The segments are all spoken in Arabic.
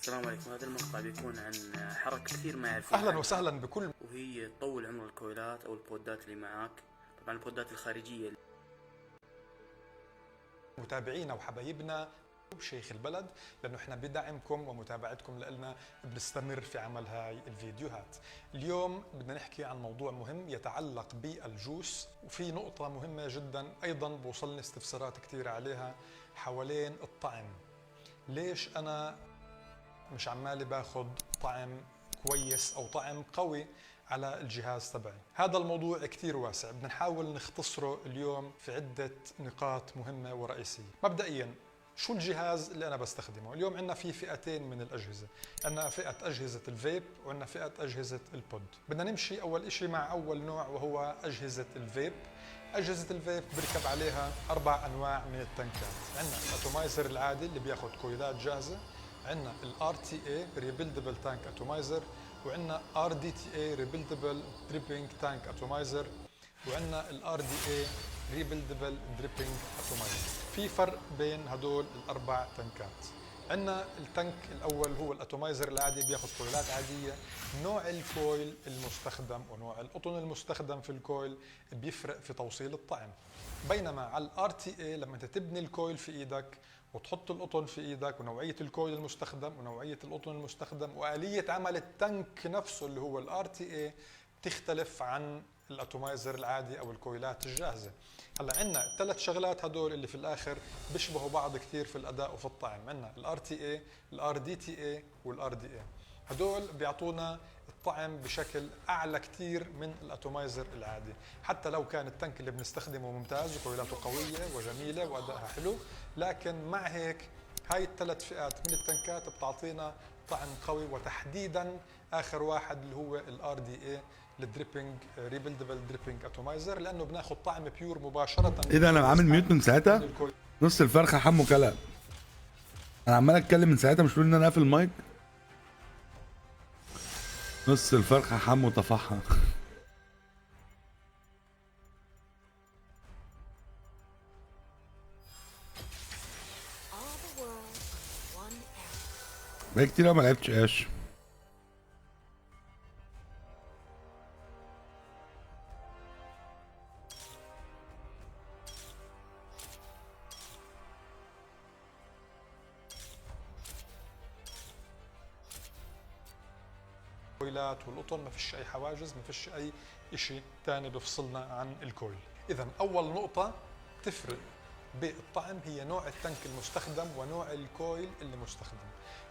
السلام عليكم. هذا المقطع بيكون عن حركة كثير ما يعرفون اهلا عنها، وسهلا بكل وهي تطول عمر الكويلات او البودات اللي معاك. طبعا البودات الخارجية. متابعينا وحبايبنا بشيخ البلد، لانه احنا بدعمكم ومتابعتكم لنا بنستمر في عمل هاي الفيديوهات. اليوم بدنا نحكي عن موضوع مهم يتعلق بالجوس، وفي نقطة مهمة جدا ايضا بوصلني استفسارات كثيرة عليها حوالين الطعم. ليش انا مش عمالي باخذ طعم كويس او طعم قوي على الجهاز تبعي؟ هذا الموضوع كثير واسع، بدنا نحاول نختصره اليوم في عدة نقاط مهمة ورئيسية. مبدئيا، شو الجهاز اللي انا بستخدمه؟ اليوم عندنا في فئتين من الاجهزة، عندنا فئة اجهزة الفيب وعندنا فئة اجهزة البود. بدنا نمشي اول اشي مع اول نوع وهو اجهزة الفيب. أجهزة الفيب بركب عليها 4 أنواع من التنكات. عندنا الأتومايزر العادي اللي بياخد كويلات جاهزة، عندنا ال RTA Rebuildable Tank Atomizer، وعندنا RDTA Rebuildable Dripping Tank Atomizer، وعندنا ال RDA Rebuildable Dripping Atomizer. في فرق بين هدول الأربع تنكات. عندنا التنك الأول هو الأتومايزر العادي، بياخد كويلات عادية. نوع الكويل المستخدم ونوع القطن المستخدم في الكويل بيفرق في توصيل الطعم. بينما على الار تي اي لما انت تبني الكويل في ايدك وتحط القطن في ايدك ونوعيه الكويل المستخدم ونوعيه القطن المستخدم واليه عمل التنك نفسه اللي هو الار تي اي تختلف عن الاتومايزر العادي او الكويلات الجاهزه. هلا عندنا الثلاث شغلات هدول اللي في الاخر بيشبهوا بعض كثير في الاداء وفي الطعم. عندنا الار تي اي، الار دي تي اي، والار دي اي. هدول بيعطونا الطعم بشكل اعلى كثير من الاتومايزر العادي، حتى لو كان التنك اللي بنستخدمه ممتاز وكويلاته قويه وجميله وادائها حلو، لكن مع هيك هاي الثلاث فئات من التنكات بتعطينا طعم قوي. وتحديدا اخر واحد اللي هو الار دي اي، الدريبنج ريبيلدبل دريبنج اتومايزر، لانه بناخذ طعم بيور مباشره. ايه ده؟ انا عامل ميوت من ساعتها. نص الفرخه حمو كلام. انا عمال اتكلم من ساعتها، مش بقول ان انا قافل المايك. نص الفرخه حمو طفحها. بقى كتير أوي ما لعبتش اش. الكويلات والقطن ما فيش اي حواجز، ما فيش اي شيء ثاني بفصلنا عن الكويل. اذا اول نقطه تفرق بالطعم هي نوع التنك المستخدم ونوع الكويل اللي مستخدم.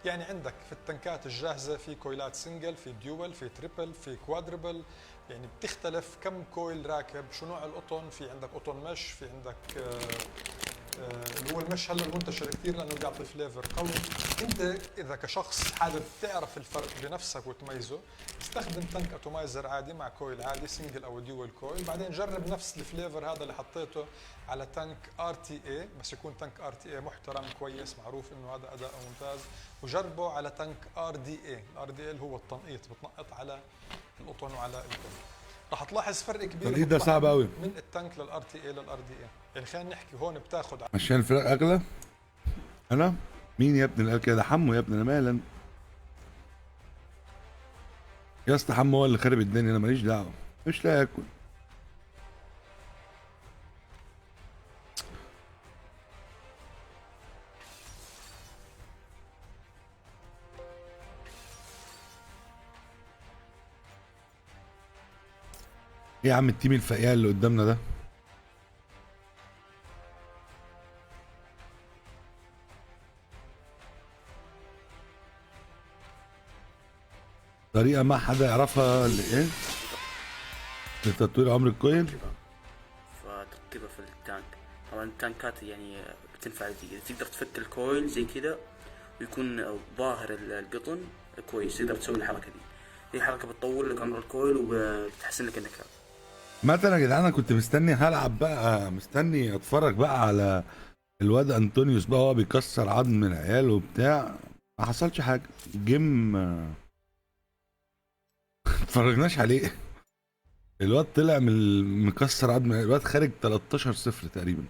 يعني عندك في التنكات الجاهزه في كويلات سنجل، في ديول، في تريبل، في كوادربل، يعني بتختلف كم كويل راكب، شو نوع القطن. في عندك قطن مش، في عندك اللي هو المش هلا المنتشر كثير لانه بيعطي فليفر قوي. انت اذا كشخص حابب تعرف الفرق بنفسك وتميزه، استخدم تنك اتومايزر عادي مع كويل عادي سنجل او ديول كويل، بعدين جرب نفس الفليفر هذا اللي حطيته على تنك ار تي اي، بس يكون تنك ار تي اي محترم كويس معروف انه هذا اداؤه ممتاز، وجربه على تنك ار دي اي. الار دي اي اللي هو التنقيط، بتنقط على القطن وعلى الكويل. رح تلاحظ فرق كبير. التنقيط ده صعب قوي من التنك للار تي اي للار دي اي. يعني خلينا نحكي هون بتاخذ عشان الفراخ اغلى. انا مين يا ابني اللي قال كده؟ حمو يا ابني، انا مالا يا اسطى؟ حمو هو اللي خارب الدنيا، انا ماليش دعوه. مش لاقي اكل. ايه يا عم التيم الفقيع اللي قدامنا ده؟ طريقه ما حدا يعرفها لايه؟ لتطوير عمر الكويل. فتركبها في التانك. طبعا التانكات يعني بتنفع إذا تقدر تفك الكويل زي كذا ويكون ظاهر القطن كويس، تقدر تسوي الحركة دي. هي حركة بتطول لك عمر الكويل وبتحسن لك النكهة. مثلا يا جدعان، انا كنت مستني هلعب بقى، مستني اتفرج بقى على الواد انطونيوس بقى وهو بيكسر عظم من العيال وبتاع. ما حصلش حاجه. جيم اتفرجناش عليه. الواد طلع من مكسر عظم الواد، خارج 13-0 تقريبا.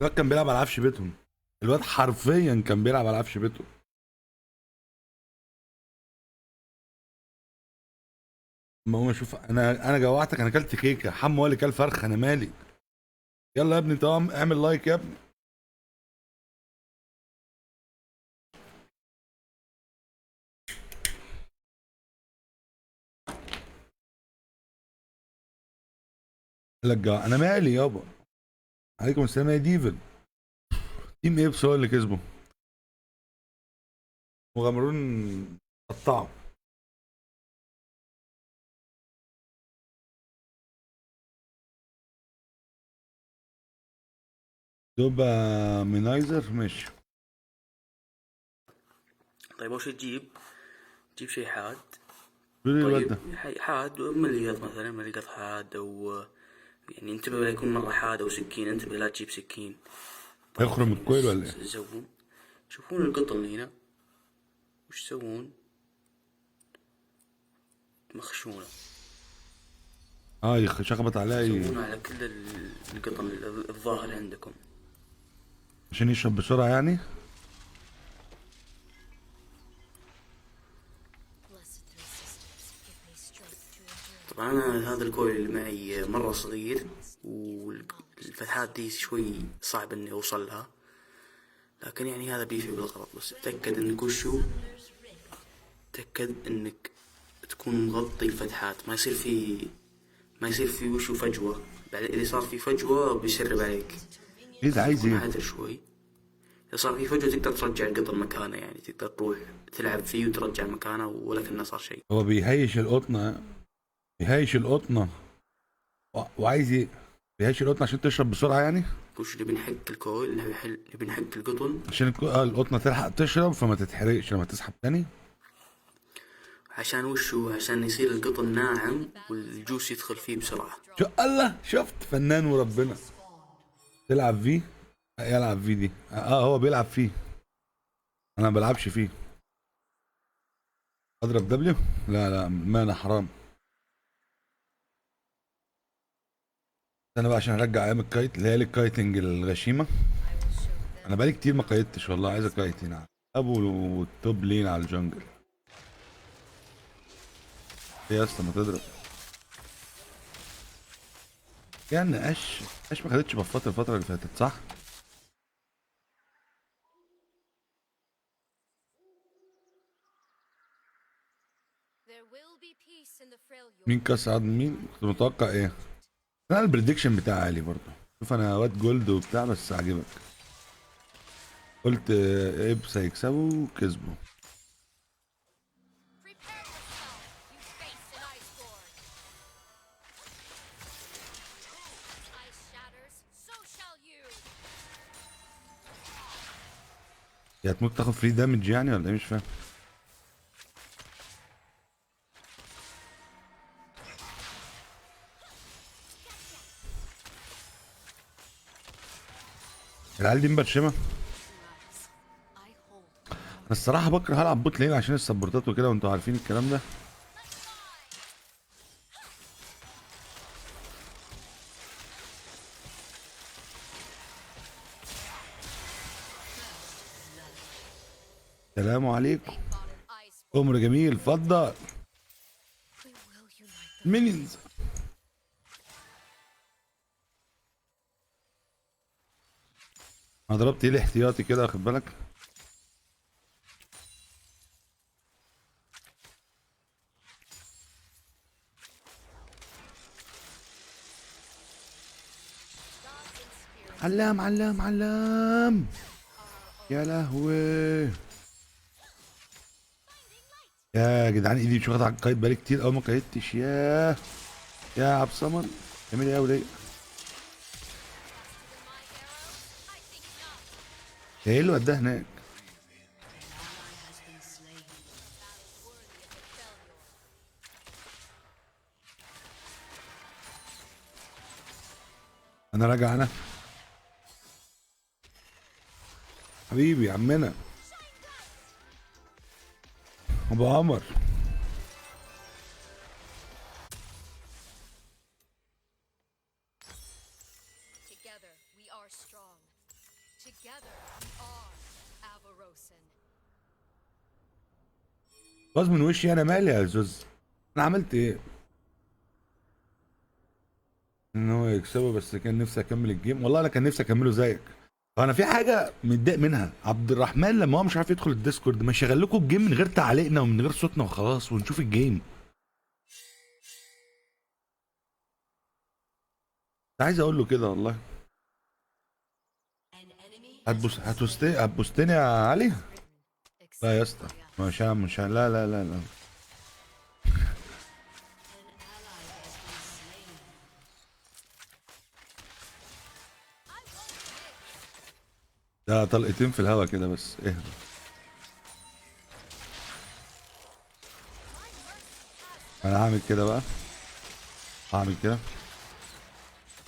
الواد كان بيلعب على عفش بيتهم. الواد حرفيا كان بيلعب على عفش بيتهم. ما هو شوف، انا جوعتك، انا اكلت كيكه، حمو هو اللي كل فرخ، انا مالي. يلا يا ابني تمام، اعمل لايك يا ابني. لك انا مالي يابا. عليكم السلام يا ديفل. تيم ايه بس هو اللي كسبه؟ مغامرون قطعوا. دوبا مينايزر ماشي. طيب اول شي تجيب شي حاد. شو الواد طيب ده؟ حاد مليط، مثلا مليط حاد، او يعني انتبه لا يكون مرة حاد، او سكين انتبه لا تجيب سكين. طيب هيخرم يعني الكويل بس ولا ايه؟ تزوم، تشوفون القطن اللي هنا وش يسوون؟ مخشونة. شخبط عليها يسوونه على كل القطن الظاهر عندكم. عشان يشرب بسرعة يعني. طبعا انا هذا الكويل اللي معي مرة صغير، والفتحات دي شوي صعب اني اوصل لها، لكن يعني هذا بيفي بالغلط. بس تأكد انك تأكد انك تكون مغطي الفتحات، ما يصير في فجوة. بعد اذا صار في فجوة بيسرب عليك. ايه ده عايز تكون ايه؟ عادل شوي. اذا صار في فجوة تقدر ترجع القطن مكانه، يعني تقدر تروح تلعب فيه وترجع مكانه ولا كأنه صار شيء. هو بيهيش القطنة. بيهيش القطنة وعايز ايه؟ بيهيش القطنة عشان تشرب بسرعة يعني؟ وش اللي بنحك الكويل، اللي بنحك القطن عشان القطنة تلحق تشرب فما تتحرقش لما تسحب تاني. عشان يصير القطن ناعم والجوس يدخل فيه بسرعة. شو الله، شفت فنان وربنا. تلعب فيه؟ يلعب فيه دي. هو بيلعب فيه. انا ما بلعبش فيه. اضرب دبليو؟ لا لا، ما انا حرام. انا بقى عشان ارجع ايام الكايت، ليالي الكايتنج الغشيمه. انا بقالي كتير ما قيدتش والله، عايز اكايت هنا ابو التوب لين على الجنجل. ايه يا اسطى ما تضرب. يعني اش ما خدتش بفات الفتره اللي فاتت صح؟ مين كاس عظم مين؟ كنت متوقع ايه؟ انا البريدكشن بتاعي عالي برضه. شوف انا واد جولد وبتاع بس عاجبك. قلت ابس هيكسبوا وكسبوا. يا هتموت تاخد فري دامج يعني ولا ايه مش فاهم. العيال دي مبرشمه. انا الصراحه بكره هلعب بوت لين عشان السبورتات وكده، وانتوا عارفين الكلام ده. السلام عليكم. امر جميل اتفضل. مينيونز. انا ضربت ايه الاحتياطي كده واخد بالك. علام علام علام. يا لهوي. يا جدعان ايدي مش واخد على القايد بقالي كتير قوي ما قايدتش. يا عبد الصمد تعمل ايه يا وليه؟ ايه اللي وداه هناك؟ انا راجع انا. حبيبي عمنا ابو عمر. Together we are Avarosan. باظ من وشي، انا مالي يا زوز؟ انا عملت ايه؟ ان هو يكسبه، بس كان نفسي اكمل الجيم. والله انا كان نفسي اكمله زيك. فانا في حاجه متضايق منها، عبد الرحمن لما هو مش عارف يدخل الديسكورد ما يشغل لكم الجيم من غير تعليقنا ومن غير صوتنا وخلاص ونشوف الجيم. عايز اقول له كده والله. هتبوستني يا علي؟ لا يا اسطى، مش لا لا لا لا. ده طلقتين في الهوا كده بس، اهدى. انا هعمل كده بقى، هعمل كده.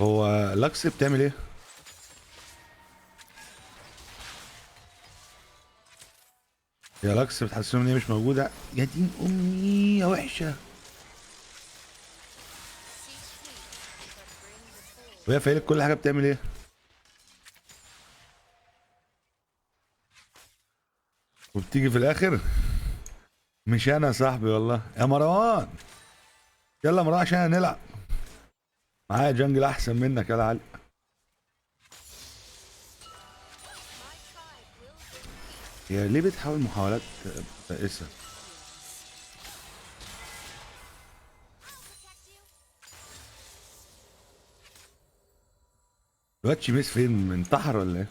هو لاكس بتعمل ايه؟ يا لاكس بتحسسني ان هي مش موجوده؟ يا دين امي يا وحشه. وهي فايلك كل حاجه بتعمل ايه؟ وبتيجي في الاخر. مش انا يا صاحبي والله يا مروان. يلا يا مروان عشان هنلعب. معايا جنجل احسن منك يا علي. يا ليه بتحاول محاولات بائسه؟ الواد شميس فين؟ انتحر ولا ايه؟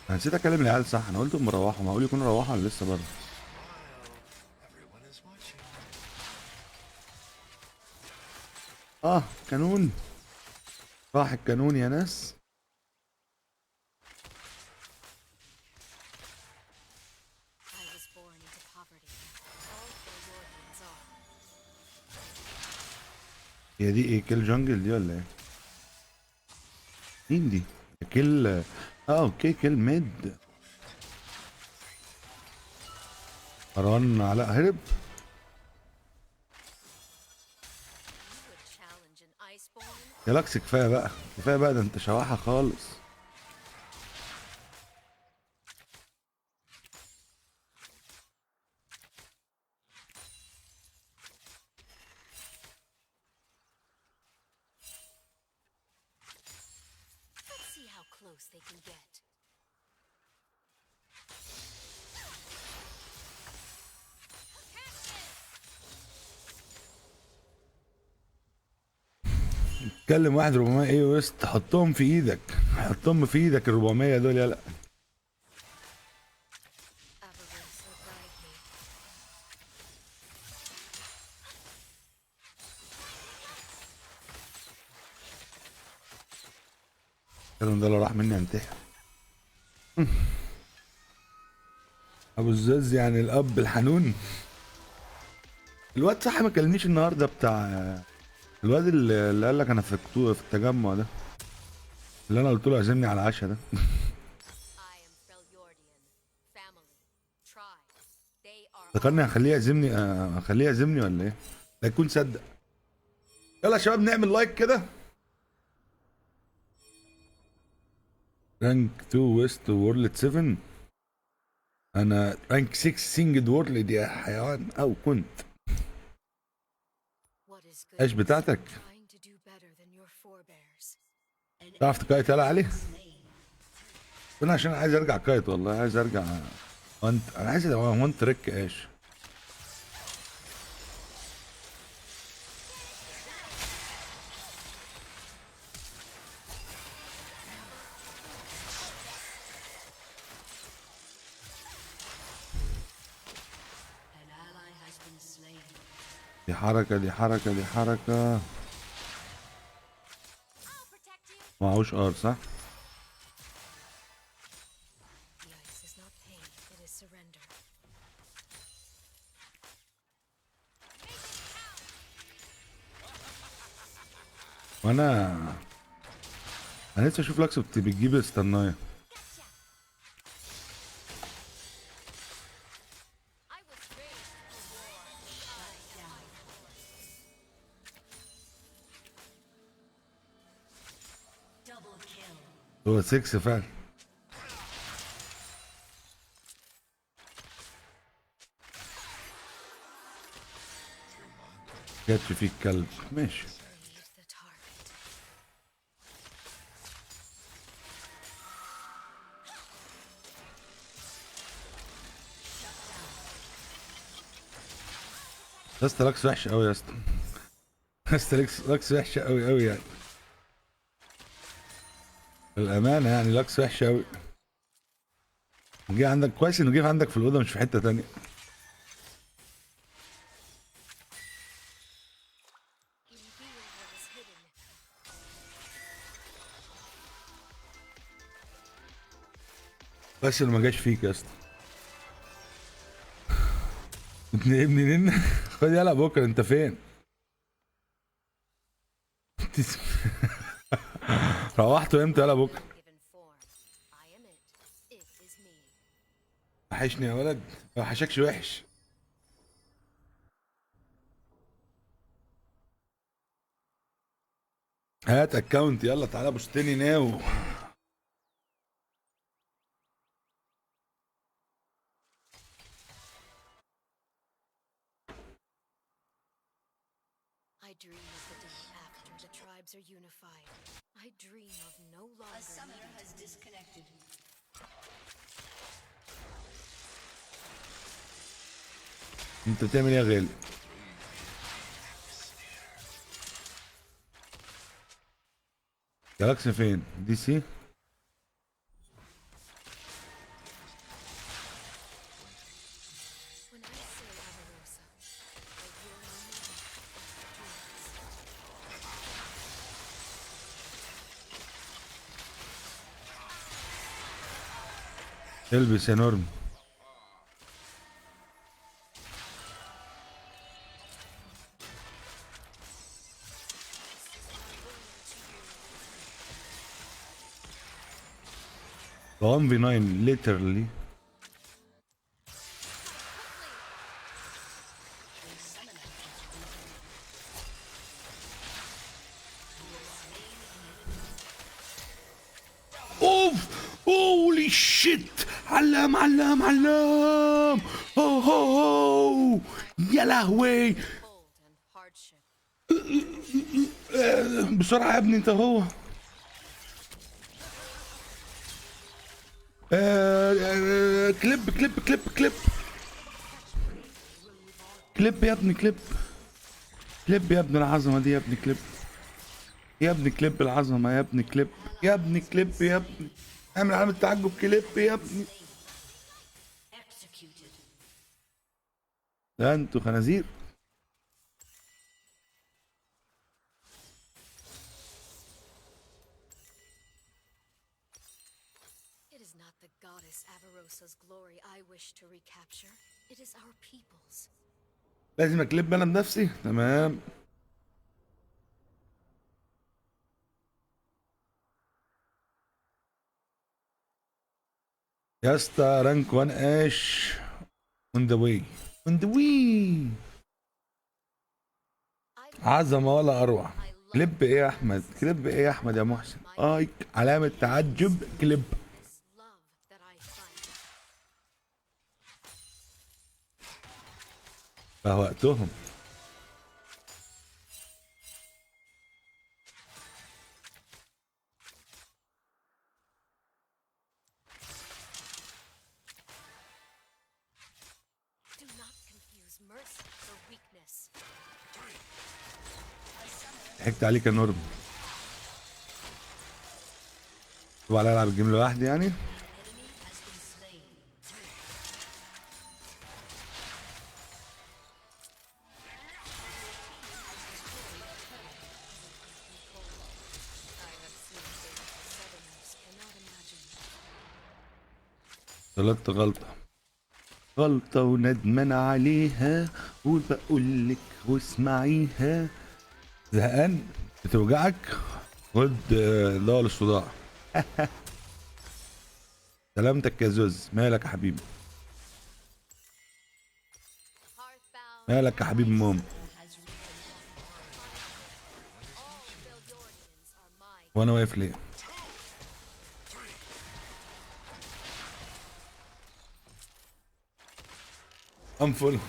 انا نسيت اكلم العيال صح، انا قلت مروحوا، معقول يكونوا روحوا ولا لسه بره؟ كانون. راح الكانون يا ناس. هي دي ايه؟ كيل جنجل دي ولا ايه؟ مين دي؟ كيل. اوكي كيل ميد. مروان علاء هرب. يا لاكس كفايه بقى، كفايه بقى، ده انت شواحه خالص. Let's see how close they can get. اتكلم واحد 400 ايه وسط، حطهم في ايدك، حطهم في ايدك ال 400 دول. يلا الكلام ده لو راح مني انتحر. ابو الزاز يعني الاب الحنون. الواد صح ما كلمنيش النهارده، بتاع الواد اللي قال لك انا في التجمع ده، اللي انا قلت له عزمني على العشاء ده. فكرني هخليه يعزمني، هخليه يعزمني ولا ايه؟ لا يكون صدق. يلا يا شباب نعمل لايك كده. رانك 2 ويست وورلد 7. انا رانك 6 سنجد وورلد يا حيوان، او كنت. ايش بتاعتك؟ تعرف تكايت يلا علي؟ انا عشان عايز ارجع كايت والله، عايز ارجع. انا عايز وان تريك ايش. دي حركة دي حركة دي حركة. معهوش ار صح؟ وانا لسه اشوف لاكس بتجيب استنايه. هو 6 فعلا. جاتش فيك كلب ماشي. Leave the target. يا اسطى لاكس وحش قوي يا اسطى. يا اسطى لاكس وحشه قوي قوي يعني. الامانه يعني لاكس وحشه قوي. جه عندك كويس انه جه عندك في الاوضه مش في حته تانية. Reveal what is hidden. بس انه ما جاش فيك يا اسطى. ابني نن. خد يلا بكره انت فين؟ روحتوا امتى يلا بكره؟ Given form. I am it. It is me. وحشني يا ولد. ما وحشكش وحش. هات اكونت يلا تعالى بوستني ناو. I dream of the day after the tribes are unified. I dream of no longer A summoner needing has to disconnected. انت بتعمل ايه يا غالي؟ جالاكسي فين؟ دي سي؟ When I say Avarosa, I hear no more dreams. البس يا نورم. The 1v9 literally. اوف هولي شيت. علام علام علام. هو هو يا لهوي. Cold and hardship. بسرعة يا ابني انت هو. كليب كليب كليب كليب. كليب يا ابني كليب. كليب يا ابن العظمة دي يا ابني كليب. يا ابني كليب العظمة يا ابني كليب. يا ابني كليب يا ابني. اعمل علامة تعجب كليب يا ابني. Executed. ده انتوا خنازير. It is not the goddess Avarosa's glory I wish to recapture. It is our people's. لازم اكليب انا بنفسي. تمام. يا اسطى رانك 1 اش اون ذا واي. اون ذا واي. عظمه ولا اروع. كليب ايه يا احمد؟ كليب ايه يا احمد يا محسن؟ اي علامه تعجب كليب. This love that I find. فوقتهم. Do not confuse mercy for weakness. ضحكت عليك يا نورم. طبعا العب الجيم لوحدي يعني. Enemy has been slain. I have seen things the Southerners cannot imagine. غلطت غلطة. غلطة وندمان عليها وبقول لك واسمعيها. زهقان؟ بتوجعك؟ خد دواء للصداع. سلامتك يا زوز. مالك يا حبيبي؟ Hearthbound. مالك يا حبيب ماما؟ All Beljordians are my. وانا واقف ليه؟ انفل.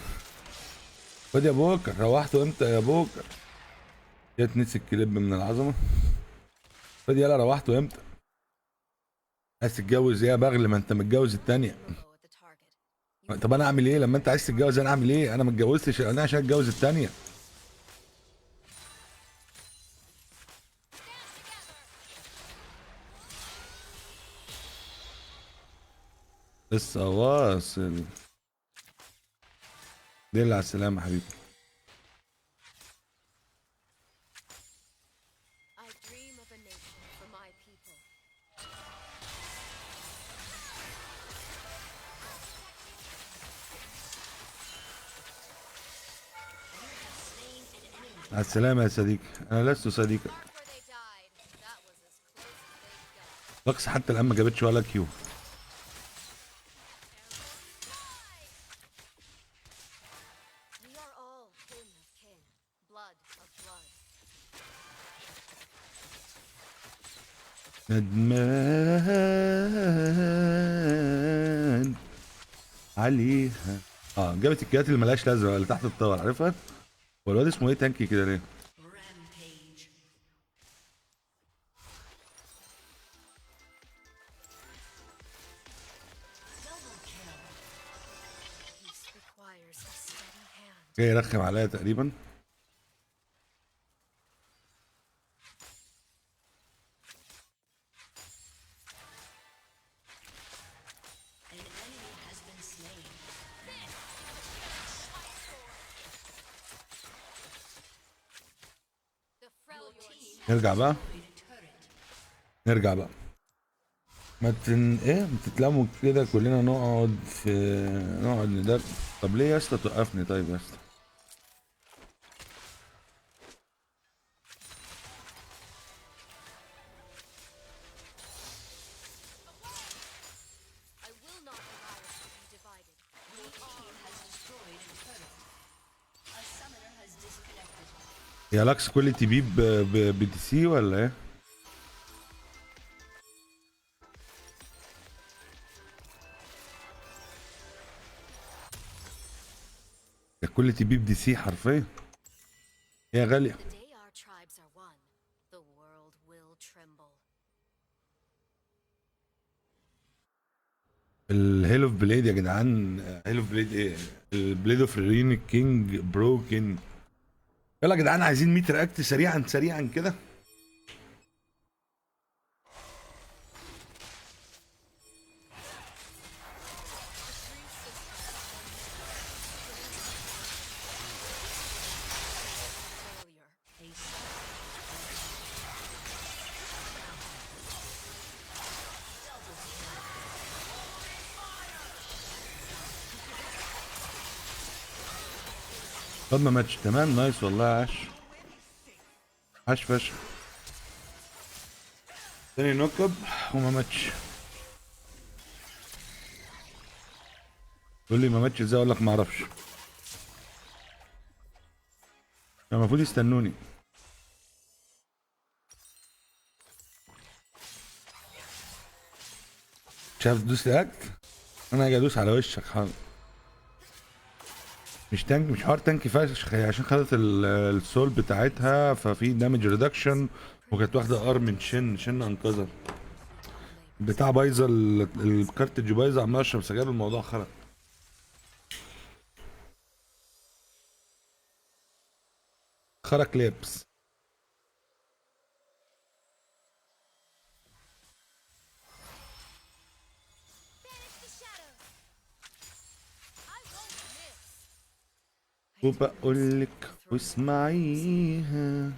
خد يا بوكر، روحت امتى يا بوكر؟ جت نسي الكليب من العظمه. خد يلا، روحت امتى؟ عايز تتجوز ايه يا بغل؟ ما انت متجوز التانية. Low at the target. طب انا اعمل ايه لما انت عايز تتجوز؟ انا اعمل ايه؟ انا ما اتجوزتش انا عشان اتجوز التانية. لسه واصل. دل على السلامة حبيبي. I dream of a nation for my people. على السلامة يا صديقي، انا لست صديقك. Mark where they died. That was as close as they got. لوكس حتى الان ما جابتش ولا كيو. We are all kin of kin, blood of blood. ندمان عليها. جابت الكيات اللي ملهاش لازمه اللي تحت الطاوله، عارفها؟ هو الواد اسمه ايه تانكي كده ليه؟ Rampage. Double kill. Peace requires a steady hand. جاي يرخم عليا تقريبا. An enemy has been slain. The Freljord نرجع بقى، Turret. نرجع بقى. ما تتلموا كده كلنا نقعد ندر. طب ليه يا اسطى توقفني؟ طيب يا اسطى. I will not allow us to be divided. Your team has destroyed a turret. A summoner has disconnected. يا لاكس كل تي بي بدي سي ولا ايه؟ يا كل تي بي بدي سي حرفيا يا غالية. The day our tribes are one, the world will tremble. الهيل اوف بليد يا جدعان. هيل اوف بليد ايه؟ البليد اوف رين كينج بروكن. يلا يا جدعان، عايزين 100 رياكت سريعا سريعا كده. Failure. طب ما ماتش تمام، نايس والله، عاش عاش فشخ. تاني نوك اب وما ماتش. تقول لي ما ماتش ازاي؟ اقول لك ما اعرفش. كان المفروض يستنوني. مش عارف تدوس رياكت؟ انا هاجي ادوس على وشك حاضر. مش تانك، مش حوار تانك فشخ، هي عشان خدت السول بتاعتها ففي دامج ريدكشن، وكانت واخده ار من شن انقذها. بتاع بايظه، الكارتج بايظه، عمال اشرب سجاير، الموضوع خرب. خرق لبس. وبقولك واسمعيها.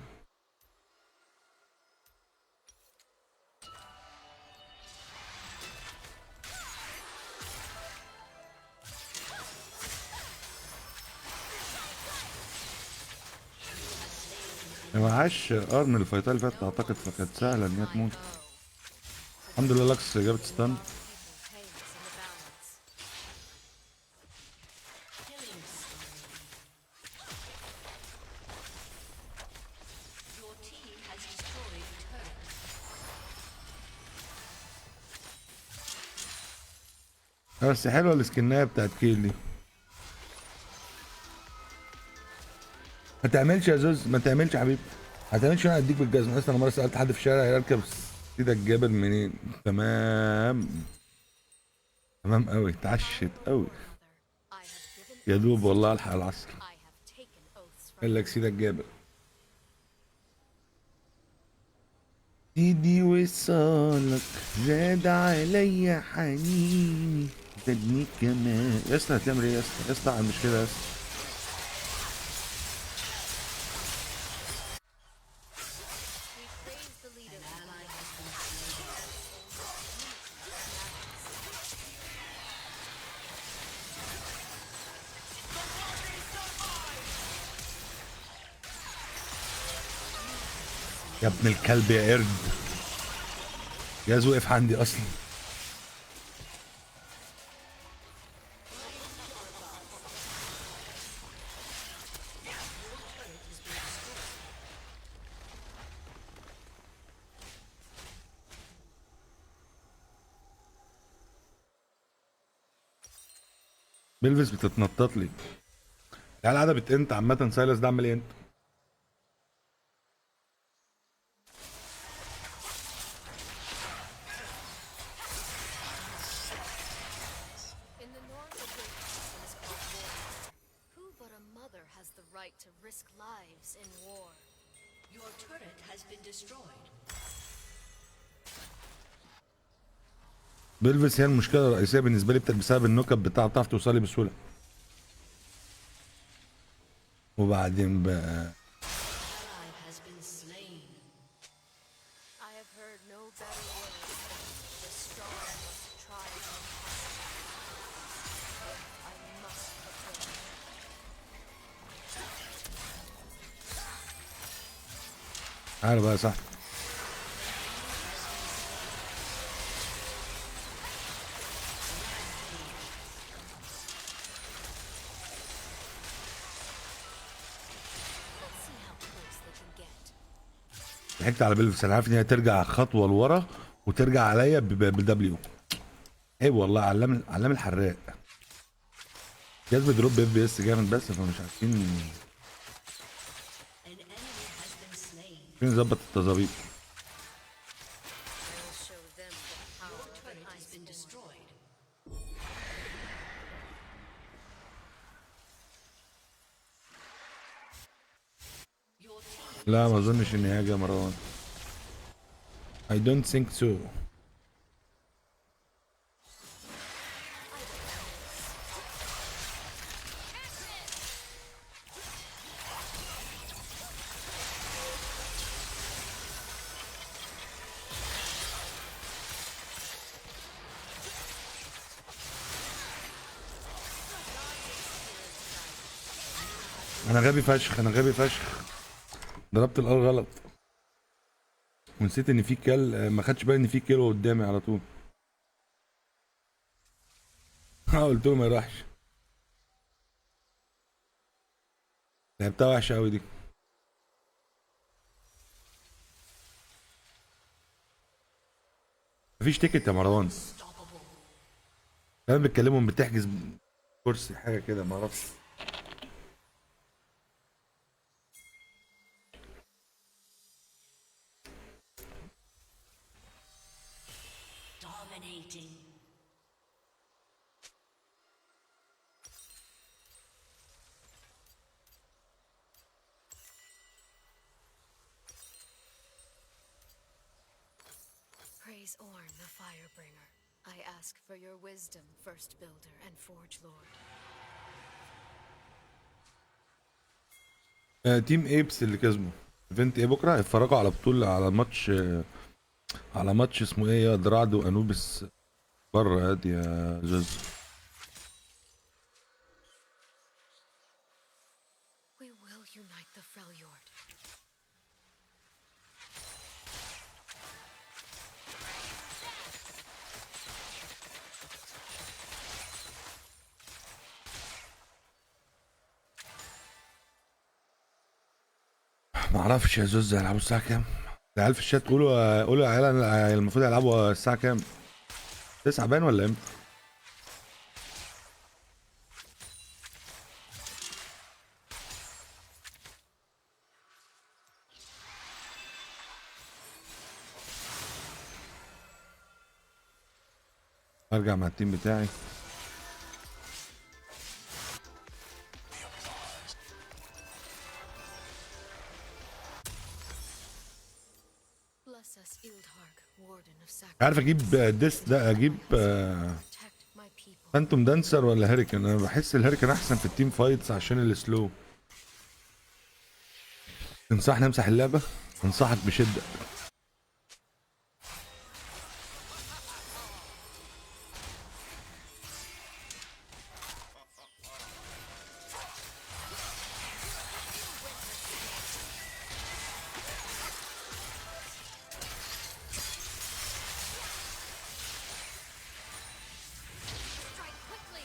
ما معاش ار من الفايتات اللي فاتت اعتقد، فكانت سهله ان هي تموت. الحمد لله لاكس جابت ستان. Killing spree. Your team has destroyed a turret. بس حلوه السكنايه بتاعت كيل دي. ما تعملش يا زوز، ما تعملش يا حبيبي، ما تعملش. انا اديك بالجزمه. اصلا انا مره سالت حد في الشارع يركب سيدك الجبل منين. تمام، تمام قوي، اتعشت قوي. I have given يا دوب oaths والله to الحق العصر. I have taken oaths from قال لك سيدك الجبل. ايدي وصالك زاد عليا حنيني، زادني كمان. يا اسطى هتعمل ايه يا اسطى؟ يا اسطى مش كده يا اسطى. we praise the leader of the Ally has been slain. يا ابن الكلب يا قرد، جاز وقف عندي اصلا. بيلفس بتتنطط لي. العيال قاعده بتنت عامه. سايلس ده عمال ينت. In the north, a great person is called warrior. Who but a mother has the right to risk lives in war? Your turret has been destroyed. بيلفس هي المشكله الرئيسيه بالنسبه لي، بسبب النكت بتاعها بتعرف توصلي بسهوله. وبعدين بقى Ally has been slain. I have heard no better words than the strong must try the impossible. I must fulfill it. تعالى بقى يا صاحبي. Let's see how close they can get. ضحكت على بيلفس. انا عارف ان هي ترجع خطوه لورا وترجع عليا بالدبليو. عيب والله. علام الحراق. جاز دروب اف بي اس جامد، بس فمش عارفين An enemy has been slain. نظبط التظابيط. I'll show them the power of an Turret has been iceborn. destroyed. Your team لا ما اظنش ان هي يا مروان. I don't think so. انا غبي فشخ، انا غبي فشخ. ضربت الار غلط ونسيت ان في كل، ما خدش بالي ان في كيلو قدامي على طول. قلت له ما يروحش. لعبتها وحشه قوي دي. مفيش تيكت يا مروان. كمان بتكلمهم بتحجز كرسي حاجه كده ما اعرفش. dominating. Praise Orn, the Firebringer. I ask for your wisdom, First Builder and Forge Lord. تيم ايبس اللي كسبوا ايفنت ايه بكره. اتفرجوا على بطوله، على ماتش، على ماتش اسمه ايه يا درعد وانوبس بره. هادي يا جوز. We will unite the Freljord. ما اعرفش يا زوز هيلعبوا الساعه كام. العيال في الشات قولوا يا عيال المفروض يلعبوا الساعه كام. 9 باين ولا امتى؟ ارجع مع التيم بتاعي. Bless us, Ildhark, warden of sacrifice. عارف اجيب ديس ده، اجيب Protect my people. فانتوم دانسر ولا هيريكن؟ انا بحس الهيريكن احسن في التيم فايتس عشان السلو. تنصحني امسح اللعبه؟ انصحك بشده. Strike quickly.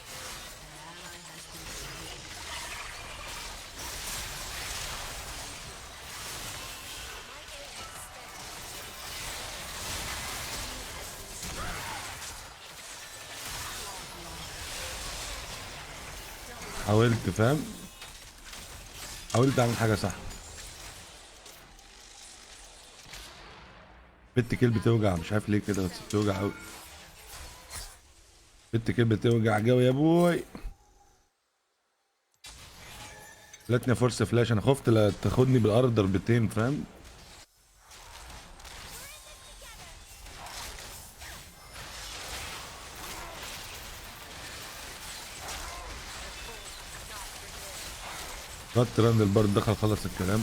حاولت، فاهم؟ حاولت اعمل حاجه صح. بنت كيل بتوجع، مش عارف ليه كده، بس بتوجع قوي. بنت كيل بتوجع قوي يا ابوي. جاتني فرصه فلاش، انا خفت لا تاخدني بالارض ضربتين، فاهم؟ نط راند البارد دخل خلص الكلام.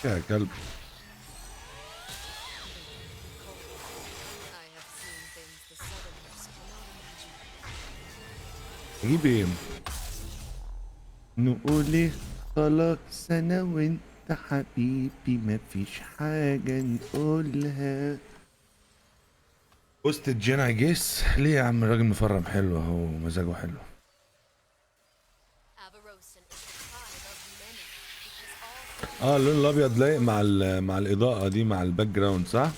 يا كلب. I have seen things the Southerners cannot imagine. اجيب ايه؟ نقول ايه؟ خلاص انا وانت حبيبي مفيش حاجه نقولها. وسط الجنع جيس ليه يا عم؟ الراجل مفرم حلو اهو، مزاجه حلو. Avarosan is the pride of many because all اللون الابيض لايق مع الاضاءه دي، مع الباك جراوند، صح؟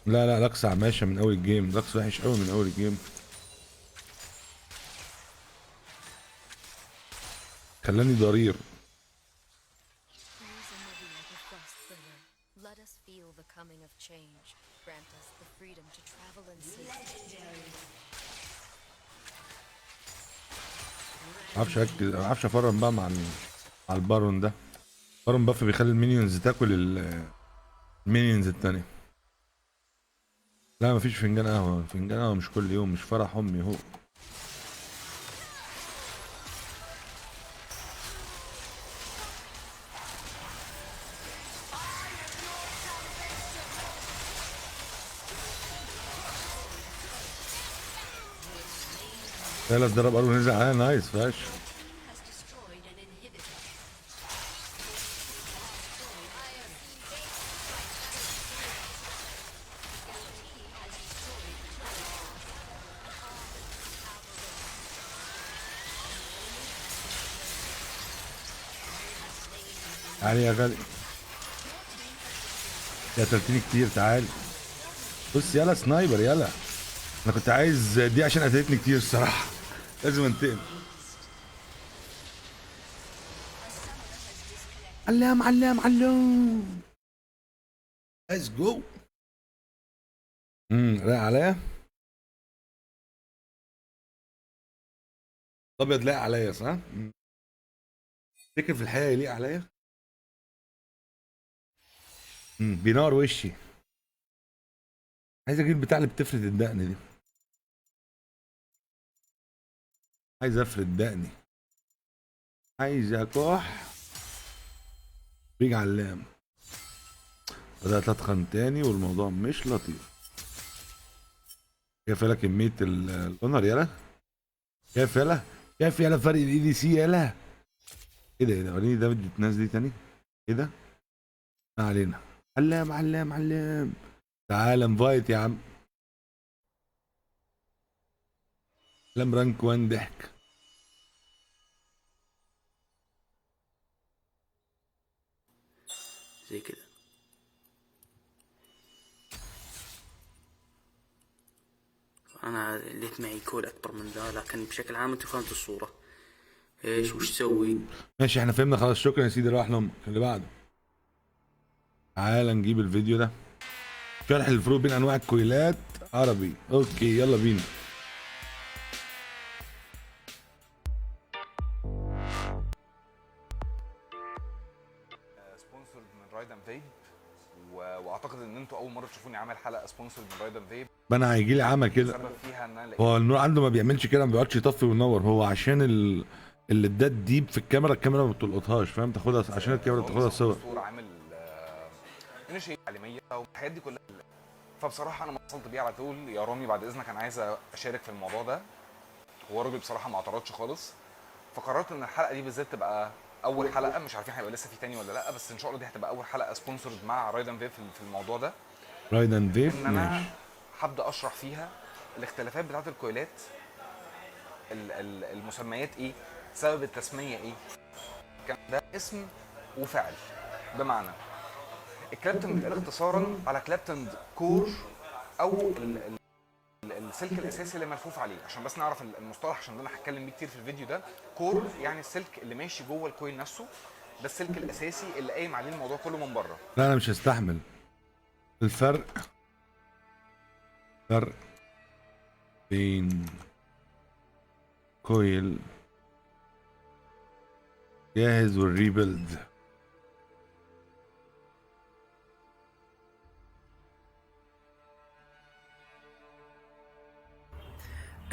لا لا، لقص عماشه من اول الجيم، لقص وحش قوي من اول الجيم. خلاني ضرير. Praise Olivia the Frostbringer. Let us feel the coming of change. Grant us the freedom to travel in safety. معرفش اركز، معرفش افرم بقى مع البارون ده. البارون باف بيخلي المينيونز تاكل المينيونز التانية. لا مفيش فنجان قهوة، فنجان قهوة مش كل يوم، مش فرح امي هو. ثلاث ضرب قالوا نزل عليها، نايس فاش. Has destroyed an inhibitor. تعالي يا غالي، يا قتلتني كتير، تعالي. بص يلا سنايبر يلا. انا كنت عايز دي عشان قتلتني كتير الصراحة، لازم انتقم. علام علام علام. ليتس جو. رايق عليا. الابيض لايق عليا صح؟ تفتكر في الحقيقة يليق عليا؟ بينور وشي. عايز اجيب البتاع اللي بتفرد الدقن دي. عايز افرد دقني. عايز اكح. بيجي علام. بدأت اتخن تاني والموضوع مش لطيف. كيف يلا كمية الاونر يلا؟ كيف يلا؟ كيف يلا فرق الاي دي سي يلا؟ ايه ده ايه ده؟ وريني ده بدي الناس دي تاني. ايه ده؟ ما علينا. علام علام علام. تعال انفايت يا عم. علام رانك 1 ضحك. زي كده. انا خليت معي كويل اكبر من ذا، لكن بشكل عام انتم فهمتوا الصورة. ايش وش سوي؟ ماشي احنا فهمنا خلاص، شكرا يا سيدي، روح لامك. اللي بعده. تعال نجيب الفيديو ده، شرح الفروق بين انواع الكويلات عربي. اوكي يلا بينا. سبونسرد من رايدن فيب، واعتقد ان انتوا اول مره تشوفوني عامل حلقه سبونسرد من رايدن فيب. انا هيجي لي عمى كده. السبب فيها ان انا هو النور عنده ما بيعملش كده، ما بيقعدش يطفي وينور، هو عشان اللي ادات ديب في الكاميرا ما بتلقطهاش، فاهم؟ تاخدها عشان الكاميرا تاخدها صور. دكتور عامل انشيه تعليميه والحاجات دي كلها. فبصراحه انا اتصلت بيه على طول، يا رامي بعد اذنك انا عايز اشارك في الموضوع ده. هو الراجل بصراحه ما اعترضش خالص، فقررت ان الحلقه دي بالذات تبقى اول حلقه. مش عارفين هيبقى لسه في تاني ولا لا، بس ان شاء الله دي هتبقى اول حلقه سبونسرد مع رايدن فيب في الموضوع ده. رايدن فيب ان انا ماشي. هبدا اشرح فيها الاختلافات بتاعت الكويلات، المسميات ايه، سبب التسميه ايه، كان ده اسم وفعل. بمعنى الكلابتن بيتقال اختصارا على كلابتن كور او السلك الاساسي اللي ملفوف عليه، عشان بس نعرف المصطلح، عشان ده انا هتكلم بيه كتير في الفيديو ده. كور يعني السلك اللي ماشي جوه الكويل نفسه، ده السلك الاساسي اللي قايم عليه الموضوع كله من بره. لا انا مش هستحمل. الفرق بين كويل جاهز والريبيلد.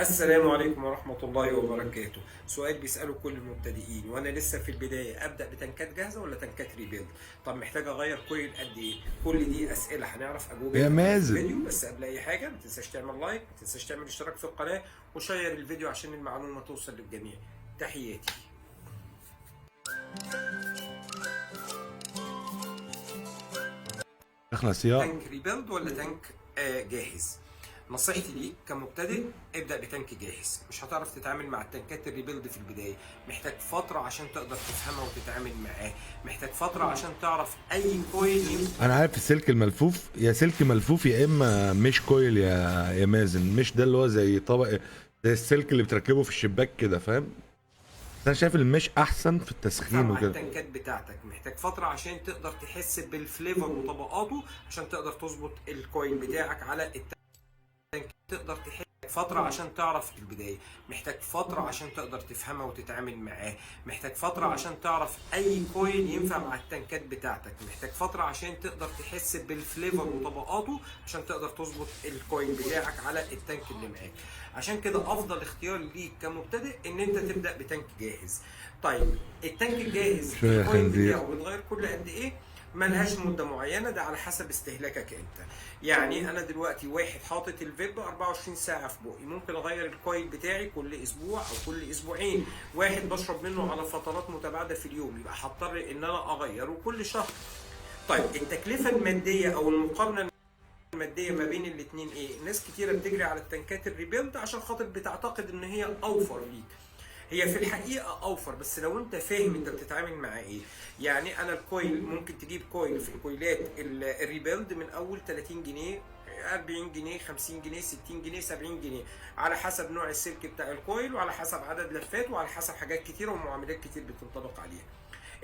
السلام عليكم ورحمة الله وبركاته. سؤال بيسأله كل المبتدئين وأنا لسه في البداية، أبدأ بتنكات جاهزة ولا تنكات ريبيلد؟ طب محتاج أغير كويل قد إيه؟ كل دي أسئلة هنعرف أجوبة يا في مازن. الفيديو. بس قبل أي حاجة ما تنساش تعمل لايك، ما تنساش تعمل اشتراك في القناة وشير الفيديو عشان المعلومة توصل للجميع. تحياتي. اخلص يا تانك ريبيلد ولا تانك جاهز؟ نصيحتي ليك كمبتدئ، ابدأ بتانك جاهز. مش هتعرف تتعامل مع التانكات الريبيلد في البداية، محتاج فترة عشان تقدر تفهمها وتتعامل معاه، محتاج فترة عشان تعرف أي كويل. انا عارف السلك الملفوف، يا سلك ملفوف يا اما مش كويل يا مازن. مش ده اللي هو زي طبق، زي السلك اللي بتركبه في الشباك كده، فاهم؟ انا شايف المش احسن في التسخين مع وكده. التنكات بتاعتك محتاج فترة عشان تقدر تحس بالفليفر وطبقاته عشان تقدر تظبط الكويل بتاعك على التنك. تقدر تحس فترة عشان تعرف في البداية، محتاج فترة عشان تقدر تفهمها وتتعامل معاه، محتاج فترة عشان تعرف أي كويل ينفع مع التنكات بتاعتك، محتاج فترة عشان تقدر تحس بالفليفر وطبقاته عشان تقدر تظبط الكويل بتاعك على التانك اللي معاك. عشان كده أفضل اختيار ليك كمبتدئ إن أنت تبدأ بتانك جاهز. طيب التانك الجاهز الكويل بتاعه بيتغير كل قد إيه؟ ملهاش مدة معينة، ده على حسب استهلاكك انت. يعني انا دلوقتي واحد حاطط الفيب 24 ساعة في بقي، ممكن اغير الكويل بتاعي كل اسبوع او كل اسبوعين. واحد بشرب منه على فترات متباعدة في اليوم، يبقى هضطر ان انا اغيره كل شهر. طيب التكلفة المادية او المقارنة المادية ما بين الاتنين ايه؟ ناس كتيرة بتجري على التنكات الريبيلد عشان خاطر بتعتقد ان هي اوفر ليك. هي في الحقيقة أوفر، بس لو أنت فاهم أنت بتتعامل مع إيه. يعني أنا الكويل ممكن تجيب كويل في الكويلات الريبيلد من أول 30 جنيه 40 جنيه 50 جنيه 60 جنيه 70 جنيه على حسب نوع السلك بتاع الكويل وعلى حسب عدد لفات وعلى حسب حاجات كتيرة ومعاملات كتير بتنطبق عليها.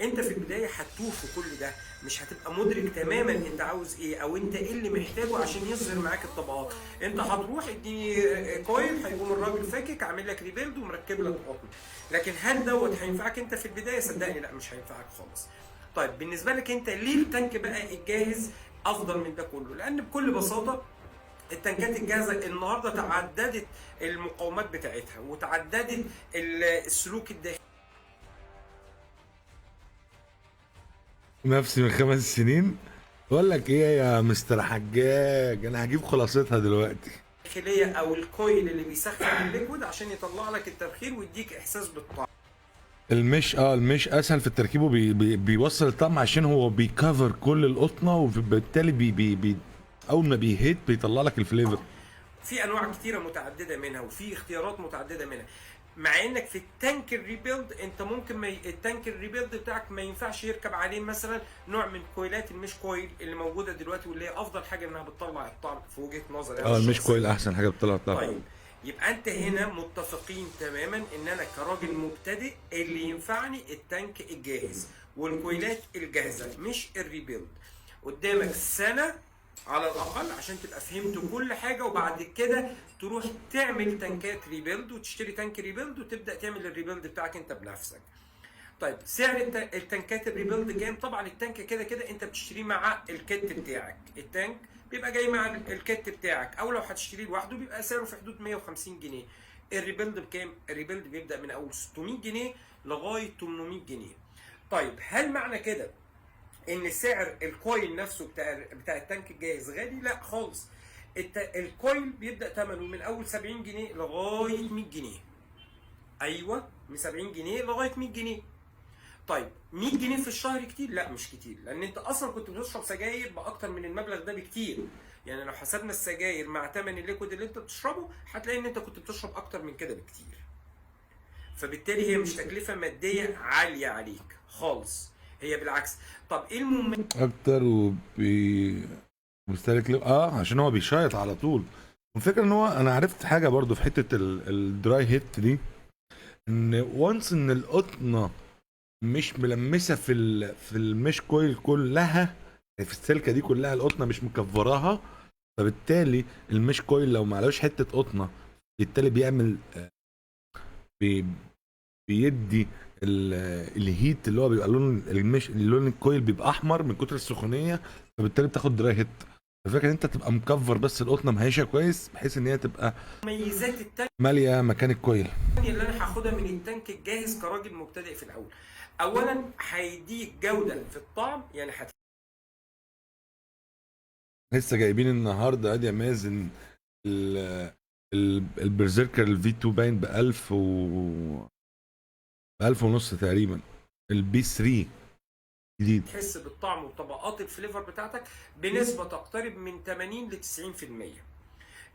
انت في البدايه هتتوه في كل ده، مش هتبقى مدرك تماما انت عاوز ايه او انت ايه اللي محتاجه عشان يظهر معاك الطبقات. انت هتروح اديني كويل، هيقوم الراجل فاكك عامل لك ريبيلد ومركب لك قطن. لكن هل دوت هينفعك انت في البدايه؟ صدقني لا، مش هينفعك خالص. طيب بالنسبه لك انت ليه التانك بقى الجاهز افضل من ده كله؟ لان بكل بساطه التنكات الجاهزه النهارده تعددت المقاومات بتاعتها وتعددت السلوك الداخلي. نفسي من 5 سنين بقول لك ايه يا مستر حجاج، انا هجيب خلاصتها دلوقتي. الداخليه او الكويل اللي بيسخن الليكويد عشان يطلع لك التبخير ويديك احساس بالطعم. المش اسهل في التركيب بيوصل الطعم عشان هو بيكفر كل القطنه، وبالتالي اول ما بيهيت بيطلع لك الفليفر. في انواع كتيره متعدده منها وفي اختيارات متعدده منها، مع انك في التانك الريبيلد انت ممكن التانك الريبيلد بتاعك ما ينفعش يركب عليه مثلا نوع من كويلات المش كويل اللي موجوده دلوقتي واللي هي افضل حاجه انها بتطلع الطعم في وجهه نظري. المش كويل احسن حاجه بتطلع الطعم. طيب يبقى انت هنا متفقين تماما ان انا كراجل مبتدئ اللي ينفعني التانك الجاهز والكويلات الجاهزه مش الريبيلد. قدامك سنه على الاقل عشان تبقى فهمت كل حاجه، وبعد كده تروح تعمل تانكات ريبيلد وتشتري تانك ريبيلد وتبدا تعمل الريبيلد بتاعك انت بنفسك. طيب سعر التانكات الريبيلد كام؟ طبعا التانك كده كده انت بتشتريه مع الكت بتاعك، التانك بيبقى جاي مع الكت بتاعك، او لو هتشتريه لوحده بيبقى سعره في حدود 150 جنيه. الريبيلد بكام؟ الريبيلد بيبدا من اول 600 جنيه لغايه 800 جنيه. طيب هل معنى كده ان سعر الكويل نفسه بتاع التانك الجاهز غالي؟ لا خالص. الكويل بيبدا ثمنه من اول 70 جنيه لغايه 100 جنيه. ايوه من 70 جنيه لغايه 100 جنيه. طيب 100 جنيه في الشهر كتير؟ لا مش كتير، لان انت اصلا كنت بتشرب سجاير باكتر من المبلغ ده بكتير. يعني لو حسبنا السجاير مع ثمن الليكويد اللي انت بتشربه هتلاقي ان انت كنت بتشرب اكتر من كده بكتير. فبالتالي هي مش تكلفه ماديه عاليه عليك خالص، هي بالعكس. طب ايه المميز اكتر مستهلك عشان هو بيشيط على طول. والفكره ان هو انا عرفت حاجه برضو في حته الدراي هيت دي، ان وانس ان القطنه مش ملمسه في المش كويل كلها، في السلكه دي كلها القطنه مش مكفراها، فبالتالي المش كويل لو معلوش حته قطنه بالتالي بيعمل بيدي الهيت اللي هو بيبقى لون الكويل بيبقى احمر من كتر السخونيه، فبالتالي بتاخد دراي هيت. الفكره ان انت تبقى مكفر بس القطنه مهيشه كويس بحيث ان هي تبقى مميزات التانك ماليه مكان الكويل اللي انا هاخدها من التانك الجاهز كراجل مبتدئ في الاول؟ اولا هيديك جوده في الطعم، يعني لسه جايبين النهارده ادي يا مازن البرزيركر الفي 2 باين ب 1000 ب 1000 ونص تقريبا، البي 3 جديد. تحس بالطعم وطبقات الفليفر بتاعتك بنسبه تقترب من 80 ل 90%.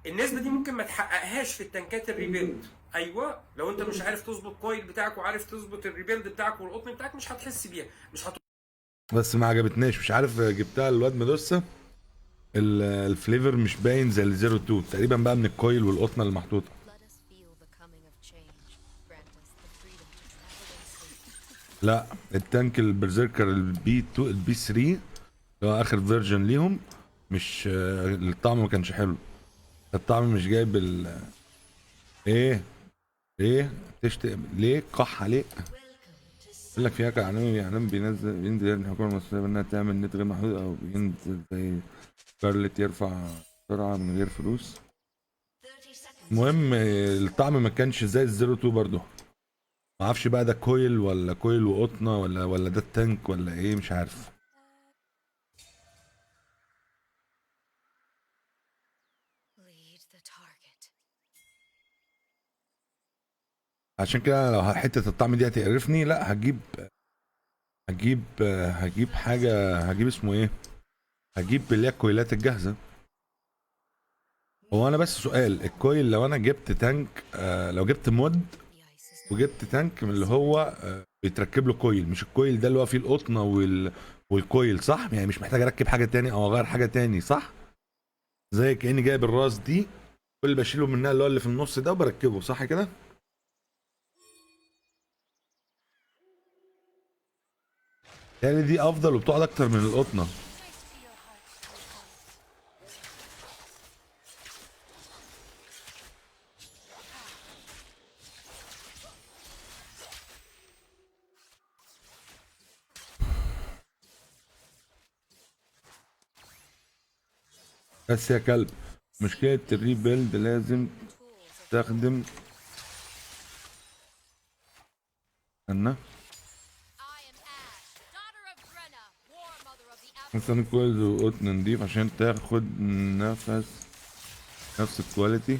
النسبه دي ممكن ما تحققهاش في التنكات الريبيلد. ايوه لو انت مش عارف تظبط كويل بتاعك وعارف تظبط الريبيلد بتاعك والقطن بتاعك مش هتحس بيها، بس ما عجبتناش، مش عارف جبتها للواد مدوسه الفليفر مش باين زي الزيرو 2 تقريبا بقى من الكويل والقطنه اللي محطوطه. Let us feel the coming of change. Grant us the freedom to travel in safety. لا التانك البرزيركر البي 2 البي 3 اللي هو اخر فيرجن ليهم مش الطعم ما كانش حلو، الطعم مش جايب ايه تشتم ليه قح عليه. يقول لك فيها كان بينزل الحكومه المصريه بانها تعمل نت غير محدود او ينزل زي سكارلت يرفع بسرعه من غير فلوس. المهم الطعم ما كانش زي الزيرو 2 برضه، ما اعرفش بقى ده كويل ولا كويل وقطنه ولا ده التانك ولا ايه مش عارف. Lead the target. عشان كده لو حته الطعم دي هتقرفني لا هجيب حاجه، هجيب اسمه ايه، هجيب اللي هي الكويلات الجاهزه. هو انا بس سؤال، الكويل لو انا جبت تانك لو جبت مود The ice is وجبت تانك من اللي هو بيتركب له كويل، مش الكويل ده اللي هو فيه القطنه والكويل صح؟ يعني مش محتاج اركب حاجه تاني او اغير حاجه تاني صح؟ زي كاني جايب الراس دي كل اللي بشيله منها اللي هو اللي في النص ده وبركبه صح كده؟ يعني دي افضل وبتقعد اكتر من القطنه. بس يا كلب مشكلة الريبيلد لازم تستخدم استنى I am Ash, daughter of Brenna, war mother of the Apple. مثلا كويس وقطن نضيف عشان تاخد نفس الكواليتي.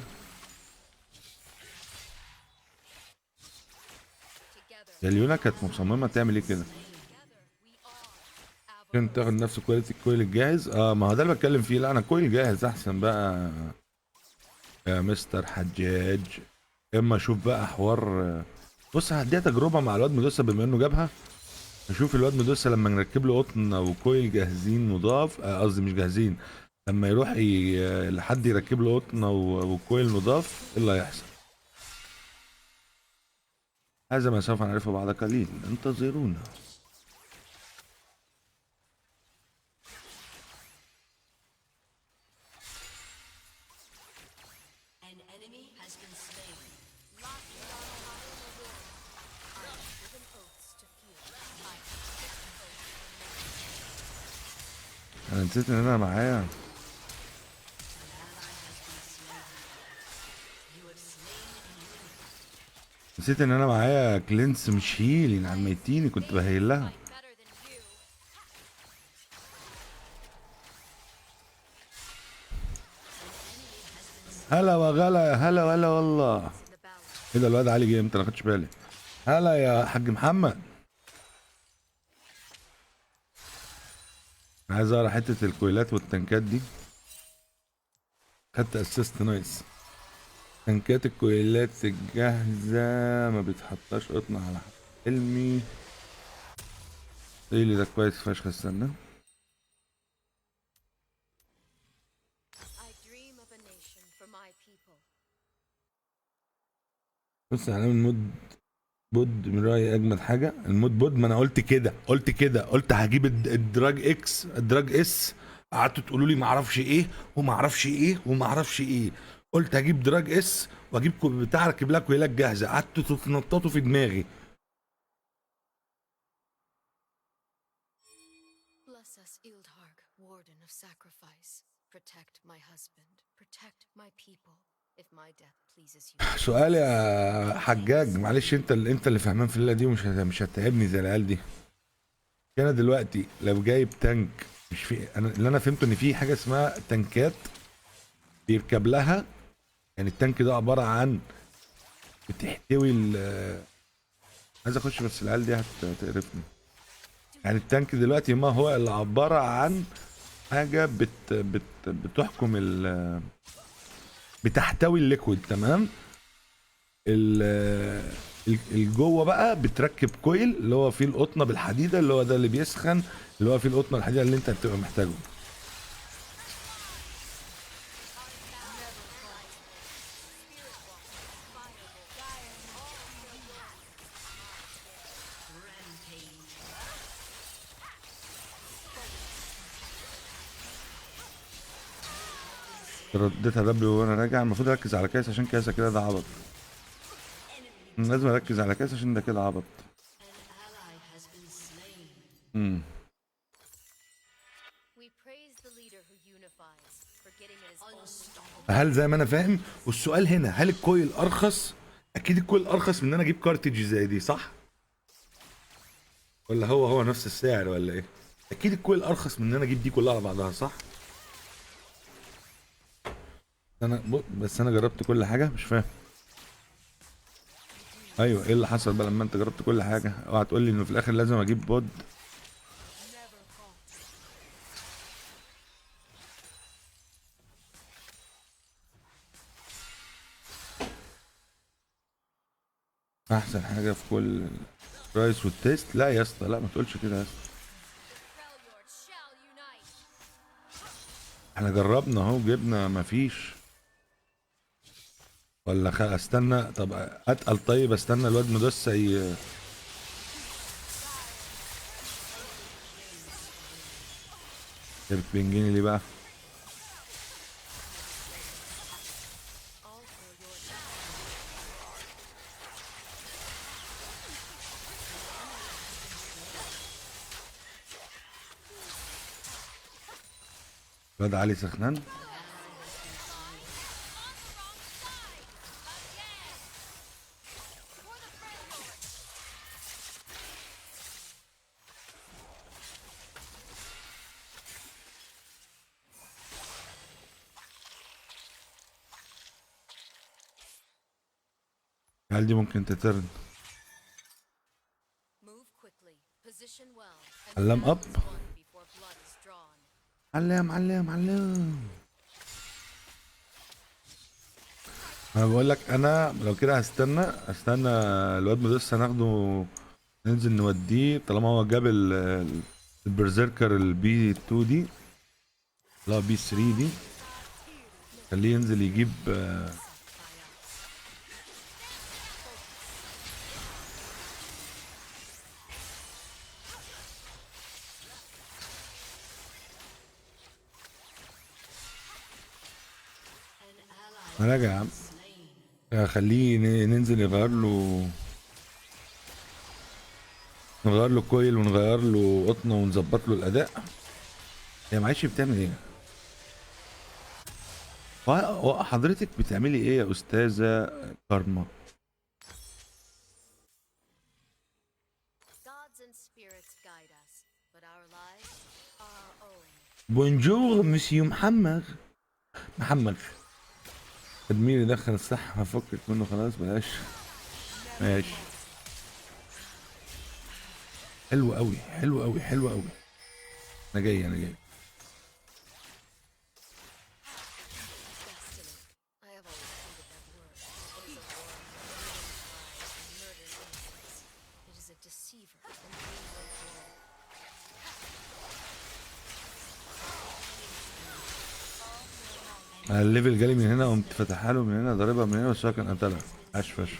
Together, اليونا كانت مصممة تعمل ايه كده together we are. عشان تاخد نفس كواليتي الكويل الجاهز. ما هو ده اللي بتكلم فيه. لا انا كويل جاهز احسن بقى يا مستر حجاج. اما اشوف بقى حوار بص هديها تجربة مع الواد مدوسة بما انه جابها. نشوف الواد مدوسة لما نركب له قطن او كويل جاهزين مضاف قصدي مش جاهزين لما يروح لحد يركب له قطنه وكويل نضاف، ايه اللي هيحصل؟ هذا ما سوف نعرفه بعد قليل، انتظرونا. An enemy has been slain. Lost without a higher reward. I have given oaths to few. I have given oaths to انا نسيت ان انا معايا، An ally has been slain. You have slain an enemy. نسيت ان انا معايا كلينس مش هيلين على الميتين، كنت بهيل لها. fight better than you. هلا وغلا، يا هلا ولا والله. In the balance. ايه ده الواد علي جه امتى؟ انا خدتش بالي. هلا يا حاج محمد. عايز اقرا حته الكويلات والتنكات دي. خدت اسيست نايس. تنكات الكويلات الجاهزه ما بيتحطاش قطن على علمي. ايه اللي ده كويس فشخ، استنى. I dream of a nation for my people. بص على المود بود من رأيي اجمد حاجه المود بود. ما انا قلت كده قلت هجيب الدراج اكس الدراج اس، قعدتوا تقولوا لي ما اعرفش ايه وما اعرفش ايه وما اعرفش ايه. قلت هجيب دراج اس واجيب بتاع اركب لها كويلات جاهزه، قعدتوا تتنططوا في دماغي. Bless us, Ildharg, warden of sacrifice. Protect my husband. Protect my people. If my death pleases you. سؤال يا حجاج، معلش انت اللي فاهمان في الليله دي، مش هتتعبني زي العيال دي. انا دلوقتي لو جايب تانك، مش في اللي انا فهمته ان في حاجه اسمها تانكات بيركب لها، يعني التانك ده عباره عن بتحتوي عايز اخش بس العيال دي هتقرفني. يعني التانك دلوقتي ما هو اللي عباره عن حاجه بتحكم بتحتوي الليكويد، تمام. الجوه بقى بتركب كويل اللي هو فيه القطنه بالحديده، اللي هو ده اللي بيسخن، اللي هو فيه القطنه الحديده اللي انت بتبقى محتاجه. رديتها دبليو وانا راجع. المفروض اركز على كاس عشان كاسه كده ده عبط. لازم اركز على كاس عشان ده كده عبط. An ally has been slain. We praise the leader who unifies, forgetting it is only Unstoppable. هل زي ما انا فاهم، والسؤال هنا هل الكويل ارخص؟ اكيد الكويل ارخص من ان انا اجيب كارتج زي دي، صح؟ ولا هو نفس السعر ولا ايه؟ اكيد الكويل ارخص من ان انا اجيب دي كلها على بعضها، صح؟ بس انا جربت كل حاجه، مش فاهم. ايوه، ايه اللي حصل بقى لما انت جربت كل حاجه؟ اوعى تقول لي انه في الاخر لازم اجيب بود. احسن حاجه في كل برايس والتيست. لا يا اسطى، لا ما تقولش كده يا اسطى. Freljord shall unite. احنا جربنا اهو، جبنا مفيش. ولا استنى، طب اتقل. طيب استنى الواد مدس جبت بنجيني ليه بقى؟ All for your الواد علي سخنان. هل دي ممكن تترن؟ move quickly, position well, and علم battle اب. is won before blood is drawn. علم. انا بقول لك، انا لو كده استنى الواد مدس هناخده، ننزل نوديه طالما هو جاب البرزيركر البي 2 دي. لا بي 3 دي خليه ينزل يجيب راجع يا عم. خليه ننزل نغير له كويل ونغير له قطنه ونظبط له الاداء. هي معلش بتعمل ايه؟ حضرتك بتعملي ايه يا استاذه كارما؟ Gods and spirits guide us, but our lives are our own. بونجور مسيو محمد ادمير يدخل الصح هفكك منه خلاص بلاش. ماشي حلو قوي حلو قوي حلو قوي. انا جاي Destiny. I have always hated that word. It is a word of murder and innocence. It is a deceiver and evil world. الليفل جالي من هنا قمت فاتحها له من هنا ضاربها من هنا بس هو كان قتلها. عاش فشخ.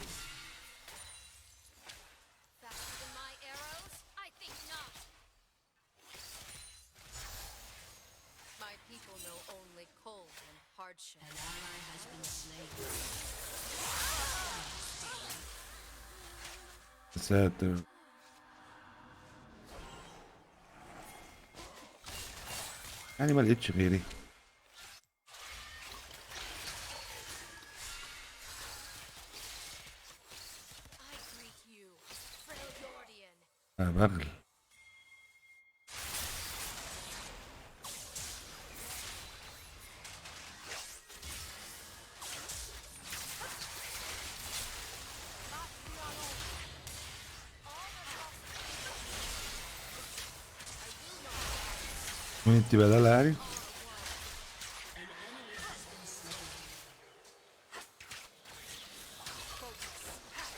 Faster than my arrows? I think not. My people know only cold and hardship. An ally has been slain. ساتر. يعني ما لقيتش غيري. I greet you, frail Gordian. انا بغل. مين انت بدالة يعني؟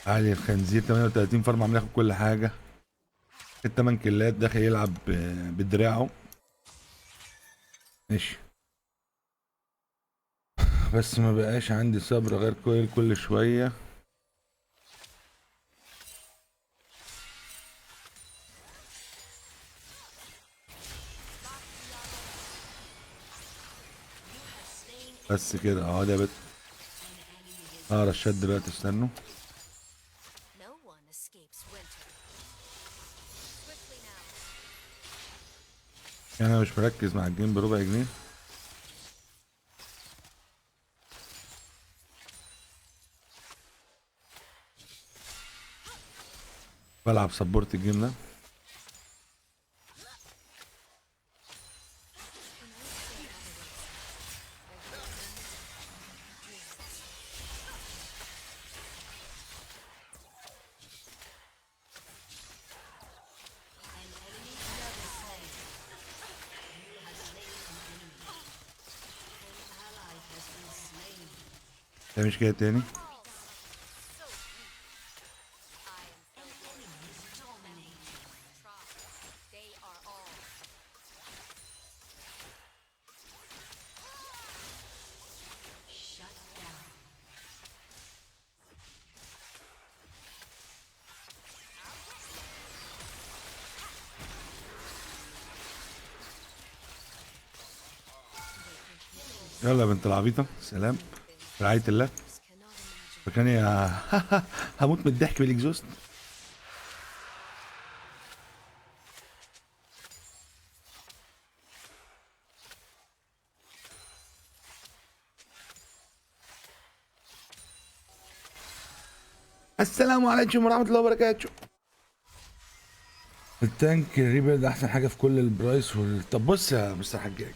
علي الخنزير 38 فرمة عمال ياخد كل حاجة. ال8 كيلات داخل يلعب بدراعه. ماشي. بس ما بقاش عندي صبر غير كويل كل شوية. بس كده اهو يا بت. رشاد دلوقتي استنوا. No one escapes winter. Swiftly now. يعني انا مش مركز مع الجيم بربع جنيه. بلعب سبورت الجيم ده. ده مش كده تاني. They are all. Shut down. يلا يا بنت العبيطة سلام. رعاية الله. Cannot imagine. فكان يا هموت من الضحك بالاكزوست. السلام عليكم ورحمة الله وبركاته. التانك الريبيلد احسن حاجة في كل البرايس طب بص يا مستر حجاج،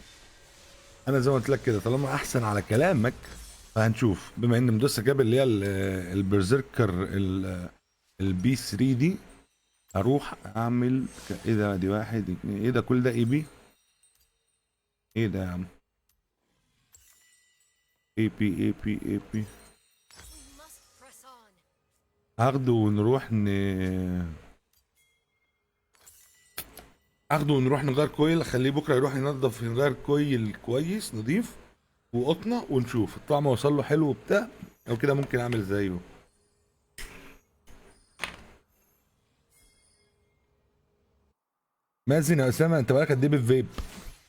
انا زي ما قلت لك كده طالما احسن على كلامك فهنشوف. بما ان مدوسة جاب اللي هي البرزيركر البي 3 دي، اروح اعمل ايه ده؟ دي واحد اتنين، ايه ده كل ده اي بي؟ ايه ده يا عم؟ اي بي اي بي اي بي. We must press on. هاخده ونروح اخده ونروح نغير كويل، اخليه بكره يروح ينظف يغير كويل كويس نضيف وقطنه ونشوف الطعم وصل له حلو وبتاع، او كده ممكن اعمل زيه. مازن يا اسامه، انت بقالك قد ايه بالفيب؟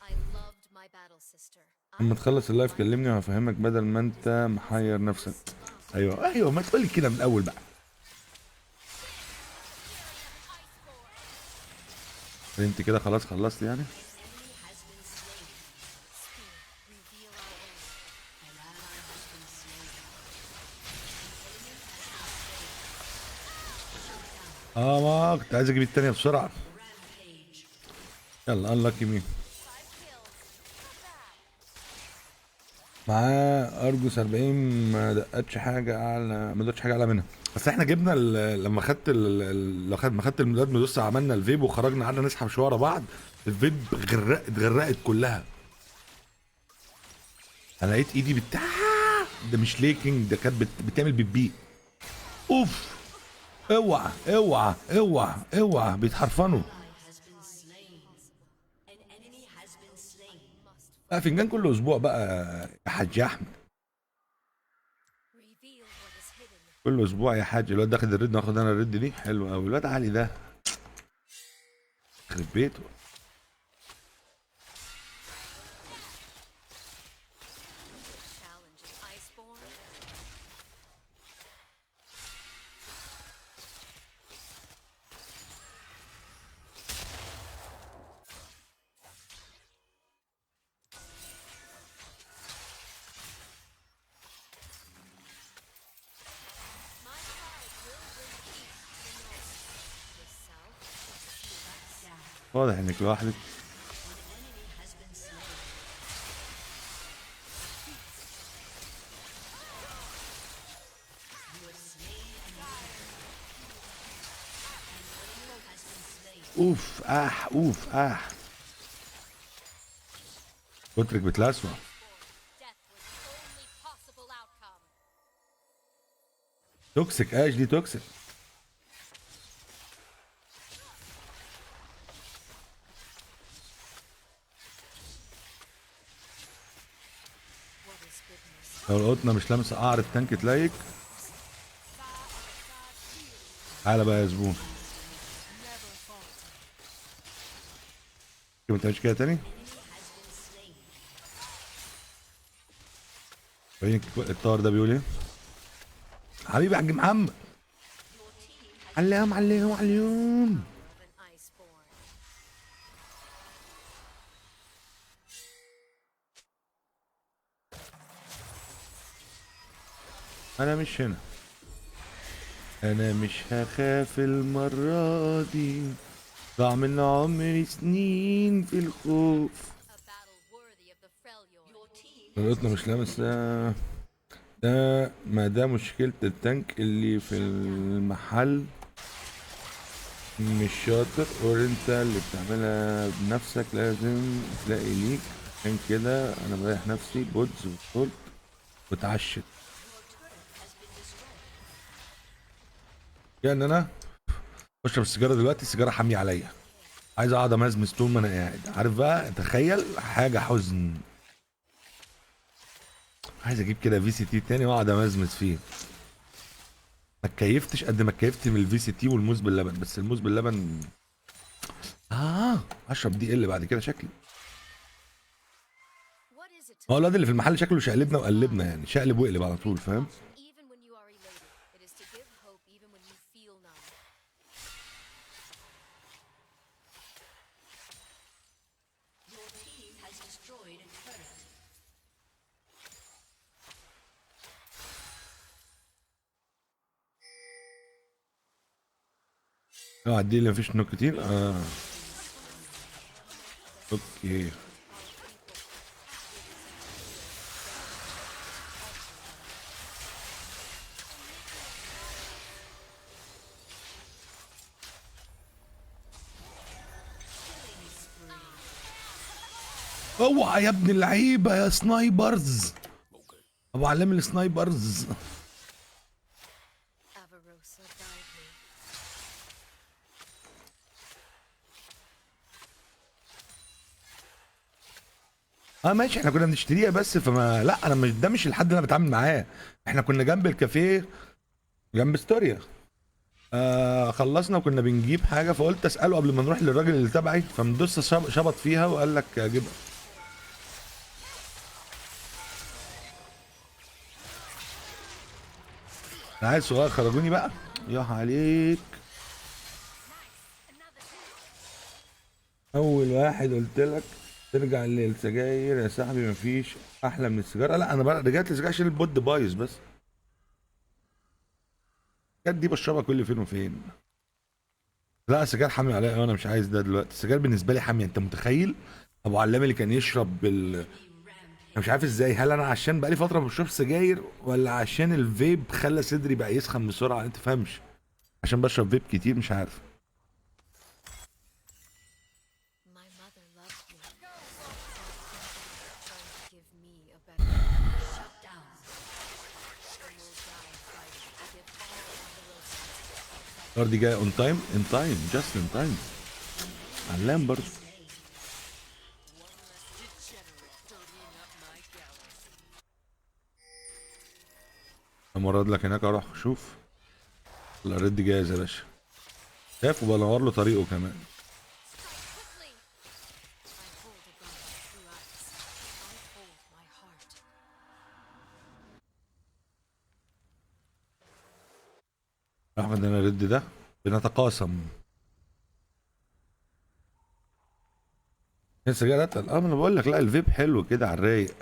I loved my battle sister. لما تخلص اللايف كلمني وهفهمك بدل ما انت محير نفسك. ايوه ما تقولي كده من الاول بقى. انت كده خلاص خلصت يعني؟ ما كنت عايز اجيب التانية بسرعة. يلا انلك يمين. معاه ارجوس 40، ما دقتش حاجة اعلى، ما دقتش حاجة اعلى منها. بس احنا جبنا لما خدت لما خدت المداد مدوسة عملنا الفيب وخرجنا قعدنا نسحب شوية ورا بعض، الفيب اتغرقت كلها. انا لقيت ايدي ده مش ليكينج، ده كانت بتعمل بيبي. اوف، اوعى بيتحرفنوا. فنجان كل اسبوع بقى يا حاج احمد، Reveal what is hidden. كل اسبوع يا حاج. الواد داخل الرد، ناخد انا الرد دي حلو قوي. الواد علي ده يخرب بيته. Challenge is Iceborne. My pride will bring peace to the north. The south is peace. واضح انك لوحدك. اوف كترك بتلسوع. Death was the only possible outcome. توكسيك اش دي توكسيك. What is goodness? لو القطنه مش لامسه قعر التانك تلاقيك. تعالى بقى يا زبون. ما تعملش كده تاني. وريني الطار ده بيقول ايه. حبيبي يا حاج محمد. عليهم Of an Iceborne. انا مش هنا، انا مش هخاف المرة دي، ضاع من عمري سنين في الخوف. A battle worthy of the Freljord. القطنة مش لامسة. ده ما ده مشكلة التانك اللي في المحل مش شاطر، وانت اللي بتعملها بنفسك لازم تلاقي ليك. عشان كده انا بريح نفسي بودز وصلت واتعشت. يعني انا بشرب السيجاره دلوقتي، السيجاره حاميه عليا، عايز اقعد امزمز طول ما انا قاعد. عارف بقى، تخيل حاجه حزن. عايز اجيب كده في سي تي تاني واقعد امزمز فيه. ما اتكيفتش قد ما اتكيفت من الفي سي تي والموز باللبن، بس الموز باللبن اشرب دي ال بعد كده شكلي. What is it to هو الواد اللي في المحل شكله شقلبنا وقلبنا، يعني شقلب وقلب على طول، فاهم؟ even when you are elated? It is to give hope even when you feel none. Your team has destroyed a turret. عدي لي مفيش نوك كتير. اوكي. اوعى يا ابن اللعيبه يا سنايبرز، ابو علام السنايبرز. Avarosa guide me. اه ماشي، احنا كنا بنشتريها بس، فما لا انا مش، ده مش الحد اللي انا بتعامل معاه. احنا كنا جنب الكافيه، جنب ستوريا. خلصنا وكنا بنجيب حاجه، فقلت اساله قبل ما نروح للراجل اللي تبعي، فمدوس شبط فيها وقال لك اجيبها. انا عيل صغير خرجوني بقى، يا عليك. اول واحد قلت لك ترجع للسجاير يا صاحبي، مفيش احلى من السيجاره. لا انا بقى رجعت للسجاير عشان البود بايظ بس. السجاير دي بشربها كل فين وفين. لا السجاير حامي عليا أوي، انا مش عايز ده دلوقتي. السجاير بالنسبه لي حاميه، انت متخيل؟ ابو علام اللي كان يشرب انا مش عارف ازاي، هل انا عشان بقالي فتره ما بشربش سجاير، ولا عشان الفيب خلى صدري بقى يسخن بسرعه، انت فاهمش؟ عشان بشرب فيب كتير، مش عارف. My mother loved me. Trying to give me a better life. Shut down. I will die fighting to give all of the roses. النار دي جايه اون تايم، ان تايم، جاست ان تايم. علام برضه. امرض لك هناك، اروح شوف. لا رد جاهز يا باشا، شاف وبنور له طريقه كمان. Quickly! I hold a gun with true eyes. I hold my heart. احمد انا رد ده بنتقاسم. السجاير اتقل، ما انا بقول لك، لا الفيب حلو كده على الرايق.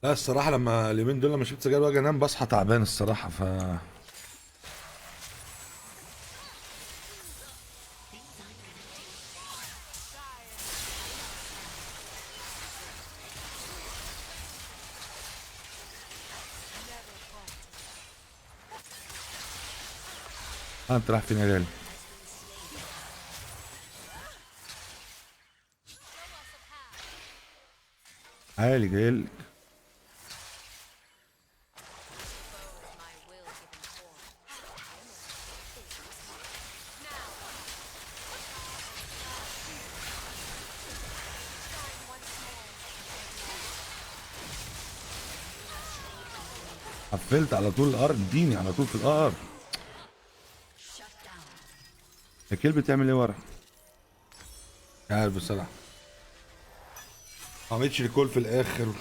لا الصراحة لما اليومين دول لما شربت سجاير واجي انام بصحى تعبان الصراحة، ف انت رايح فين يا غالي؟ عالي جايلك. My will given form. قفلت على طول الارض، اديني على طول في الارض. الكيل بتعمل ايه ورا؟ مش عارف بصراحة، ما عملتش ريكول في الاخر،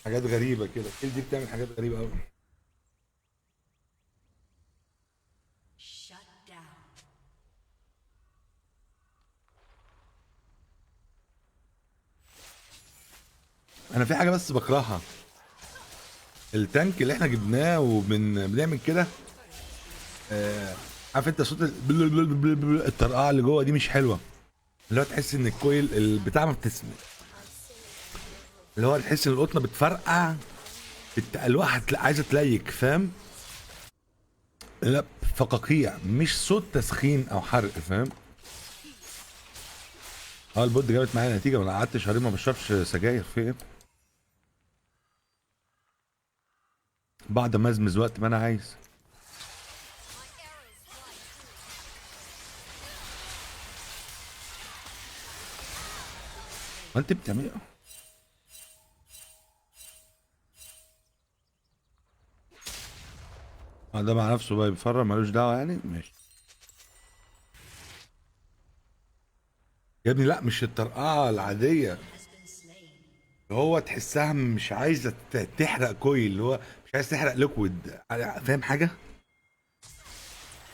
حاجات غريبة كده. الكيل دي بتعمل حاجات غريبة قوي. Shut down. انا في حاجة بس بكرهها، التانك اللي احنا جبناه وبنعمل كده. عارف انت صوت الطرقعه اللي جوه دي مش حلوه، اللي هو تحس ان الكويل البتاع ما بتسمع، اللي هو تحس ان القطنه بتفرقع، الواحد عايزه تليك، فاهم؟ لا فقاقيع، مش صوت تسخين او حرق، فاهم؟ البود جابت معايا نتيجه، ما انا قعدت شهرين ما بشربش سجاير، في ايه؟ بعد ما ازمز وقت ما انا عايز. ما انت بتعمل ايه؟ ده مع نفسه بقى بيفرق، ملوش دعوه يعني، ماشي. يا ابني لا مش الطرقعه العاديه، هو تحسها مش عايزه تحرق كويل، اللي هو مش عايز تحرق ليكويد، فاهم حاجه؟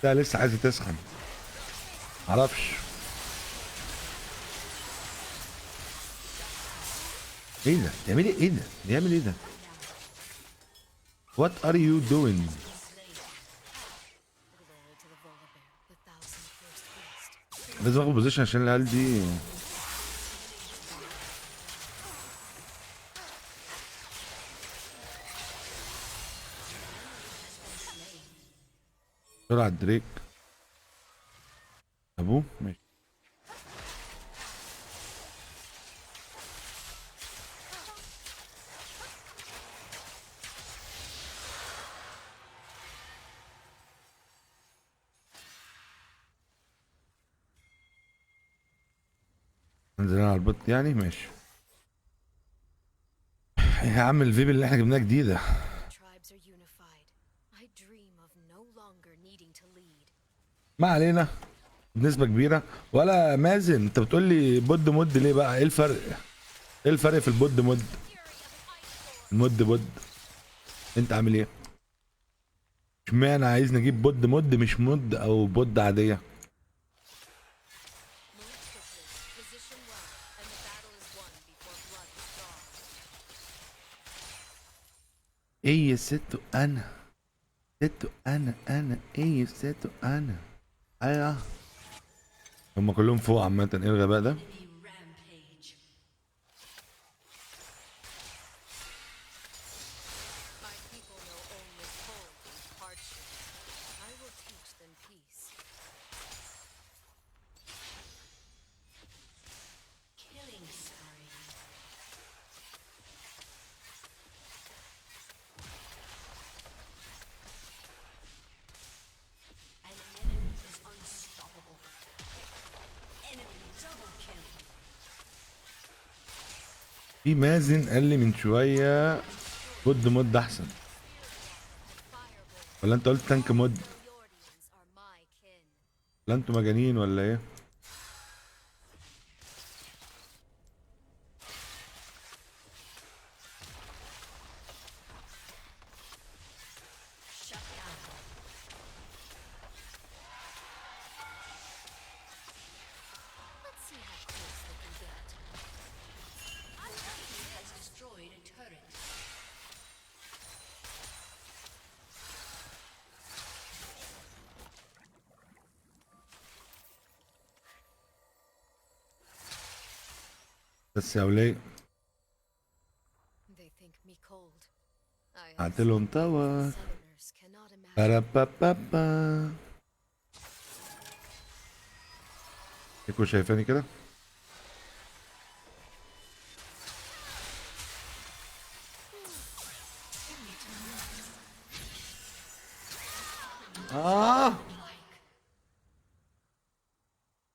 لا لسه عايزه تسخن، معرفش. ايه ده؟ بتعملي ايه ده؟ بيعمل ايه ده؟ What are you doing؟ Glory to the Volibear, the thousand-first beast. لازم اخد بوزيشن عشان العيال دي. بسرعة دريك ابوه، ماشي. انزل على البوت يعني ماشي. يا عم الفيب اللي احنا جبناها جديدة. Tribes are unified. I dream of no longer needing to lead. ما علينا بنسبة كبيرة. ولا مازن انت بتقول لي بود مود ليه بقى؟ ايه الفرق؟ ايه الفرق في البود مود؟ المود بود. انت عامل ايه؟ اشمعنى عايز نجيب بود مود مش مود او بود عادية؟ Move quickly, position well, and the battle is won before blood is drawn. ايه يا ستو انا ستو انا ايه يا ستو انا. ايوه هما كلهم فوق عامة. ايه الغباء ده؟ Rampage. My people know only cold and hardship. I will teach them peace. Killing spree. An enemy is unstoppable. Enemy double kill. في مازن قال لي من شوية بود مود احسن. Firebolt. ولا انت قلت تانك مود؟ Yordians are my kin. ولا انتوا مجانين ولا ايه؟ Shut down. Let's see how close they can get. Your team has destroyed a turret. بس يا وليه They think me cold. I have قعدتلهم تاور. summoners cannot imagine. بارابابابا. ايكو شايفاني كده؟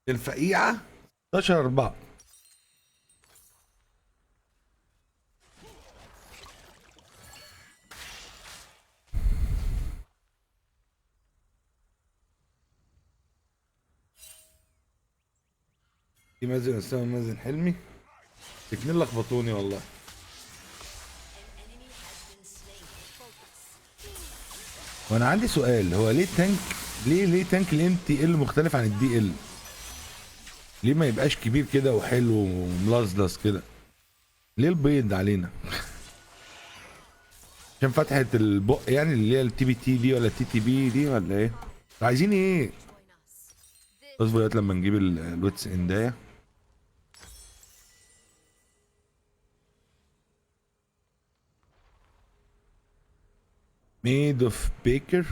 الفقيعة 16/4. في مازن اسامه مازن حلمي. الاتنين لخبطوني والله. وانا عندي سؤال، هو ليه تانك ليه تانك الام تي ال مختلف عن الدي ال؟ ليه ما يبقاش كبير كده وحلو وملزلز كده؟ ليه البيض علينا؟ عشان فتحة البق يعني اللي هي التي بي تي دي ولا التي تي بي دي ولا ايه؟ عايزين ايه؟ Join us. This اصبر لغايه لما نجيب الويتس اندايه. ميد اوف بيكر.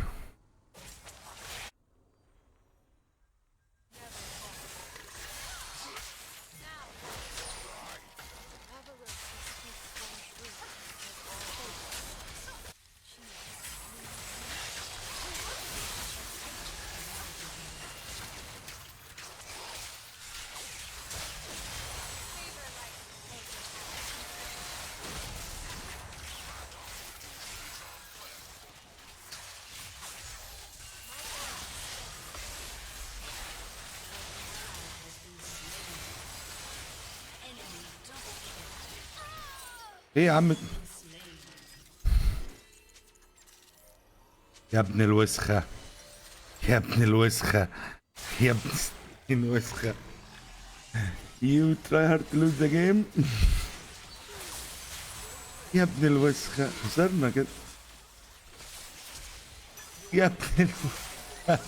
ايه يا عم؟ يا ابن الوسخة، يا ابن الوسخة، يا ابن الوسخة. You try hard to lose the game. يا ابن الوسخة خسرنا كده. يا ابن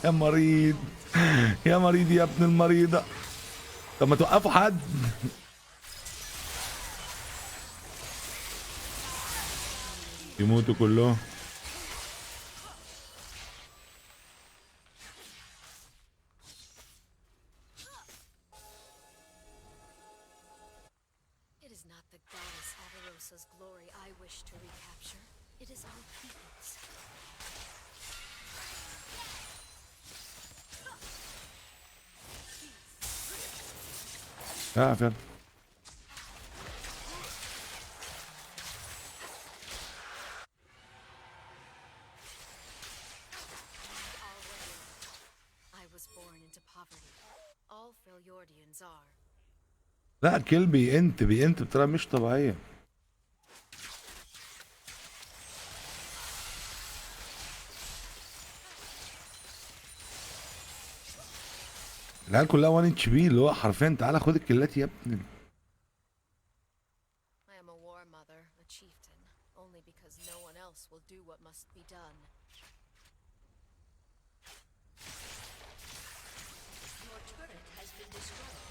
يا مريض، يا مريض يا ابن المريضة. طب ما توقفوا حد. يموتوا كلهم. It is not the goddess Avarosa's glory I wish to recapture. It is our people's. اه فعلا. لا كيل بينت بطريقه مش طبيعيه. العيال كلها 1 اتش بي، اللي هو حرفيا تعالى خد الكلات يا ابني. I am a war mother, a chieftain, only because no one else will do what must be done. Your turret has been destroyed.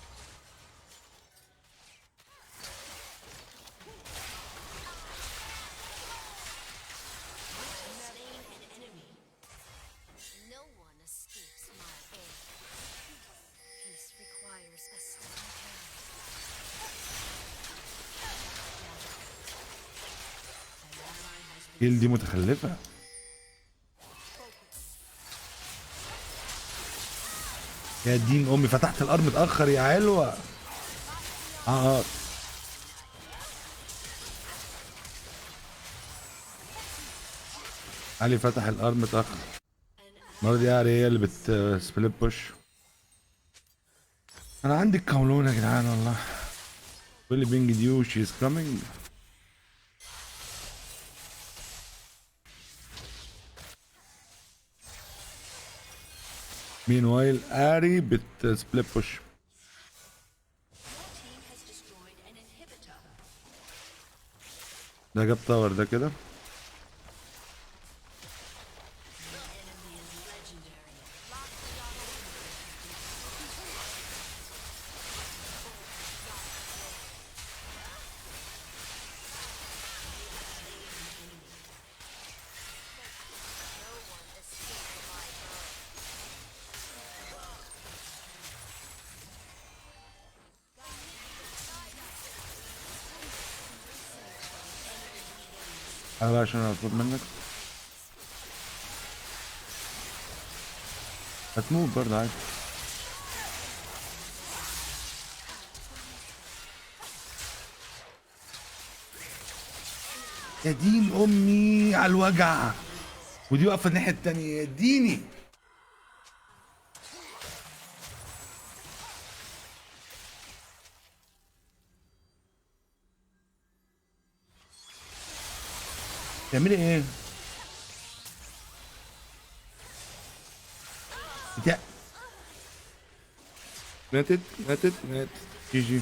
Slain an enemy. No one escapes my aim. Peace requires a steady hand. An ally has been كيل دي متخلفه. يا دين امي فتحت الار متاخر يا علوه. علي فتح الار متاخر. المره دي علي هي اللي بت سبليت بوش. انا عندي الكولونه يا جدعان والله. واللي بينج ديو شي از كامينج. مين وايل اري بت سبليت بوش. Your team has destroyed an inhibitor. ده جاب تاور ده كده. The enemy is legendary. No one escapes my bow. انا بقى عشان اطلب منك هتموت برضه عادي. يا دين امي على الوجع. ودي واقفه الناحيه التانيه. اديني. تعملي ايه؟ انت ماتت. جي جي.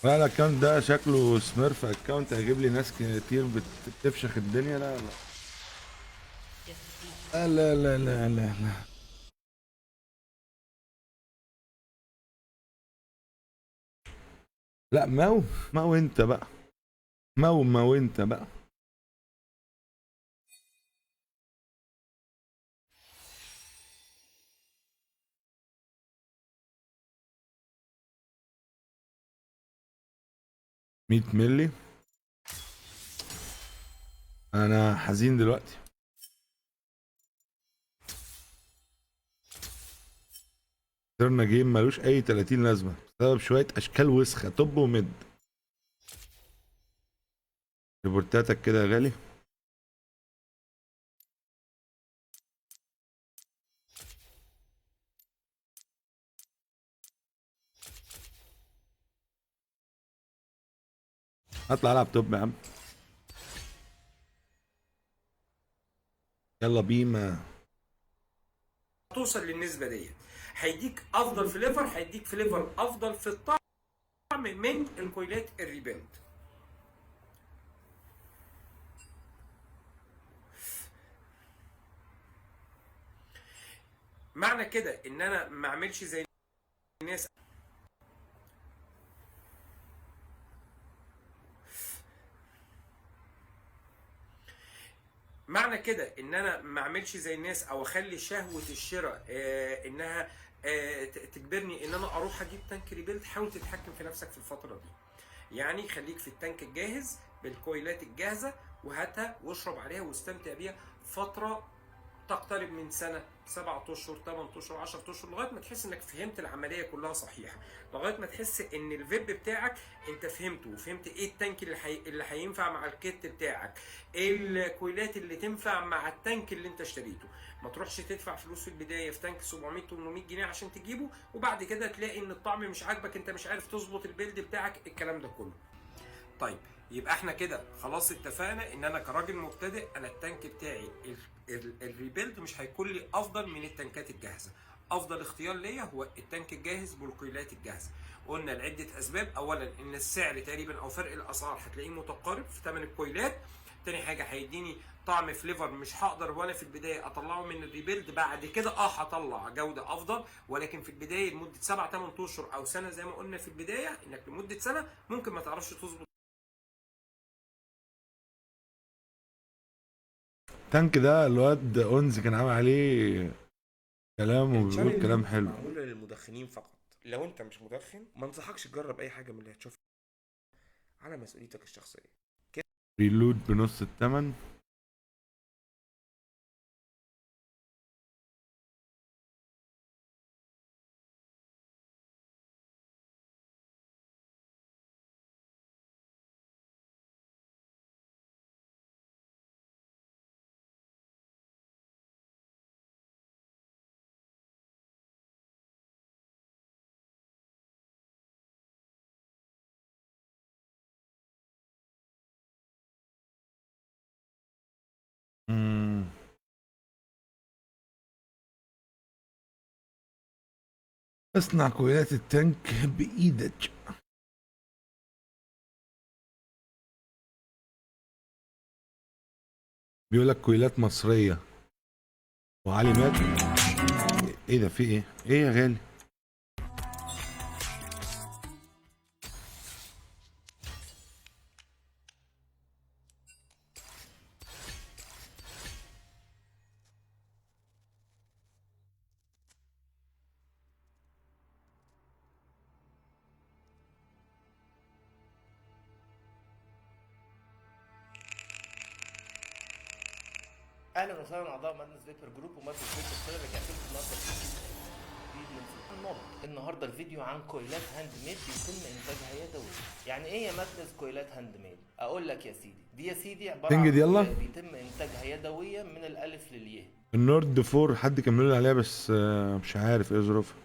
لا الاكونت ده شكله سميرف اكونت، هيجيب لي ناس كتير بتفشخ الدنيا. لا لا. لا مو انت بقى. مو انت بقى. مية ملي. انا حزين دلوقتي. خسرنا جيم ملوش اي 30 لازمه بسبب شويه اشكال وسخه توب وميد. ريبورتاتك كده يا غالي. هطلع العب توب يا عم. يلا بينا. توصل للنسبه ديت هيديك افضل فليفر، هيديك فليفر افضل في الطعم من الكويلات الريبند. معنى كده ان انا ما اعملش زي الناس. معنى كده ان انا ما اعملش زي الناس او اخلي شهوه الشراء انها تجبرني ان انا اروح اجيب تانك ريبيلد. حاول تتحكم في نفسك في الفتره دي، يعني خليك في التانك الجاهز بالكويلات الجاهزه وهاتها واشرب عليها واستمتع بيها فتره تقترب من سنه، 7 اشهر، 8 اشهر، 10 اشهر، لغايه ما تحس انك فهمت العمليه كلها صحيحه، لغايه ما تحس ان الفيب بتاعك انت فهمته، وفهمت ايه التانك اللي هينفع مع الكيت بتاعك، ايه الكويلات اللي تنفع مع التانك اللي انت اشتريته. ما تروحش تدفع فلوس في البدايه في تانك 700 800 جنيه عشان تجيبه، وبعد كده تلاقي ان الطعم مش عاجبك، انت مش عارف تظبط البيلد بتاعك، الكلام ده كله. طيب يبقى احنا كده خلاص اتفقنا ان انا كراجل مبتدئ انا التانك بتاعي الريبيلد مش هيكون لي افضل من التانكات الجاهزه. افضل اختيار ليا هو التانك الجاهز بالكويلات الجاهزه. قلنا لعده اسباب، اولا ان السعر تقريبا او فرق الاسعار هتلاقيه متقارب في ثمن الكويلات. تاني حاجه هيديني طعم فليفر مش هقدر وانا في البدايه اطلعه من الريبيلد، بعد كده هطلع جوده افضل، ولكن في البدايه لمده 7 8 اشهر او سنه زي ما قلنا في البدايه، انك لمده سنه ممكن ما تعرفش تظبط. التانك ده الواد اونز كان عامل عليه كلام وبيقول كلام حلو. معمول للمدخنين فقط. لو انت مش مدخن ما انصحكش تجرب اي حاجه من اللي هتشوفها، على مسؤوليتك الشخصيه. ريلود بنص الثمن. اصنع كويلات التانك بايدك. بيقول لك كويلات مصريه وعلي مات. ايه ده؟ في ايه؟ ايه يا غالي؟ اهلا وسهلا اعضاء مادنس فيبر جروب ومادنس فيبر سيلر. رجعت لكم النهارده جديد من سلطان الماضي. النهارده الفيديو عن كويلات هاند ميد بيتم انتاجها يدويا. يعني ايه يا مادنس كويلات هاند ميد؟ اقول لك يا سيدي، دي يا سيدي عباره عن يلا بيتم انتاجها يدويا من الالف للياء. النورد 4 حد كمل لي عليها بس مش عارف ايه ظروفها.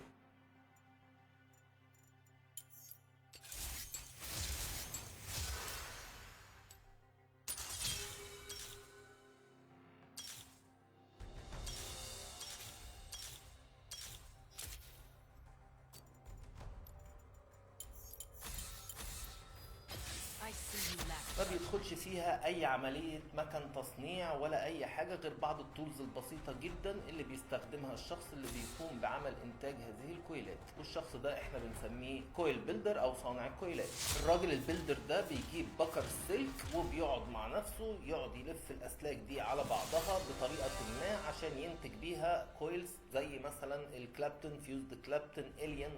ما بيدخلش فيها اي عملية مكن تصنيع ولا اي حاجة غير بعض التولز البسيطة جدا اللي بيستخدمها الشخص اللي بيقوم بعمل انتاج هذه الكويلات، والشخص ده احنا بنسميه كويل بيلدر او صانع كويلات. الراجل البيلدر ده بيجيب بكر السلك وبيقعد مع نفسه يقعد يلف الاسلاك دي على بعضها بطريقة ما عشان ينتج بيها كويلز زي مثلا الكلابتون، فيوزد كلابتون، الين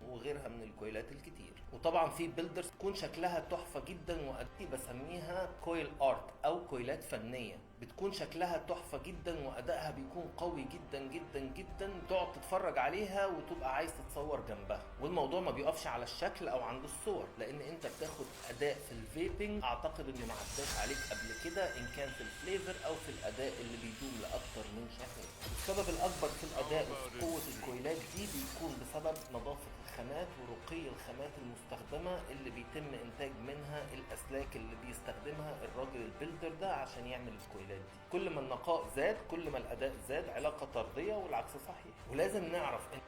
وغيرها من الكويلات الكتير. وطبعا في بيلدرز تكون شكلها تحفه جدا وادي بسميها كويل ارت او كويلات فنيه، بتكون شكلها تحفه جدا وادائها بيكون قوي جدا جدا جدا، تقعد تتفرج عليها وتبقى عايز تتصور جنبها. والموضوع ما بيقفش على الشكل او عند الصور، لان انت بتاخد اداء في الفيبنج اعتقد انه ما عداش عليك قبل كده، ان كان في الفليفر او في الاداء اللي بيدوم لاكتر من شهر. السبب الاكبر في الاداء وفي قوه الكويلات دي بيكون بسبب نظافه الخامات ورقي الخامات المستخدمه اللي بيتم انتاج منها الاسلاك اللي بيستخدمها الراجل البيلدر ده عشان يعمل الكويلات دي. كل ما النقاء زاد كل ما الاداء زاد، علاقه طرديه والعكس صحيح. ولازم نعرف ان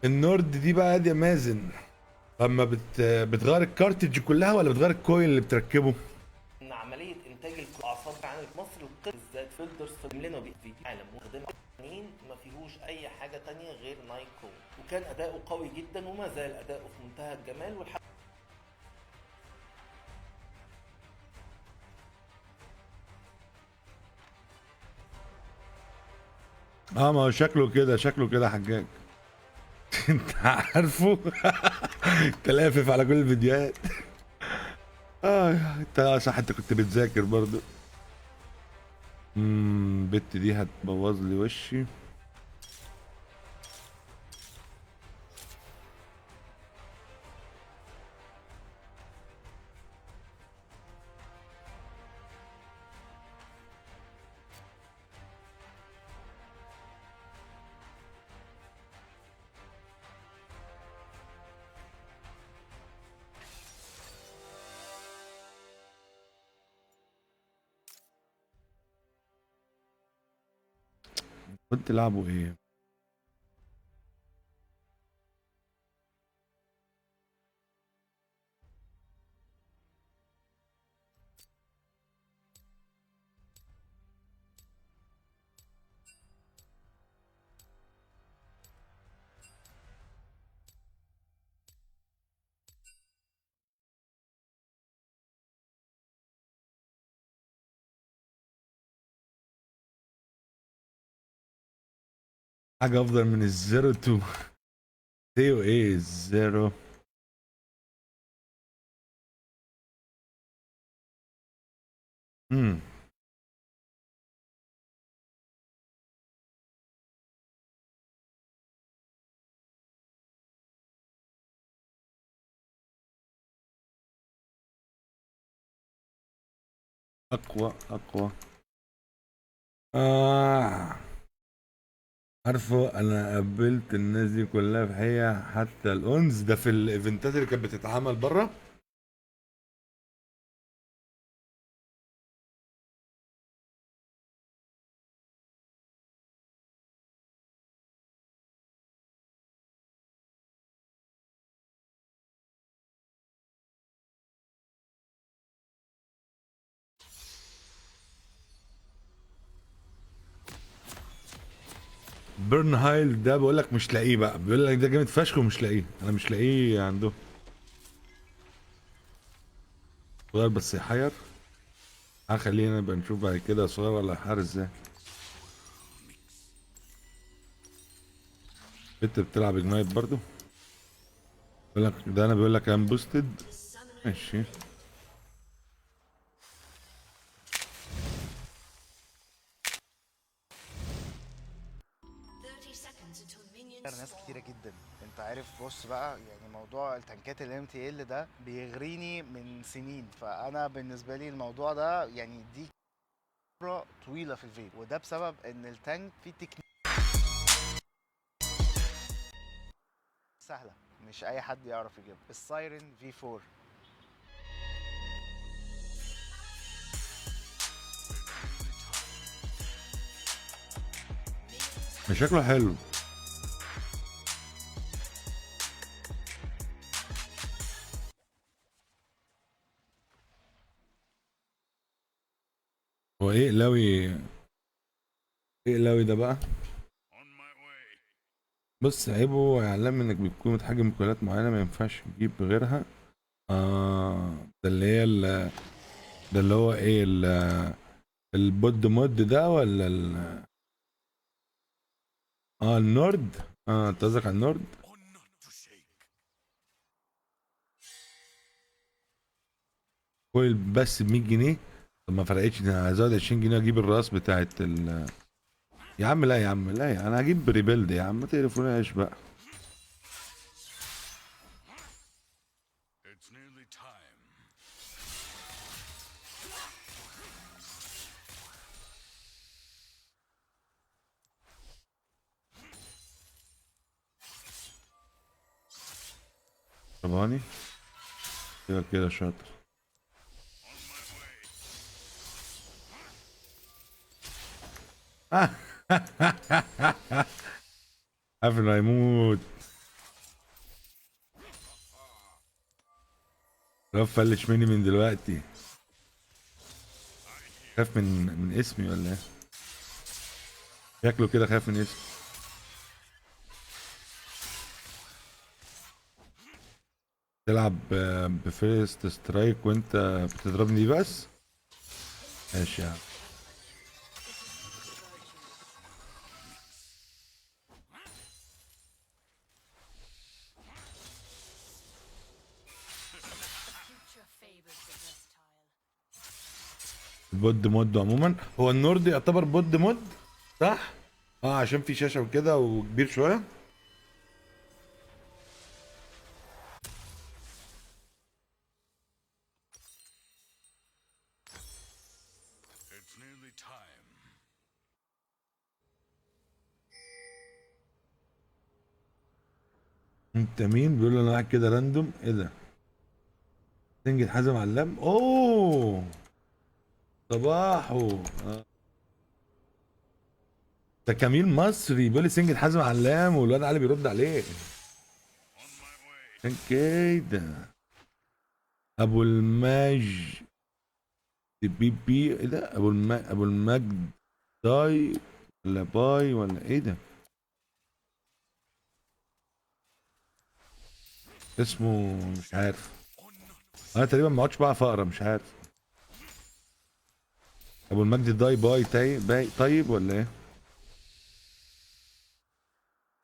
النورد دي بقى يا مازن لما بتغير الكارتج كلها ولا بتغير الكويل اللي بتركبه؟ ان عمليه انتاج الاعصاب عن مصر بالذات فيلدرز في لنا في العالم وخدمات ما فيهوش اي حاجه تانية غير نايكو، وكان اداؤه قوي جدا وما زال اداؤه في منتهى الجمال ما هو شكله كده، شكله كده حجاج. انت عارفه. انت لافف على كل الفيديوهات. انت صح، انت كنت بتذاكر برضو. البت دي هتبوظ لي وشي. كنت تلعبوا ايه؟ حاجة افضل من الزيرو تو زيرو ايه الزيرو. امم اقوى اقوى. عارفه انا قابلت الناس دي كلها في حقيقة، حتى الانس ده في الايفنتات اللي كانت بتتعمل بره. بيرن هايل ده بقول لك مش لاقيه بقى، بيقول لك ده جامد فشخ ومش لاقيه، انا مش لاقيه عنده. صغير بس يحير. خلينا نبقى نشوف بعد كده صغير ولا حارس ازاي. بنت بتلعب اجنايت برضو. بيقول لك ده، انا بيقول لك ام بوستد. ماشي. ناس كتيرة جدا. انت عارف، بص بقى، يعني موضوع التنكات الام تي ال ده بيغريني من سنين، فانا بالنسبه لي الموضوع ده يعني دي فترة طويله في الفيديو، وده بسبب ان التانك فيه تكنيك سهله مش اي حد يعرف يجيبها. السايرن في 4 شكله حلو. هو ايه قلاوي؟ ايه قلاوي ده بقى؟ بص، عيبه يعلم انك بتكون متحجم بكلات معينة ما ينفعش تجيب غيرها. ده اللي هي ده اللي هو ايه البود مود ده ولا النورد. انت قصدك على النورد. كويل بس ب 100 جنيه. طب ما فرقتش، انا هزود 20 جنيه اجيب الراس بتاعت يا عم لا، يا عم لا، انا هجيب ريبيلد يا عم، ما تقرفوناش بقى. طبعاني كده كده شاطر. قبل ما يموت. رب فلش مني من دلوقتي. خاف من اسمي ولا ايه؟ شكله كده خاف من اسمي. تلعب بفيرست سترايك وانت بتضربني بس. ماشي يا عم. بود مود عموما. هو النورد يعتبر بود مود صح؟ عشان في شاشه وكده وكبير شويه. انت مين؟ بيقول له انا قاعد كده راندوم. ايه ده؟ سنجد حازم علام. اوه صباحو. ده كميل مصري بيقول لي سنجد حازم علام، والواد علي بيرد عليه. كان كده ابو المج بي ايه ده؟ ابو المجد داي ولا باي ولا ايه ده؟ اسمه مش عارف. انا تقريبا ما عدتش بعرف اقرا، مش عارف. ابو المجد داي باي باي طيب ولا ايه؟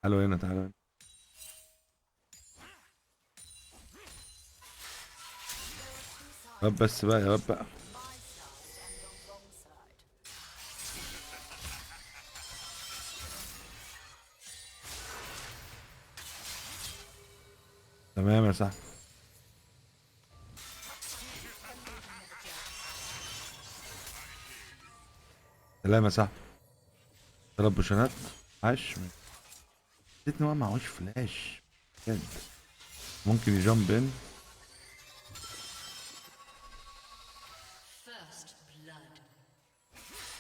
تعالوا هنا تعالوا هنا. ياب بس بقى ياب بقى. تمام يا صاحبي. سلام يا صاحبي. ضرب بوشنات. عاش. نسيت ان هو معهوش فلاش بجد. ممكن يجامب ان. First blood.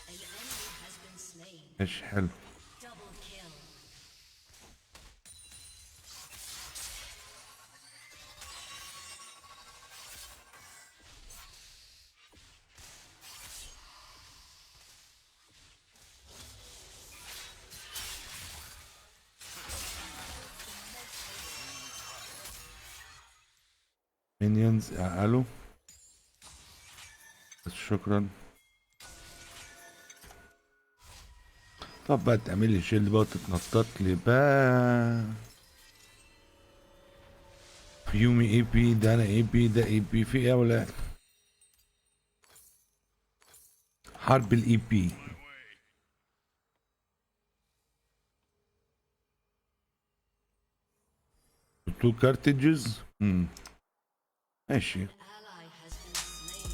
An enemy has been slain. ماشي حلو. Double kill. مينيونز الو. بس شكرا. طب بقى تعمل لي شيلد بقى وتتنطط لي بقى. يومي اي بي ده، انا اي بي ده اي بي في ايه يا ولاد؟ حرب الاي بي. تو كارتجز. ماشي. Ally has been slain.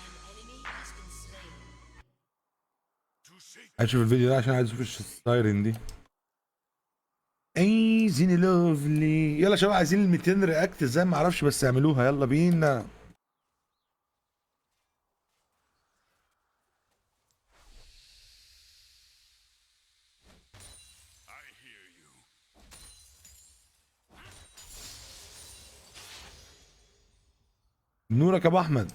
An enemy has been slain. اشوف الفيديو ده عشان عايز اشوف السايرن دي. عايزين لوفلي. يلا يا شباب، عايزين ال 200 رياكت ازاي ما اعرفش، بس اعملوها يلا بينا. نورك يا ابو احمد.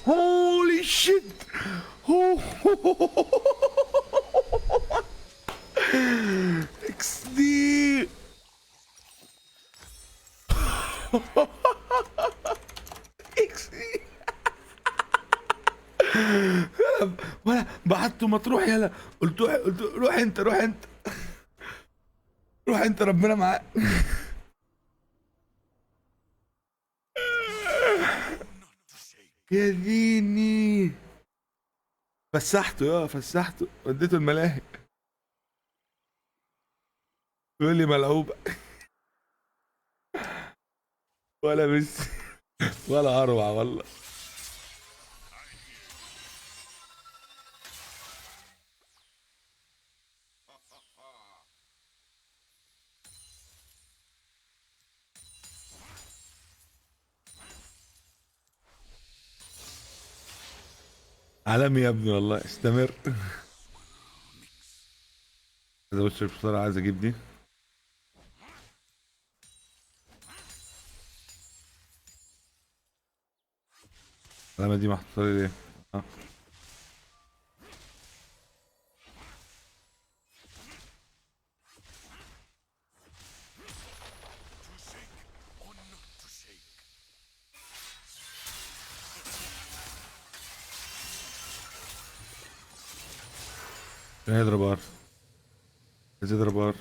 هولي شيت. اكس دي. اكس دي. ولا بعته ما تروح يلا. قلت روح انت روح انت روح انت ربنا معاك. يا ديني. فسحته فسحته وديته الملاهي. يقول لي ملعوبة. ولا بس ولا اروع والله. عالمي يا ابني والله، استمر. عايز ابص بسرعه، عايز اجيب دي. العلامه دي محطوطه لي ليه؟ عايز يضرب ار، عايز يضرب ار.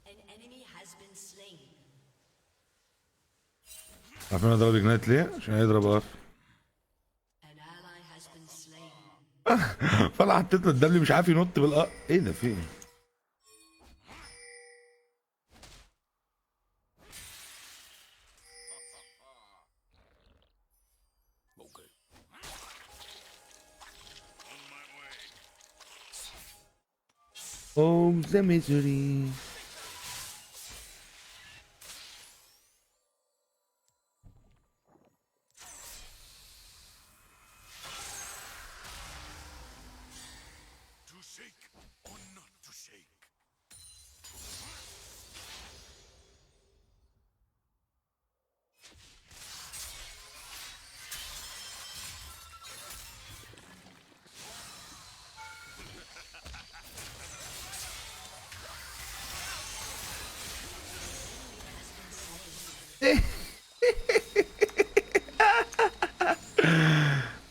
An enemy has been slain. عارفين انا ضرب اجنايت ليه؟ عشان هيضرب ار. An ally has been slain. فانا حطيت له الدبلي مش عارف ينط بالار. ايه ده في ايه؟ Oh, the misery.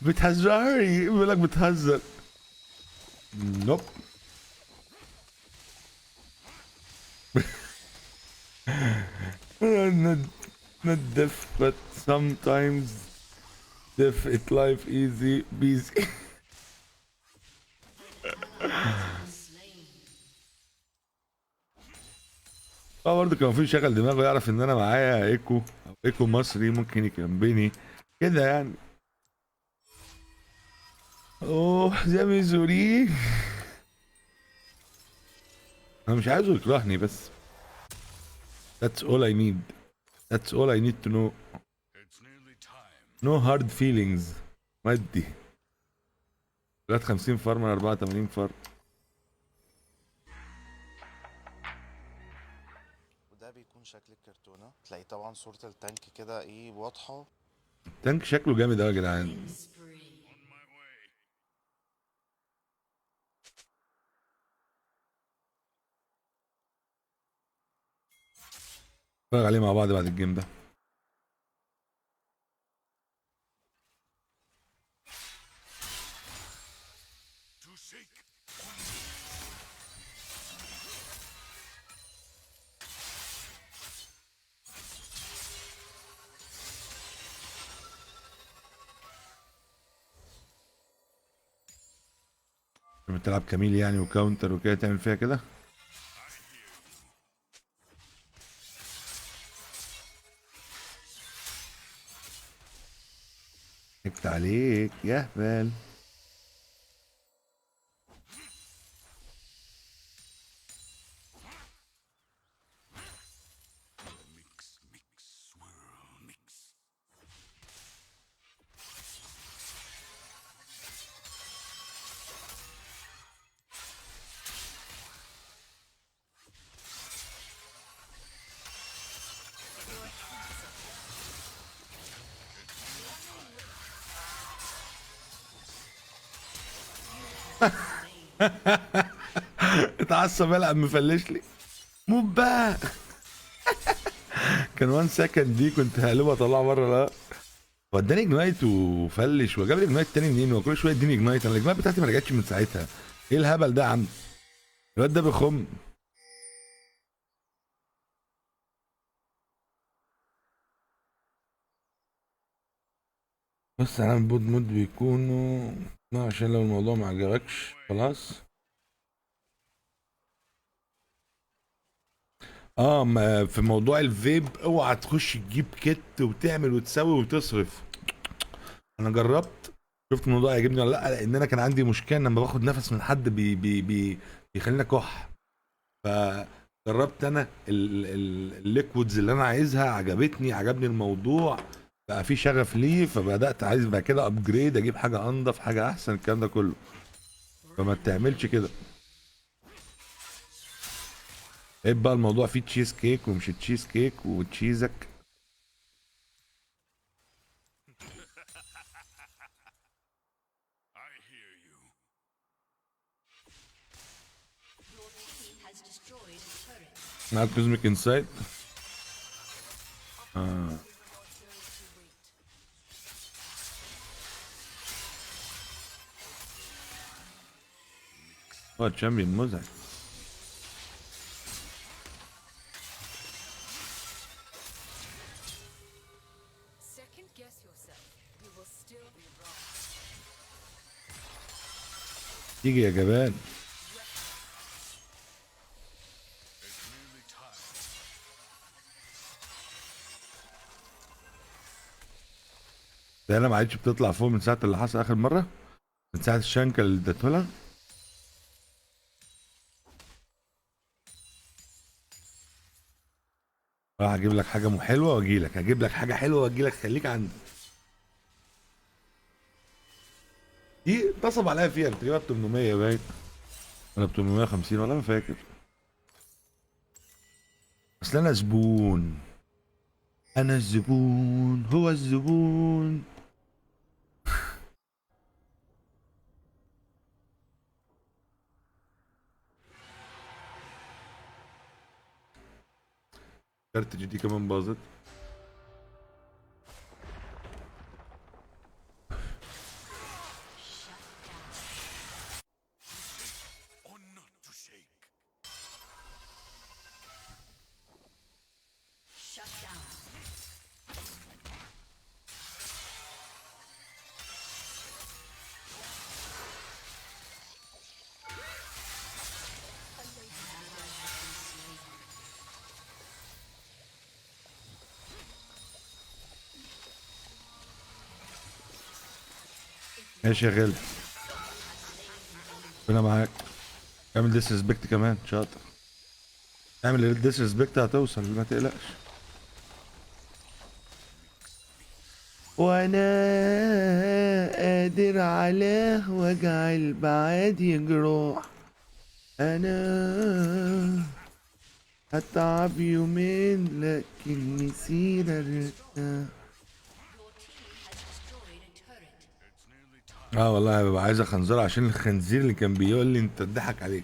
بتهزري، بيقول لك بتهزر. نوب. not deaf but sometimes deaf it life easy busy. اه برضه كان في شغل دماغه يعرف ان انا معايا ايكو او ايكو مصري ممكن يكمبني كده يعني. اوه يا ميزوري. انا مش عايزه يكرهني بس. That's all I need. That's all I need to know. No hard feelings. مادي. دلوقتي 50 فرم من 84 فرم. وده بيكون شكل الكرتونه، تلاقي طبعا صوره التانك كده ايه واضحه. التانك شكله جامد قوي يا جدعان. نتفرج عليه مع بعض بعد الجيم ده. لما بتلعب كميل يعني وكاونتر وكده تعمل فيها كده. ضحكت عليك يا هبال. اتعصب يلعب مفلش لي موبا. كان 1 سكند دي كنت هقلبه اطلعه بره. لا وداني اجنايت وفلش وجاب لي اجنايت تاني منين؟ وكل شويه اديني اجنايت. انا الاجنايت بتاعتي ما رجعتش من ساعتها. ايه الهبل ده يا عم؟ الواد ده بيخم. بص انا بود مود بيكونوا عشان لو الموضوع ما عجبكش خلاص. في موضوع الفيب اوعى تخش تجيب كت وتعمل وتسوي وتصرف. انا جربت شفت الموضوع يعجبني ولا لا، لان انا كان عندي مشكله لما باخد نفس من حد بيخليني اكح. فجربت انا الليكويدز اللي انا عايزها، عجبني الموضوع. بقى في شغف ليه، فبدات عايز بقى كده ابجريد، اجيب حاجه انضف، حاجه احسن، الكلام ده كله. فما تعملش كده. ايه بقى الموضوع فيه تشيز كيك ومش تشيز كيك وتشيزك. Has destroyed a turret. مع كوزميك انسايد. هو تشامبيون مزعج. Second guess yourself. You will still be wrong. تيجي يا جبان. ده انا ما عادش بتطلع فوق من ساعه اللي حصل اخر مره، من ساعه الشنكه اللي اديته لها. راح اجيب لك حاجه حلوه واجي لك، هجيب لك حاجه حلوه واجي لك، خليك عندي. دي اتصب عليا فيها تقريبا ب 800 باين ولا ب 850 ولا ما فاكر. اصل انا زبون، انا الزبون، هو الزبون. كارت جي دي كمان باظت. Shut down. ماشي يا غالي، ربنا معاك. اعمل ديسريسبكت كمان، شاطر. اعمل ديسريسبكت هتوصل، ما تقلقش. وانا قادر على وجع البعادي جروح، انا هتعب يومين لكن مسير ارتاح. والله ببقى عايز اخنزره عشان الخنزير اللي كان بيقول لي انت اتضحك عليك.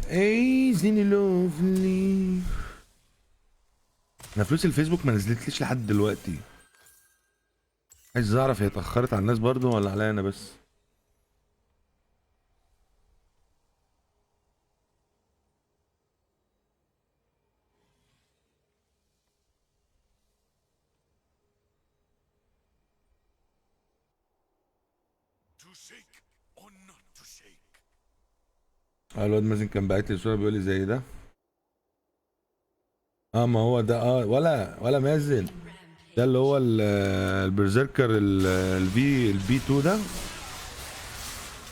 اي زيني لوفلي. انا فلوس الفيسبوك ما نزلتليش لحد دلوقتي. عايز اعرف هي اتاخرت على الناس برضو ولا عليا انا بس. الواد مازن كان باعت لي صوره بيقول لي زي ده. ما هو ده. ولا مازن، ده اللي هو البرزيركر البي 2 ده.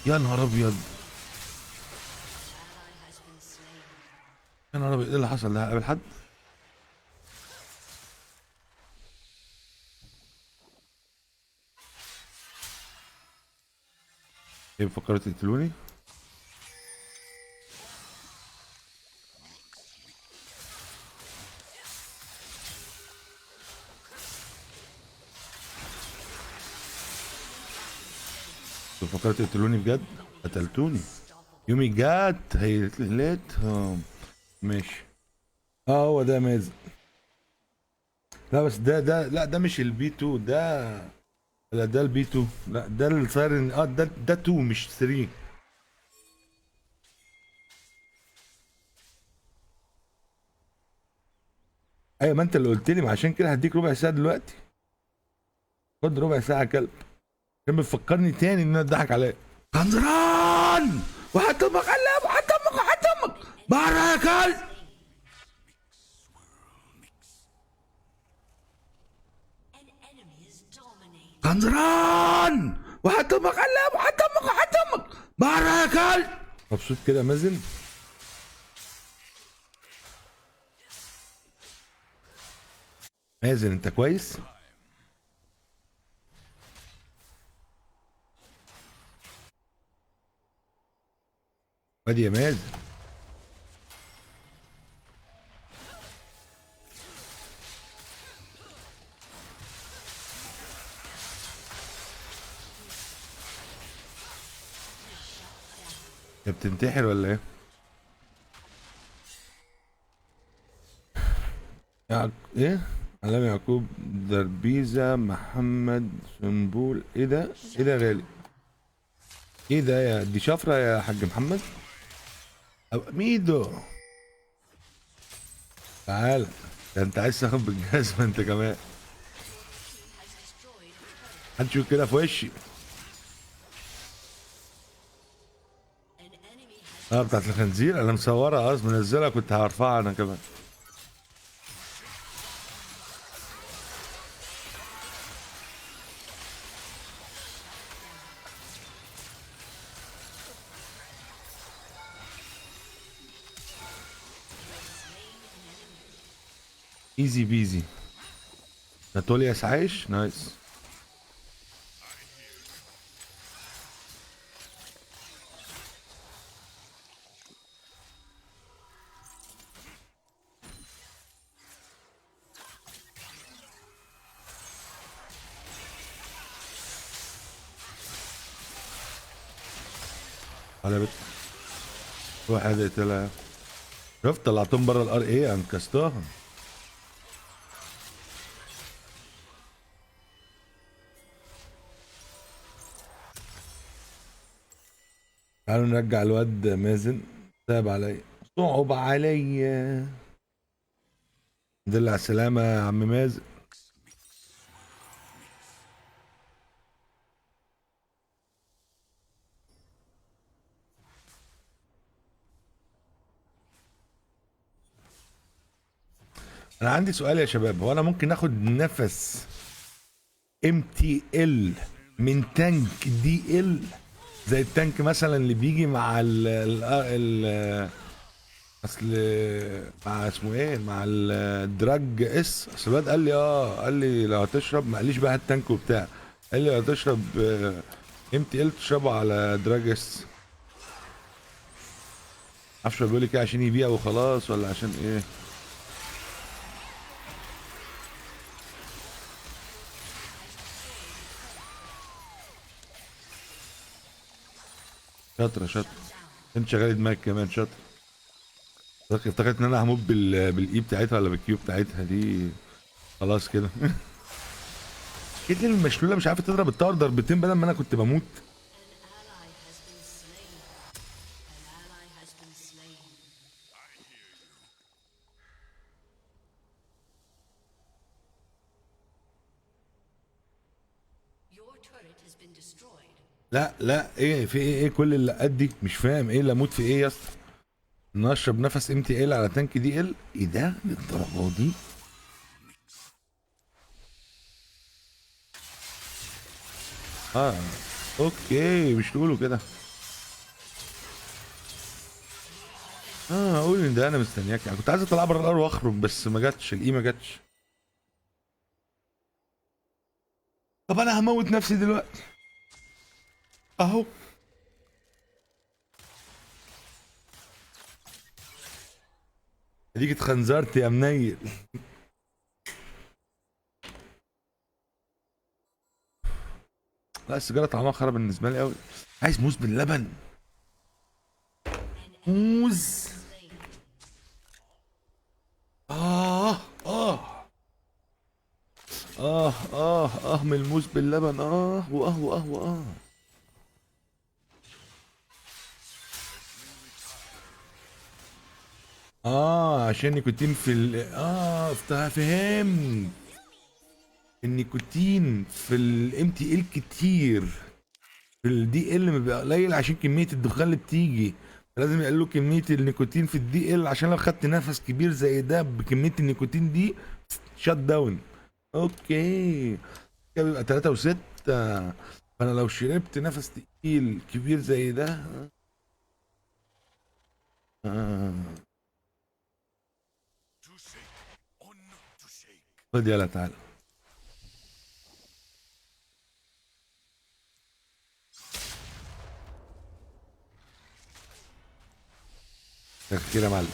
يا نهار ابيض، يا نهار ابيض، ايه اللي حصل ده؟ قابل حد؟ ايه فكرت تقتلوني؟ فكرت تقتلوني بجد؟ قتلتوني. يومي جات هيتلت. ماشي. هو ده مازن. لا بس ده لا، ده مش البي 2 ده. لا ده البي 2. لا ده السايرن. ده 2 مش 3. ايوه، ما انت اللي قلت لي، ما عشان كده هديك ربع ساعه دلوقتي. خد ربع ساعه يا كلب. كان بيفكرني تاني ان انا اتضحك عليا. خنزران وحتمك قلب وحتمك بره يا كلب. خنزران وحتمك قلب وحتمك بره يا كلب. مبسوط كده يا مازن؟ مازن انت كويس؟ وادي يا مازن. انت بتنتحر ولا ايه؟ ايه؟ علام يعقوب دربيزة محمد سنبول. ايه ده؟ ايه ده يا غالي؟ ايه ده يا دي شفرة يا حاج محمد؟ ميدو تعال، ده انت عايز تاخد بالجزمة انت كمان. هنشوف كده في وشي. بتاعت الخنزير انا مصورها اصلا منزلها، كنت هرفعها انا كمان. ايزي بيزي. ناتولياس عايش نايس. على بيت واحد يقتلها. شفت طلعتهم بره الار ايه انقذتهم. تعالوا نرجع الواد مازن. صعب عليا، صعب عليا. دل على السلامة يا عم مازن. انا عندي سؤال يا شباب، هو انا ممكن اخد نفس MTL من تانك DL زي التانك مثلا اللي بيجي مع ال اصل مع اسمه ايه، مع الدراج اس. اصل الواد قال لي لو هتشرب ما قاليش بقى التانك وبتاع، قال لي لو هتشرب MTL تشربه على دراج اس. معرفش بيقول لي كده عشان يبيع وخلاص ولا عشان ايه. شاطرة انت شغال دماغك كمان شاطر. افتكرت ان انا هموت بالاي بتاعتها ولا بالكيو بتاعتها دي. خلاص كده. ايه اللي المشلوله مش عارفه تضرب التاور ضربتين بدل ما انا كنت بموت. لا ايه في ايه كل اللي قد مش فاهم ايه اللي اموت في ايه يا اسطى. ان اشرب نفس MTL على تانك DL ايه ده للدرجه دي. اوكي مش تقولوا كده. اقول ان ده انا مستنياك يعني، كنت عايز اطلع بره الارض واخرج بس ما جاتش الاي ما جاتش. طب انا هموت نفسي دلوقتي اهو. اديك اتخنزرت يا منيل. لا السيجاره طعمها خرا بالنسبه لي قوي. عايز موز باللبن. موز. من الموز باللبن عشان نيكوتين في فهمت. النيكوتين في الMTL كتير، في الDL ما بيبقى قليل عشان كمية الدخان اللي بتيجي، لازم يقللوا كمية النيكوتين في الDL عشان لو خدت نفس كبير زي ده بكمية النيكوتين دي شات داون. اوكي كده بيبقى 3 و6. فانا لو شربت نفس تقيل كبير زي ده خد يلا تعالى. تفكير يا معلم.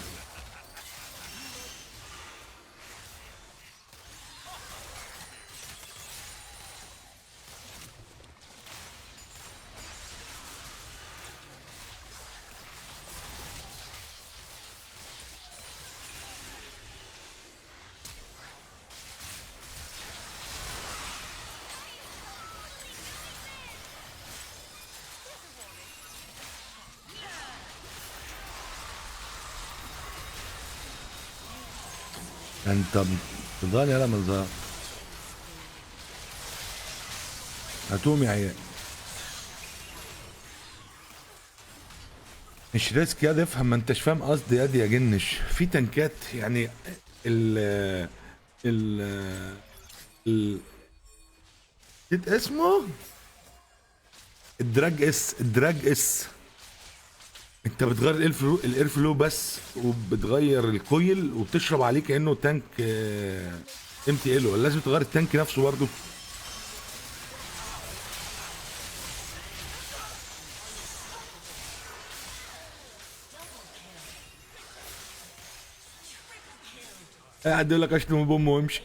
انت بتضل يلا من ظهر. هتقوم يا عيال. مش ريسك يا افهم، ما انتش فاهم قصدي يا دي يا جنش. في تنكات يعني ال ال نسيت اسمه، الدراج اس. انت بتغير الاير فلو بس، وبتغير الكويل وبتشرب عليه كانه تانك ام تي ال، ولا لازم تغير التانك نفسه برضه؟ قاعد يقول لك اشتم بوم وامشي.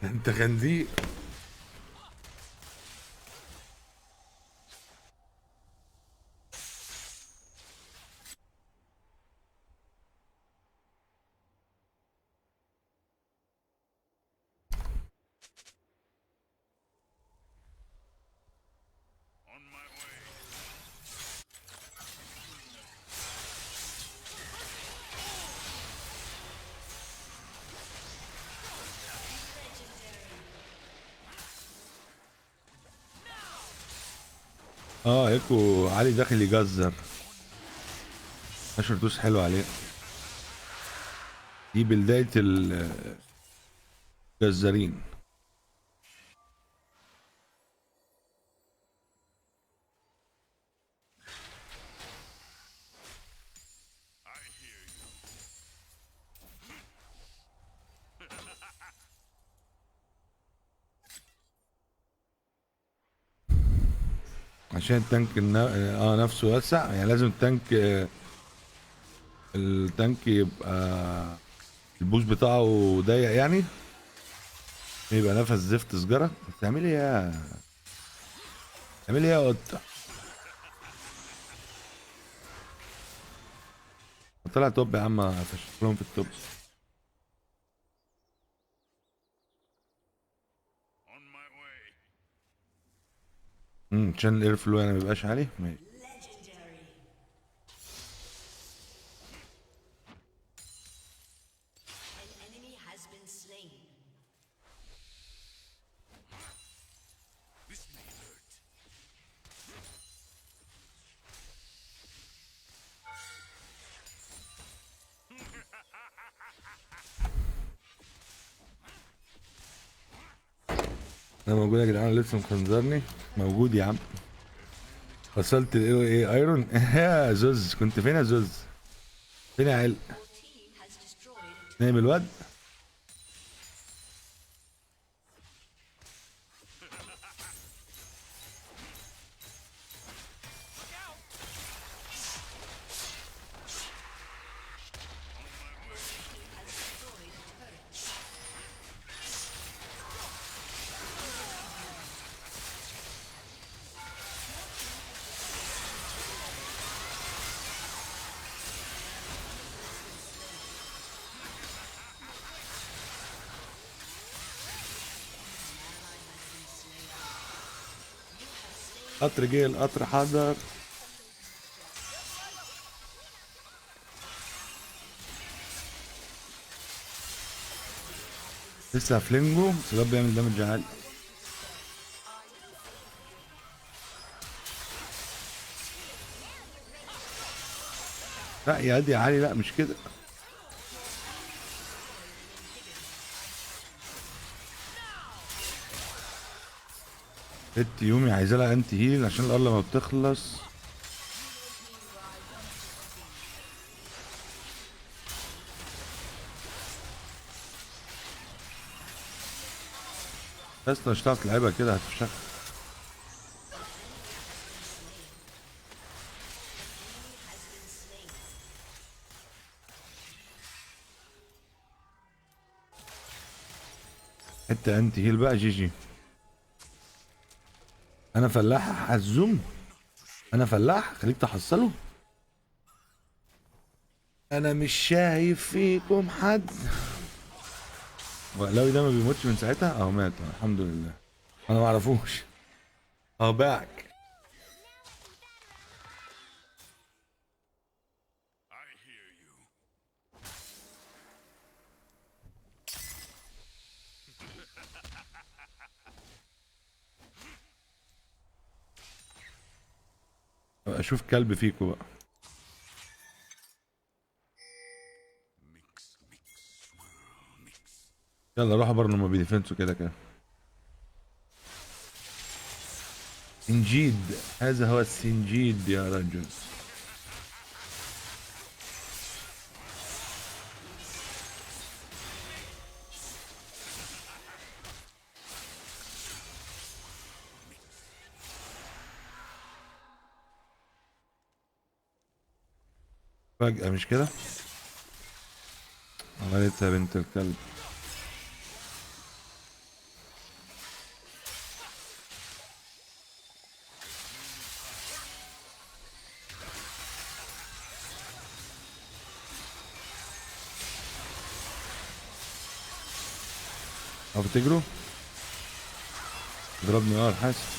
انت خنزير. ايكو علي داخل يجزر. اشهر دوس حلو عليه. دي بداية الجزارين. عشان التانك نفسه واسع، يعني لازم التانك يبقى البوش بتاعه ضيق، يعني يبقى نفس زفت سجارة. تعملي ايه يا قطة؟ طلع توب يا عم، فشكلهم في التوب. عشان الاير فلو يعني ميبقاش عالي. ماشي. انا موجود يا جدعان، لسه مخنزرني. موجود يا عم. وصلت ايه ايرون. يا زوز، كنت فين يا زوز؟ فين يا عيل؟ نايم الواد. قطر جه، القطر حضر. لسه فلينجو سبب بيعمل دامج عالي. لا يا دي عالي، لا مش كده. يومي عايزه لها انتي هيل عشان الارض لما بتخلص. بس مش هتعرف تلعبها كده هتفشخ. حتة انت هيل بقى جي جي. انا فلاح حزوم، انا فلاح خليك تحصله. انا مش شايف فيكم حد. وقلاوي ده ما بيموتش من ساعتها؟ اهو مات الحمد لله. انا ما اعرفوش. اهو باعك. اشوف كلب فيكو بقى. يلا روحوا برا ما بيديفنسوا كده كده. سنجيد، هذا هو السنجيد يا رجل. فجأة مش كده؟ عملتها بنت الكلب. أو بتجروا؟ ضربني الحاسب.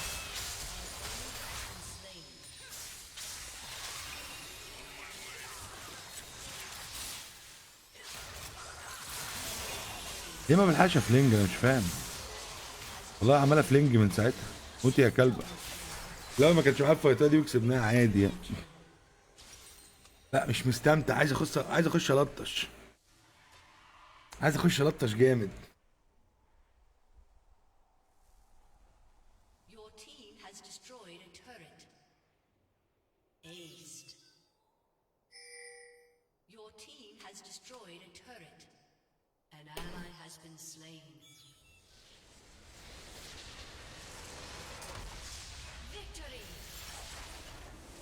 ليه ما بلحقش فلينج؟ انا مش فاهم والله. عماله فلينج من ساعتها. موتي يا كلبه. لا ما كانش معايا الفايتات دي وكسبناها عادي يعني. لا مش مستمتع. عايز اخش الطش. عايز اخش الطش جامد. Your team has destroyed a turret. Aced. Your team has destroyed a turret. An ally has been slain. Victory!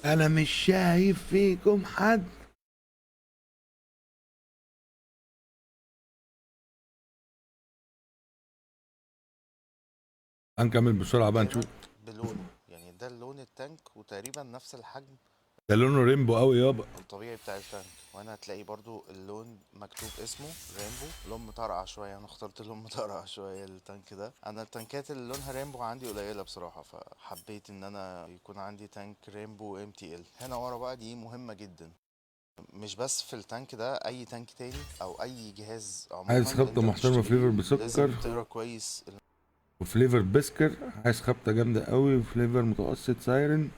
انا مش شايف فيكم حد. هنكمل بسرعه بقى نشوف. بلونه يعني ده لون التانك وتقريبا نفس الحجم. ده لونه ريمبو قوي يابا. الطبيعي بتاع التانك. وهنا هتلاقي برضو اللون مكتوب اسمه ريمبو. لون مطرقع شويه. انا اخترت لون مطرقع شويه للتانك ده. انا التانكات اللي لونها ريمبو عندي قليله بصراحه، فحبيت ان انا يكون عندي تانك ريمبو MTL. هنا ورا بقى دي مهمه جدا، مش بس في التانك ده، اي تانك تاني او اي جهاز عموما. عايز خبطه محترمه فليفر بسكر لازم تقرا كويس وفليفر بسكر. عايز خبطه جامده قوي وفليفر متوسط سايرن.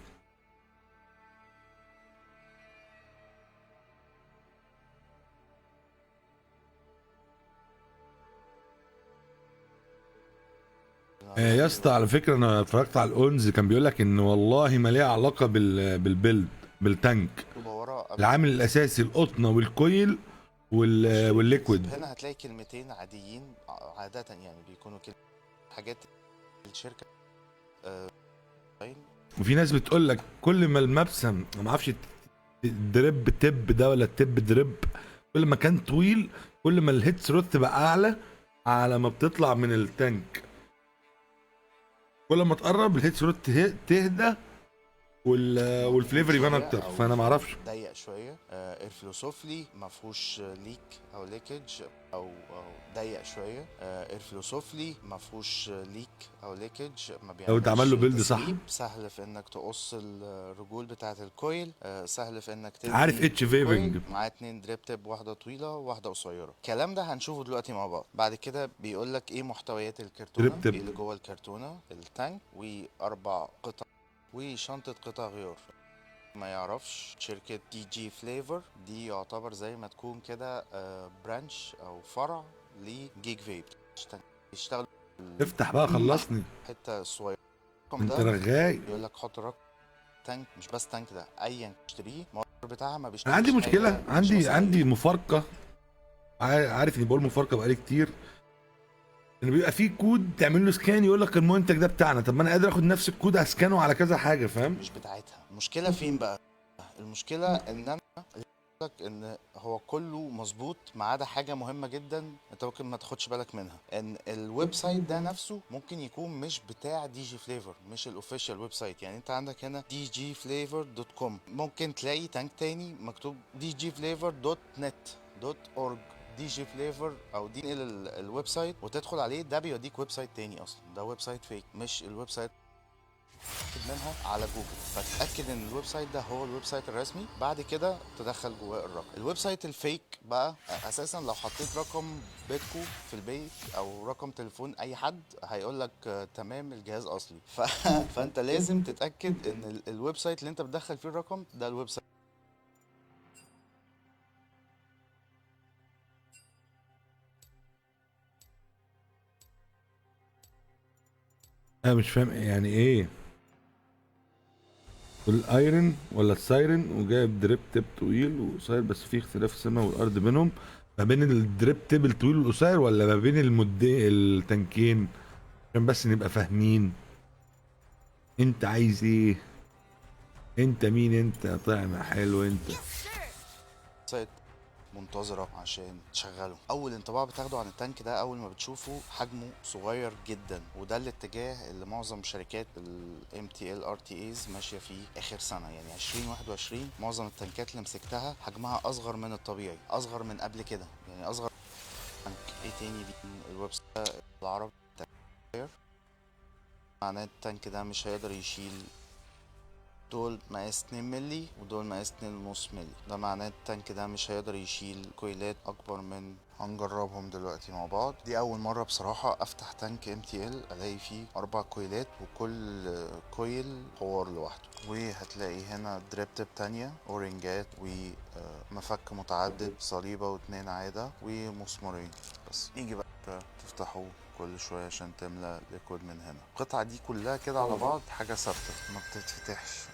يا اسطى على فكره انا اتفرجت على الاونز كان بيقول لك ان والله ما ليها علاقه بالبيلد بالتانك. العامل الاساسي القطنه والكويل والليكويد. هنا هتلاقي كلمتين عاديين عاده يعني بيكونوا كده حاجات الشركه. وفي ناس بتقول لك كل ما المبسم ما اعرفش الدريب تب ده ولا التب دريب، كل ما كان طويل كل ما الهيت ثروت تبقى اعلى على ما بتطلع من التانك. كل ما تقرب الهيت ثروت تهدى والفليفر يبان اكتر. فانا ما اعرفش. ضيق شويه. اير فلو سوفلي ما فيهوش ليك او ليكج او ضيق شويه. اير فلو سوفلي ما فيهوش ليك او ليكج. ما بيعملش لو اتعمل له بيلد صح. سهل في انك تقص الرجول بتاعه الكويل. سهل في انك عارف اتش فيفنج معاه 2 دريب تيب، واحده طويله وواحده قصيره. الكلام ده هنشوفه دلوقتي مع بعض. بعد كده بيقول لك ايه محتويات الكرتونه، ايه اللي جوه الكرتونه. التانك و4 قطع وشنطه قطع غيار. ما يعرفش شركة DG فليفر دي يعتبر زي ما تكون كده برانش او فرع لجيج فيب. يشتغل. افتح بقى خلصني. حتة صغيرة انت رغاي. يقول لك حط رقم تانك، مش بس تانك ده ايا تشتريه الموتور بتاعها ما بيشتغلش. عندي مشكلة. عندي مفارقة. عارف اني بقول مفارقة بقالي كتير. ان بيبقى فيه كود تعمل له سكان يقول لك المنتج ده بتاعنا. طب ما انا قادر اخد نفس الكود اسكانه على كذا حاجه، فاهم؟ مش بتاعتها. المشكله فين بقى؟ المشكله ان انا لك ان هو كله مظبوط ما عدا حاجه مهمه جدا انت ممكن ما تاخدش بالك منها، ان الويب سايت ده نفسه ممكن يكون مش بتاع دي جي فليفر، مش الاوفيشال ويب سايت. يعني انت عندك هنا dgflavor.com، ممكن تلاقي تانك تاني مكتوب dgflavor.net.org. دي جي فليفر او دي الويب سايت وتدخل عليه، ده بيوديك ويب سايت تاني. اصلا ده ويب سايت فيك، مش الويب سايت منها على جوجل. فتأكد ان الويب سايت ده هو الويب سايت الرسمي، بعد كده تدخل جواه الرقم. الويب سايت الفيك بقى اساسا لو حطيت رقم بيتكو في البيت او رقم تليفون اي حد هيقول لك تمام الجهاز اصلي. فانت لازم تتأكد ان الويب سايت اللي انت بتدخل فيه الرقم ده الويب سايت. انا مش فاهم يعني ايه الايرن ولا السايرن، وجايب دريب تيب طويل وقصير، بس في اختلاف السماء والارض بينهم. ما بين الدريب تيب الطويل والقصير ولا ما بين التنكين؟ عشان بس نبقى فاهمين انت عايز ايه، انت مين، انت طعم حلو انت. سايت منتظرة عشان تشغله. أول انطباع بتاخده عن التانك ده أول ما بتشوفه حجمه صغير جدا، وده الاتجاه اللي معظم شركات ال MTL RTAs ماشية فيه آخر سنة. يعني 2021 معظم التانكات اللي مسكتها حجمها أصغر من الطبيعي، أصغر من قبل كده. يعني أصغر تانك إيه تاني الويب سايت العربي معناه التانك ده مش هيقدر يشيل. دول مقاس 2 ملي ودول مقاس 2.5 ملي، ده معناه التانك ده مش هيقدر يشيل كويلات اكبر من. هنجربهم دلوقتي مع بعض. دي اول مرة بصراحة افتح تانك MTL الاقي فيه 4 كويلات وكل كويل حوار لوحده. وهتلاقي هنا دريب تيب تانية، اورنجات ومفك متعدد، صليبة و2 عادة ومسمارين. بس نيجي بقى تفتحوا كل شوية عشان تملى ليكويد من هنا. القطعة دي كلها كده على بعض حاجة ثابتة ما بتتفتحش.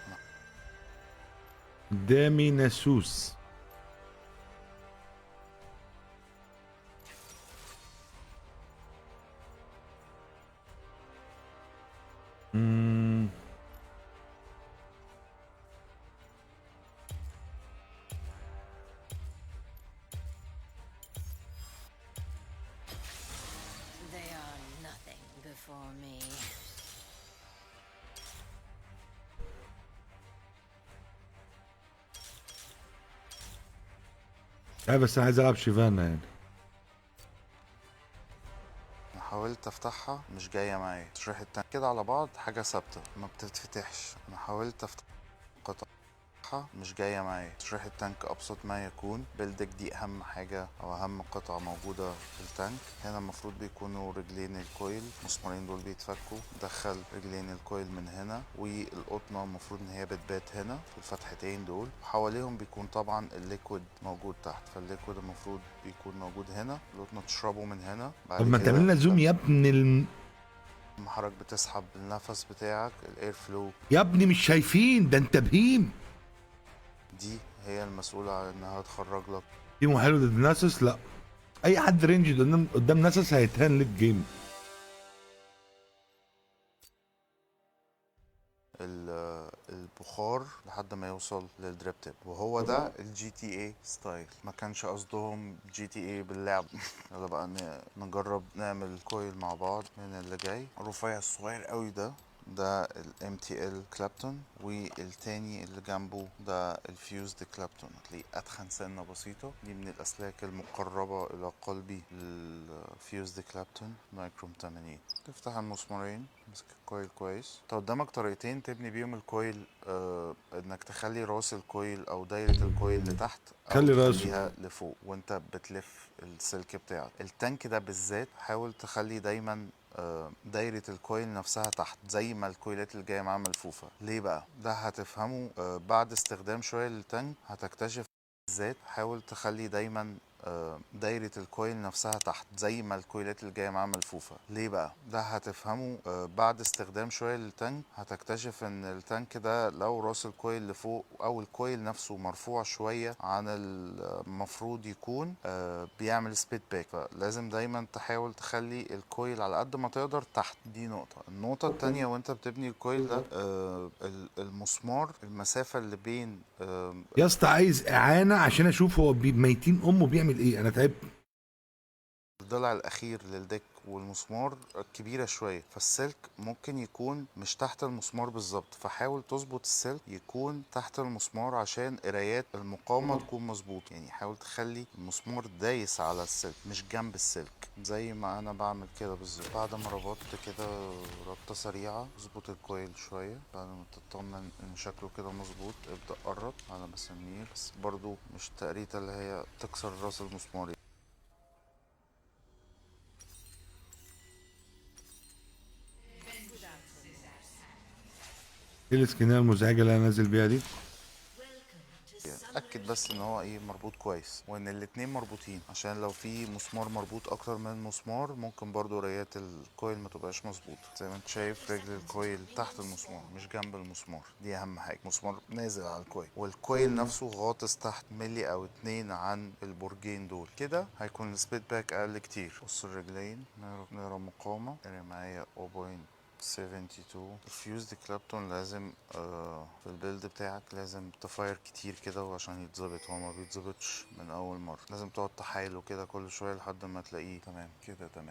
قدامي ناسوس. مم. They are nothing before me. بس انا عايز العب شيفانا يعني. انا حاولت افتحها مش جاية معايا. تشريح التانك كده على بعض حاجة ثابتة ما بتتفتحش. انا حاولت افتح قطعة مش جاية معايا. تشريح التانك ابسط ما يكون. بلدك دي اهم حاجة او اهم قطعة موجودة في التانك. هنا المفروض بيكونوا رجلين الكويل، المسمارين دول بيتفكوا. دخل رجلين الكويل من هنا، والقطنة المفروض ان هي بتبات هنا في الفتحتين دول. وحواليهم بيكون طبعا الليكويد موجود تحت، فالليكويد المفروض بيكون موجود هنا. القطنة تشربه من هنا. طب ما تعمل لنا زوم يا ابن لما حضرتك بتسحب النفس بتاعك الاير فلو، يا ابني مش شايفين ده، انت بهيم. دي هي المسؤولة عن انها تخرج لك. تيمو حلو ضد ناسس؟ لا، اي حد رينج قدام ناسس هيتهان لك جيم. البخار لحد ما يوصل للدريب تيب، وهو ده GTA ستايل. ما كانش قصدهم GTA باللعب. يلا بقى نجرب نعمل كويل مع بعض من اللي جاي. الرفيع الصغير قوي ده ال MTL كلابتون، والتاني اللي جنبه ده الفيوزد كلابتون. هتلاقيه اتخن سنة بسيطة. دي من الاسلاك المقربة الى قلبي للفيوزد كلابتون مايكروم 80. تفتح المسمارين، تمسك الكويل كويس. انت قدامك طريقتين تبني بيهم الكويل. انك تخلي راس الكويل او دايرة الكويل لتحت، او خلي راسه تخليها لفوق وانت بتلف السلك بتاعك. التانك ده بالذات حاول تخلي دايما دايرة الكويل نفسها تحت، زي ما الكويلات اللي جاية معاه ملفوفة. ليه بقى؟ ده هتفهمه بعد استخدام شوية للتانك. هتكتشف بالذات حاول تخلي دايما دايرة الكويل نفسها تحت زي ما الكويلات اللي جاية معاه ملفوفة. ليه بقى؟ ده هتفهمه بعد استخدام شوية للتانك. هتكتشف ان التانك ده لو راس الكويل لفوق او الكويل نفسه مرفوع شوية عن المفروض يكون بيعمل سبيد باك، فلازم دايما تحاول تخلي الكويل على قد ما تقدر تحت. دي نقطة. النقطة التانية وانت بتبني الكويل ده المسمار، المسافة اللي بين يا اسطى عايز اعانه عشان اشوف هو ميتين امه بيعمل ايه، انا تعبت. الضلع الاخير للديك والمسمار كبيرة شوية، فالسلك ممكن يكون مش تحت المسمار بالظبط، فحاول تظبط السلك يكون تحت المسمار عشان قرايات المقاومة تكون مظبوط. يعني حاول تخلي المسمار دايس على السلك مش جنب السلك، زي ما انا بعمل كده بالظبط. بعد ما ربطت كده ربطة سريعة، اظبط الكويل شوية. بعد ما تطمن ان شكله كده مظبوط ابدأ قرب على مسامير، بس برضو مش تقريته اللي هي تكسر راس المسمار. ايه الاسكنيه المزعجه اللي انا نازل بيها دي؟ اتاكد بس ان هو مربوط كويس وان الاتنين مربوطين، عشان لو في مسمار مربوط اكتر من مسمار ممكن برضو قرايات الكويل ما تبقاش مظبوطه. زي ما انت شايف رجل الكويل تحت المسمار مش جنب المسمار، دي اهم حاجه. مسمار نازل على الكويل والكويل نفسه غاطس تحت ملي او 2 عن البرجين دول، كده هيكون السبيد باك اقل كتير. بص الرجلين، نقرا مقاومه، قرا معايا 0.72. الفيوز دي كلابتون لازم في البيلد بتاعك لازم تفاير كتير كده وعشان يتظبط. هو ما بيتظبطش من اول مره، لازم تقعد تحايله كده كل شويه لحد ما تلاقيه تمام كده. تمام.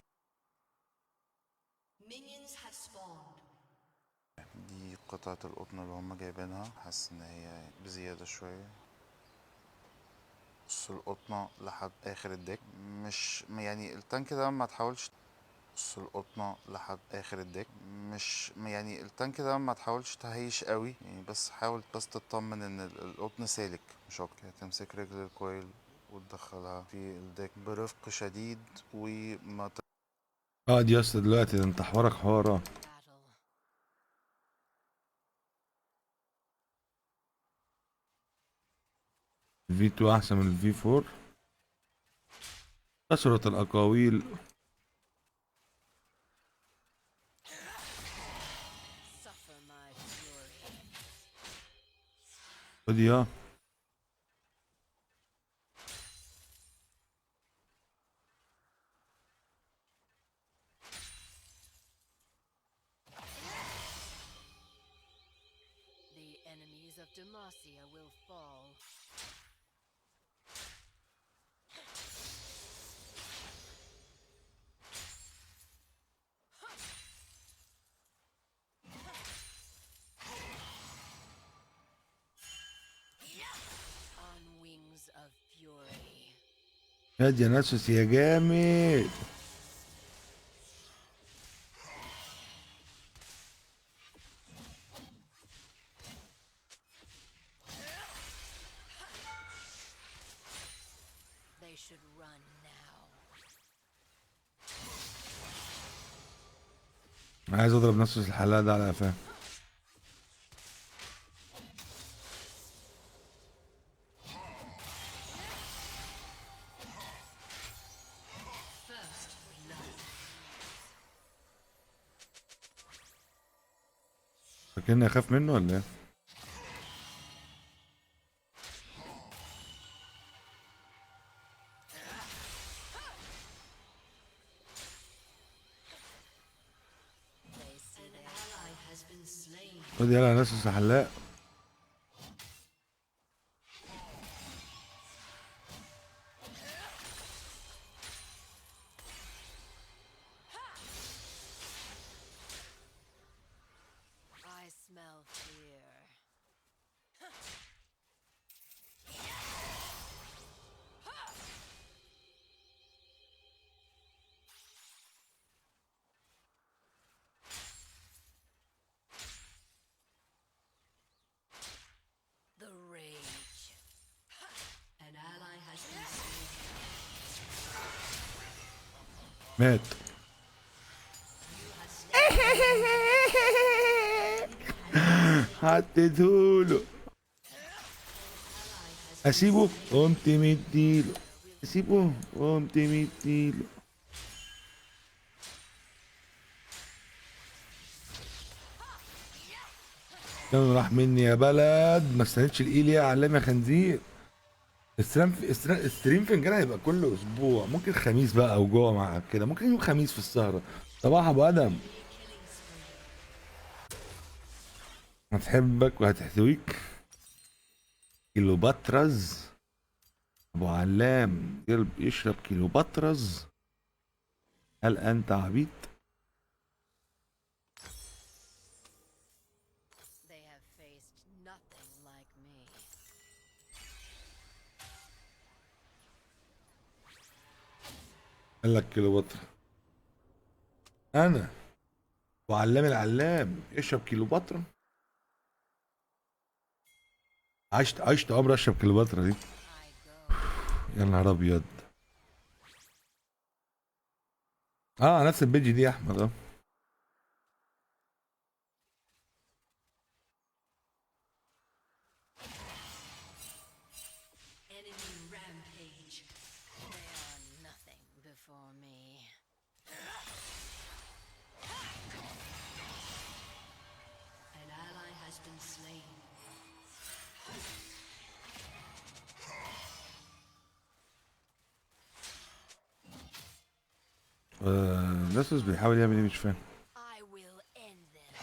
دي قطعه القطن اللي هم جايبينها، حاسس ان هي بزياده شويه. بص القطنه لحد اخر الديك، مش يعني التانك ده ما تحاولش. بص القطنة لحد اخر الديك، مش يعني التانك ده ما تحاولش تهيش قوي يعني، بس حاول بس تطمن ان القطن سالك مش اكتر. تمسك رجل الكويل وتدخلها في الديك برفق شديد وما دي يا اسطى دلوقتي ده انت حوارك حواره. الفي 2 احسن من الفي 4. كثرة الاقاويل. خد يا The enemies of Demacia will fall. On wings of fury. يا ناسوس يا جامد. They should run now. عايز اضرب ناسوس الحلاق ده على قفاه. فاكرني اخاف منه ولا ايه؟ خد يلا ناسوس الحلاق. I smell fear. The rage. An ally has been slain. مات. حطيتهوله. اسيبه قمت مديله. سيبه قمت 100 كيلو. كان راح مني يا بلد، ما استنيتش الايل يا علام يا خنزير. الستريم فنجان هيبقى كل اسبوع، ممكن خميس بقى او جمعه كده، ممكن يوم خميس في السهره. صباح ابو ادم، هتحبك وهتحتويك كيلوباتراز. ابو علام يشرب كيلوباتراز، هل انت عبيط؟ They have faced nothing like me. قال لك كيلوباترا. انا وعلام العلام يشرب كيلوباترا. عشت عمري اشرب كيلوباترا دي. يا نهار ابيض. نفس البيج دي يا احمد. Enemy rampage. They are nothing before me. An ally has been slain. ناسوس بيحاول يعمل ايه مش فاهم. I will end them.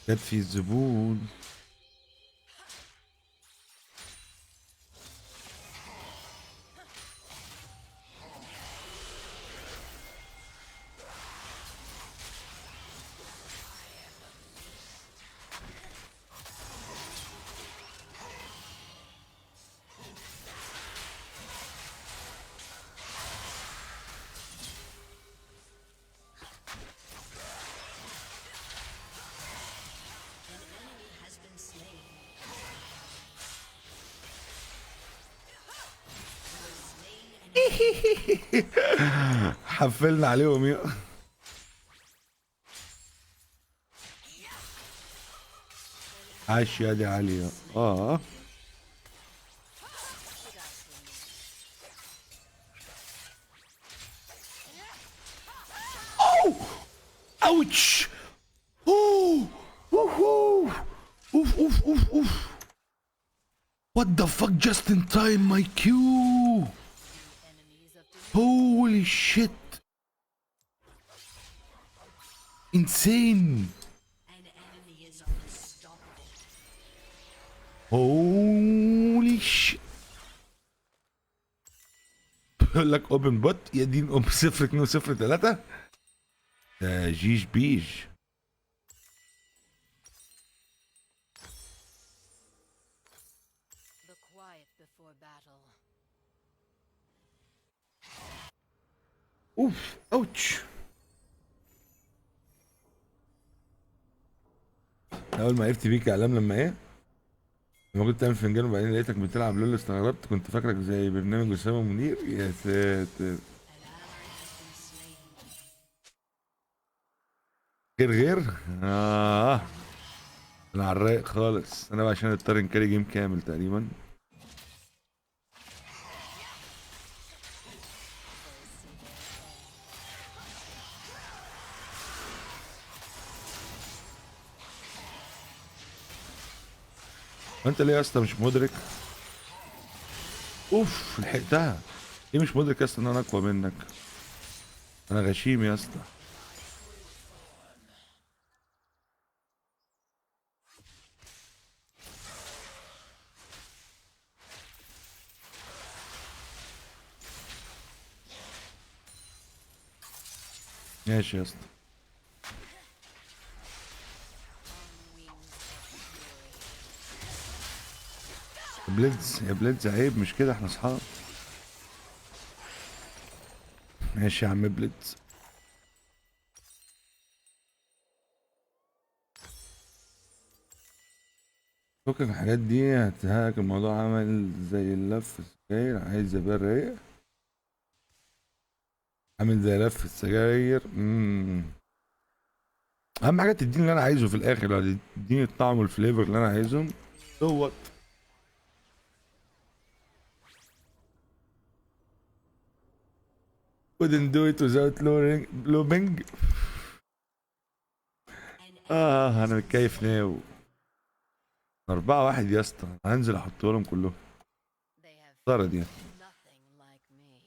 جت في الزبون. Has been slain. حفلنا عليهم يا عاش يا دي عالية. اوتش. اوه اوه اوف اوف اوف اوف. What the fuck, just in time my Q. Holy shit. Insane. An enemy is unstoppable. Holy shit. بيقول لك اوبن بوت يا دين 0203 ده جيج بيج. The quiet before battle. اوف اوتش. اول ما عرفت بيك اعلام لما ايه، لما كنت تعمل فنجان وبعدين لقيتك بتلعب لول استغربت، كنت فاكرك زي برنامج اسامه منير. يا ساتر. غير انا على الرايق خالص، انا بقى عشان اضطر نكاري جيم كامل تقريبا. انت ليه يا اسطى مش مدرك؟ اوف لحقتها. ليه مش مدرك يا اسطى ان انا اقوى منك؟ انا غشيم يا اسطى. ماشي يا اسطى. بليدز يا بليدز عيب مش كده، احنا اصحاب. ماشي يا عم بليدز. فكك الحاجات دي هتهاك الموضوع، عامل زي اللف السجاير عايز يبقى رايق. عامل زي لف السجاير. اهم حاجه تديني اللي انا عايزه في الاخر، لو تديني الطعم والفليفر اللي انا عايزهم دوت. couldn't do it without looping. انا متكيف ناو. 4-1 يا اسطى، هنزل احط لهم كلهم. خساره دي. Nothing like me.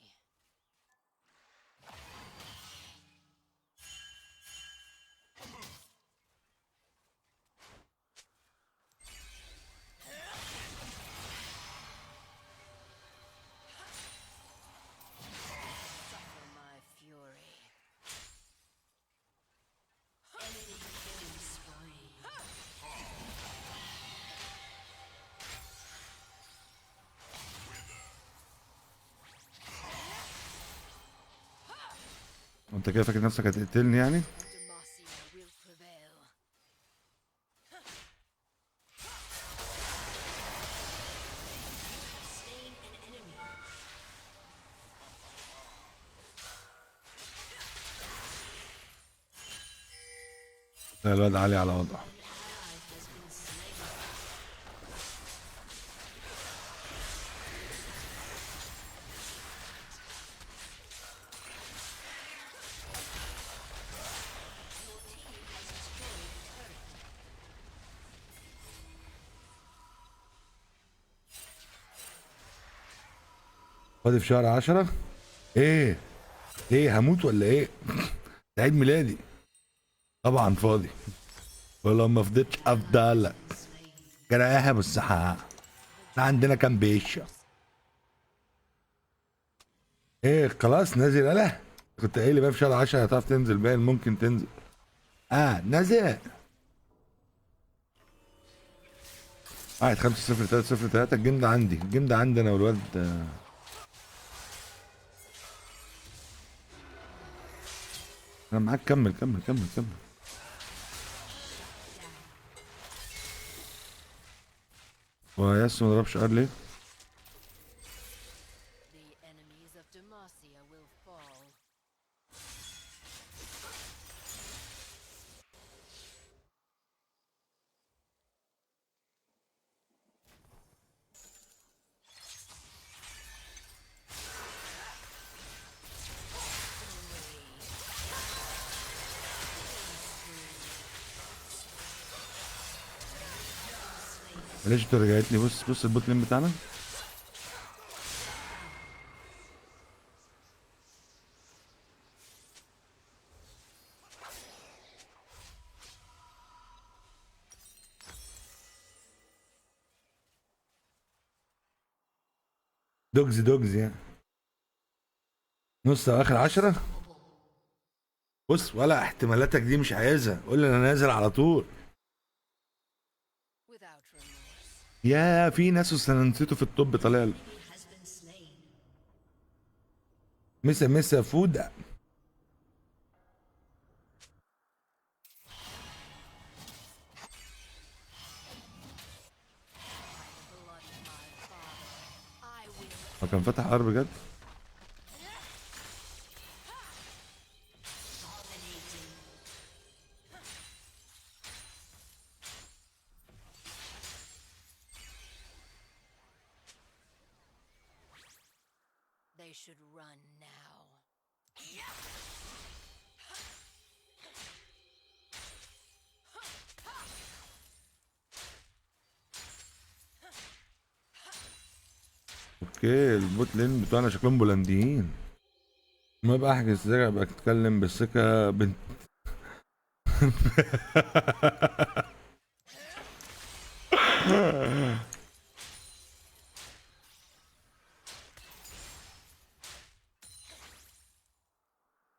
Suffer my fury. Enemy killing spree. انت كده فاكر نفسك هتقتلني يعني؟ Demacia will prevail. Slain an enemy. لا الواد علي على وضعه. Ally has been slain. Your team has destroyed a turret. فاضي في شهر 10. ايه هموت ولا ايه؟ ده عيد ميلادي. طبعا فاضي، ولو ما فضيتش افضل جرايها بالصحة. احنا عندنا كام بيشة. ايه خلاص نازل. انا كنت قايل لي بقى في شهر 10 هتعرف تنزل، باين ممكن تنزل. نازل. 1-5-0-3-0-3. الجيم ده عندي انا والواد. انا معاك. كمل. وياسو ما ضربش ار ليه؟ The enemies of Demacia will fall. ليش انت رجعت لي؟ بص البوت لين بتاعنا. دوجز يعني. نص او اخر 10. بص ولا احتمالاتك دي مش عايزها، قول لي انا نازل على طول. Without remorse. يا في ناس انا نسيته في الطب طالع له. Has been slain. مسا فودا. Blood of my father. I will. هو كان فتح ار بجد. Dominating. They should run now. اوكي البوت لين بتوعنا شكلهم بولنديين. ما بقى احجز ازاي ابقى اتكلم بالثقه بنت.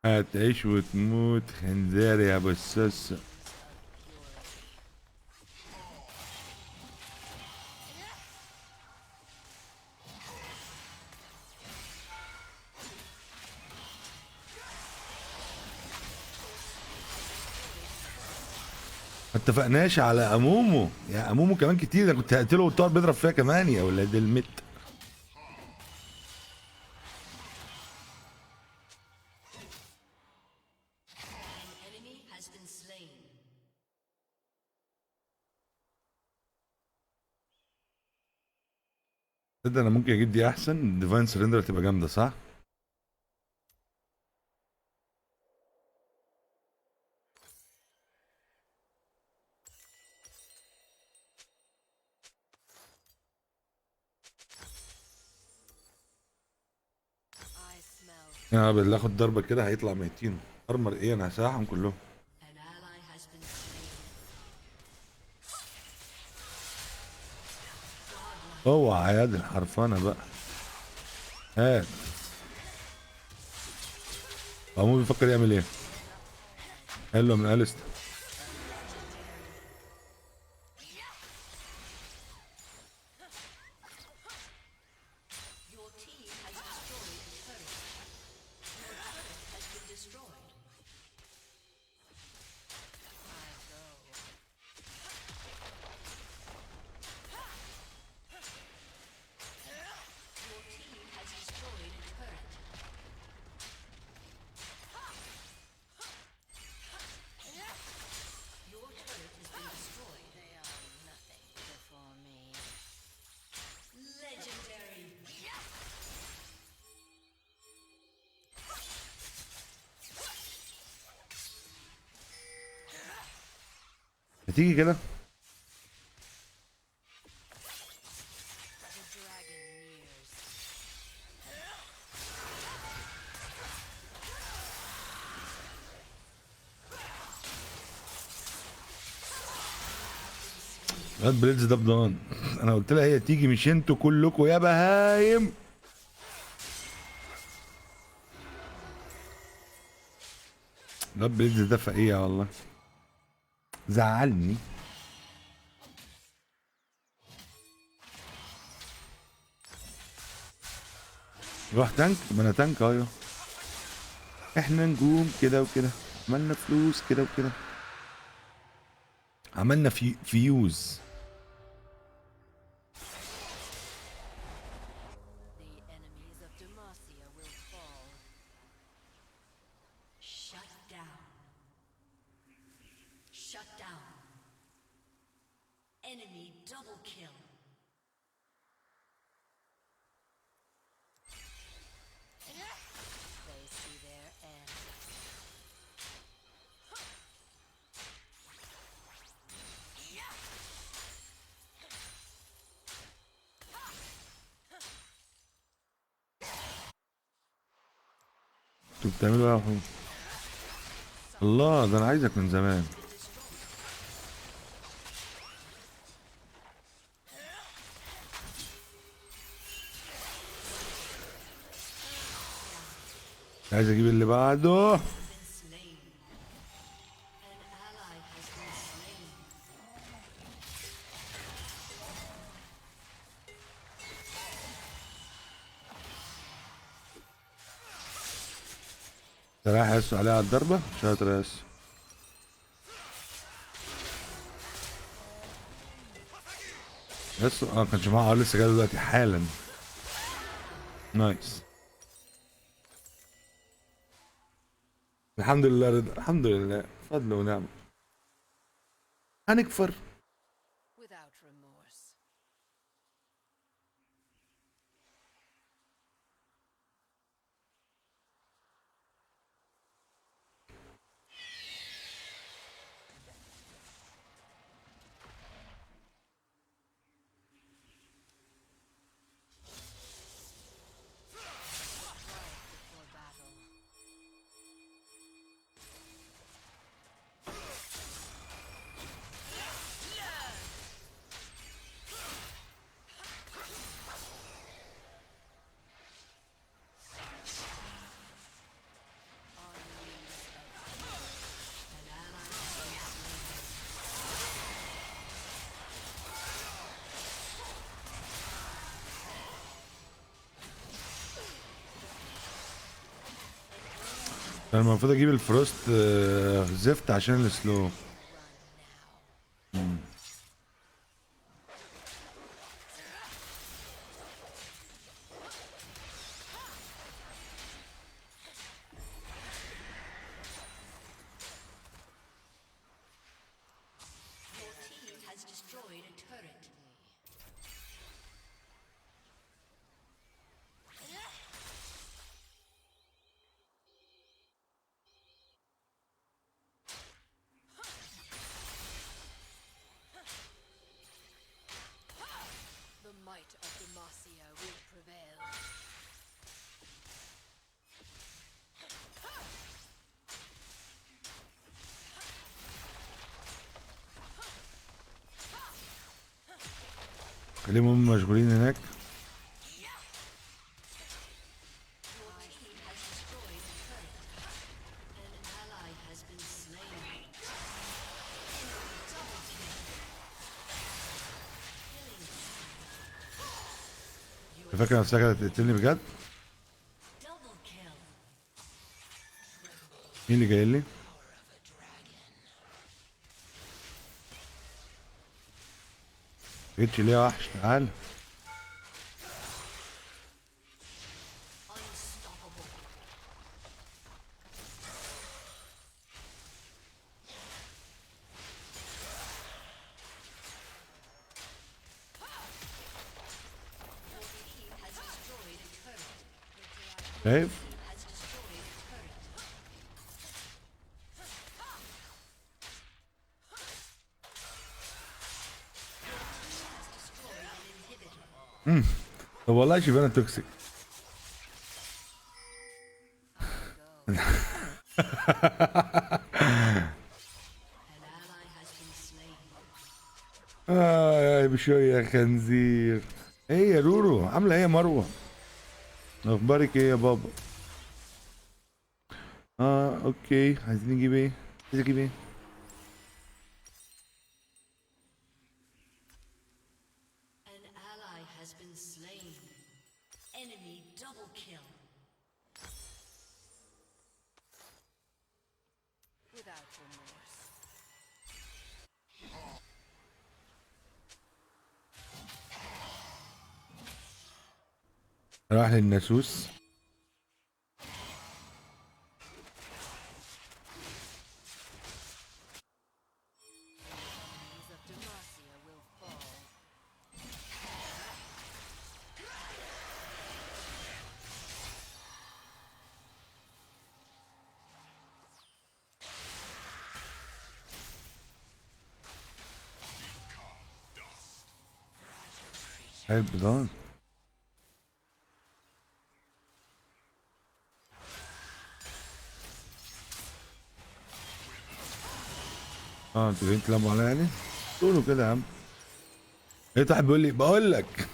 هتعيش وتموت خنزير يا ابو السوسه. ما اتفقناش على امومو. يا امومو كمان كتير، ده كنت هقتله والطار بيضرب فيها كمان يا ولاد المت. An enemy has been slain. تصدق انا ممكن اجيب دي احسن. ديفاين سرندر تبقى جامده صح؟ يا بالله اخد ضربه كده هيطلع ميتين. ارمر ايه، انا هساحهم كلهم. An ally has been slain. اوعى يا دي الحرفانه بقى. هات. هو مو بيفكر يعمل ايه؟ حلوه من اليستر. Your team has destroyed a turret. Your turret has been destroyed. I go. Your team has destroyed a turret. Your turret has been destroyed. They are nothing before me. Legendary. هتيجي كده. The dragon nears. الواد بليدز ده بضان. انا قلت لها هي تيجي، مش انتوا كلكم يا بهايم. الواد بليدز ده فقيع والله، زعلني. روح تانك، ما انا تانك اهو. احنا نجوم كده وكده، عملنا فلوس كده وكده، عملنا فيوز. The enemies of Demacia will fall. Shut down. Shut down. Enemy double kill. They see their end. انتوا بتعملوا ايه يا حبيبي؟ الله، ده انا عايزك من زمان. عايز اجيب اللي بعده. Been slain. An ally has been slain. انت رايح ياسو عليها على الضربة؟ شاطر يا ياسو. ياسو كانش معاه لسه جاي دلوقتي حالا. نايس. الحمد لله رضا، الحمد لله، فضل ونعمة. هنكفر. Without remorse. Before battle. انا المفروض اجيب الفروست زفت عشان السلو. Your team has destroyed a turret. خليهم هم مشغولين هناك. فاكر نفسك هتقتلني بجد؟ مين اللي جاي لي؟ جيتش ليه يا وحش؟ تعال. شايف؟ طب والله شبانة توكسيك. يا بشوية يا خنزير. ايه يا رورو عاملة ايه يا مروة؟ اخبارك ايه يا بابا؟ اوكي عايزين نجيب ايه؟ عايز اجيب ايه؟ An ally has been slain. Enemy double kill. Without remorse. راح للناسوس. Kings of Demacia will fall. حلو ده. انتوا جايين تلعبوا عليا يعني؟ قولوا كده يا عم. ايه واحد بيقول لي بقول لك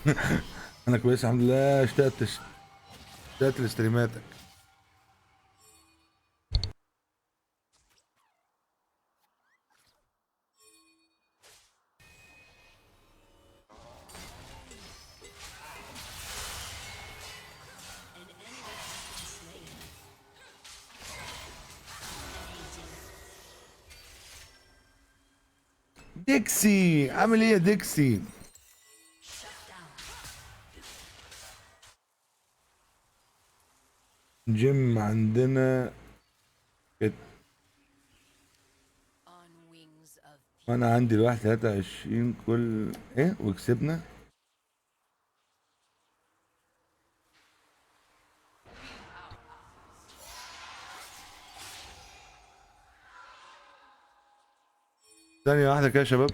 انا كويس الحمد لله. اشتقت لاستريماتك. An enemy has been slain. ديكسي عامل ايه يا ديكسي؟ Shut down. جيم عندنا كده. On wings of وانا عندي الواحد 23 كل ايه وكسبنا. ثانية واحدة كده يا شباب.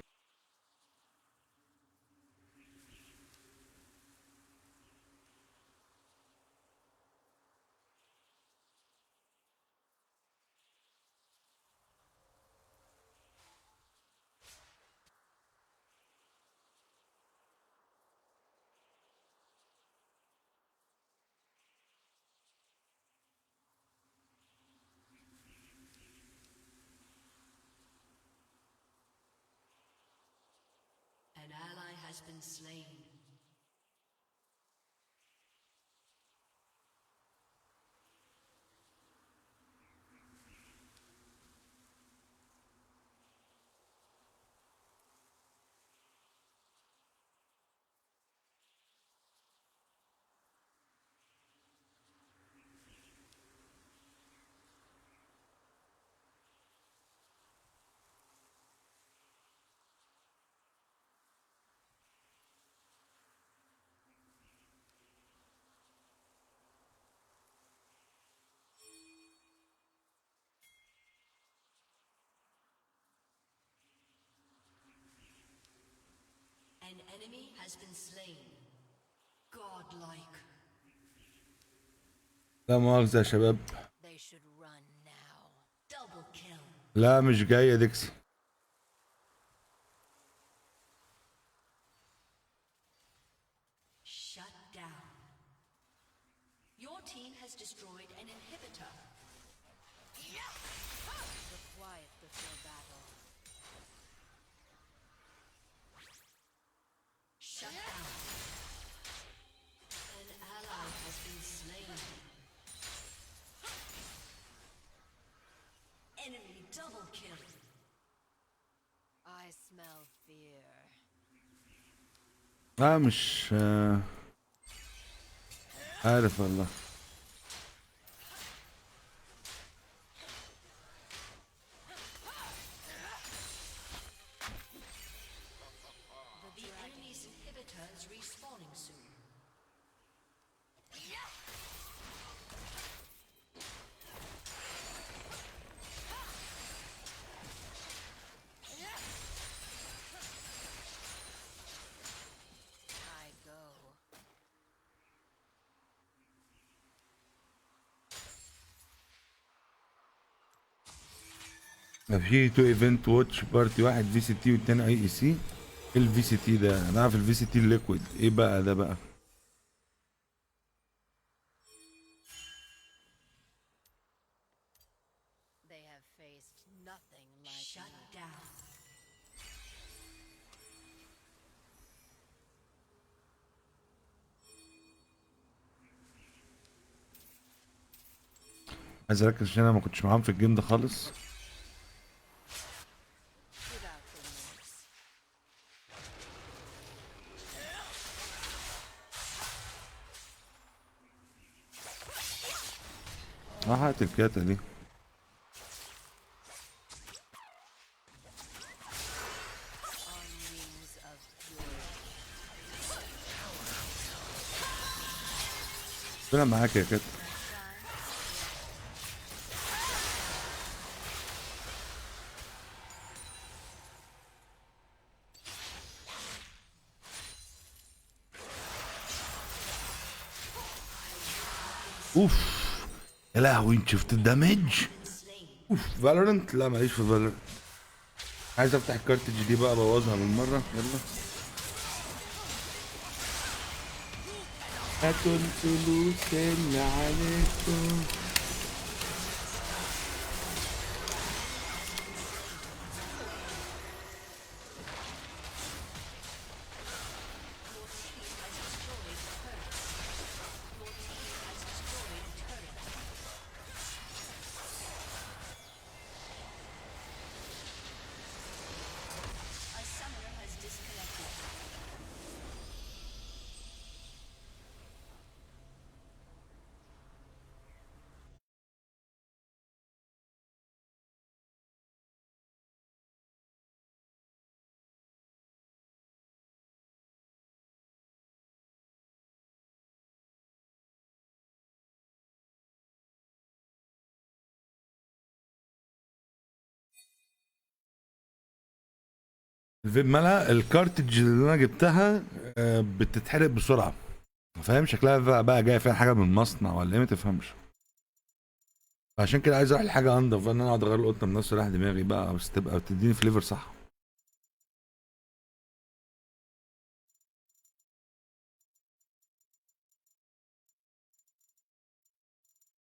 An ally has been slain. An enemy has been slain. Godlike. لا مؤاخذة يا شباب. they should run now. Double kill. لا مش جاي يا ديكسي. Enemy double kill. I smell fear. مش عارف والله. The enemy's inhibitor is respawning soon. I go. في تو ايفنت واتش بارتي، واحد في سي تي والتاني اي اي سي. ايه الفي سي تي ده؟ انا عارف الفي سي تي الليكويد، ايه بقى ده بقى؟ They have faced nothing like Shut me. down. عايز اركز عشان انا ما كنتش معاهم في الجيم ده خالص. Without remorse. هات الكاتا دي. On wings of fury. انا معاك يا كاتا. اوف يا لهوي، انت شفت الدمج؟ اوف فالورنت؟ لا ماليش في فالورنت. عايز افتح الكارتج دي بقى ابوظها بالمره. يلا هاتوا الفلوس اللي عليكم. A summoner has disconnected. الفيب مالها الكارتج اللي انا جبتها بتتحرق بسرعه. فاهم شكلها بقى جايه فيها حاجه من المصنع ولا ايه؟ ما تفهمش. عشان كده عايز اروح لحاجه انضف، ان انا اقعد اغير القطه من نفسي رايح دماغي بقى، بس تبقى بتديني فليفر صح.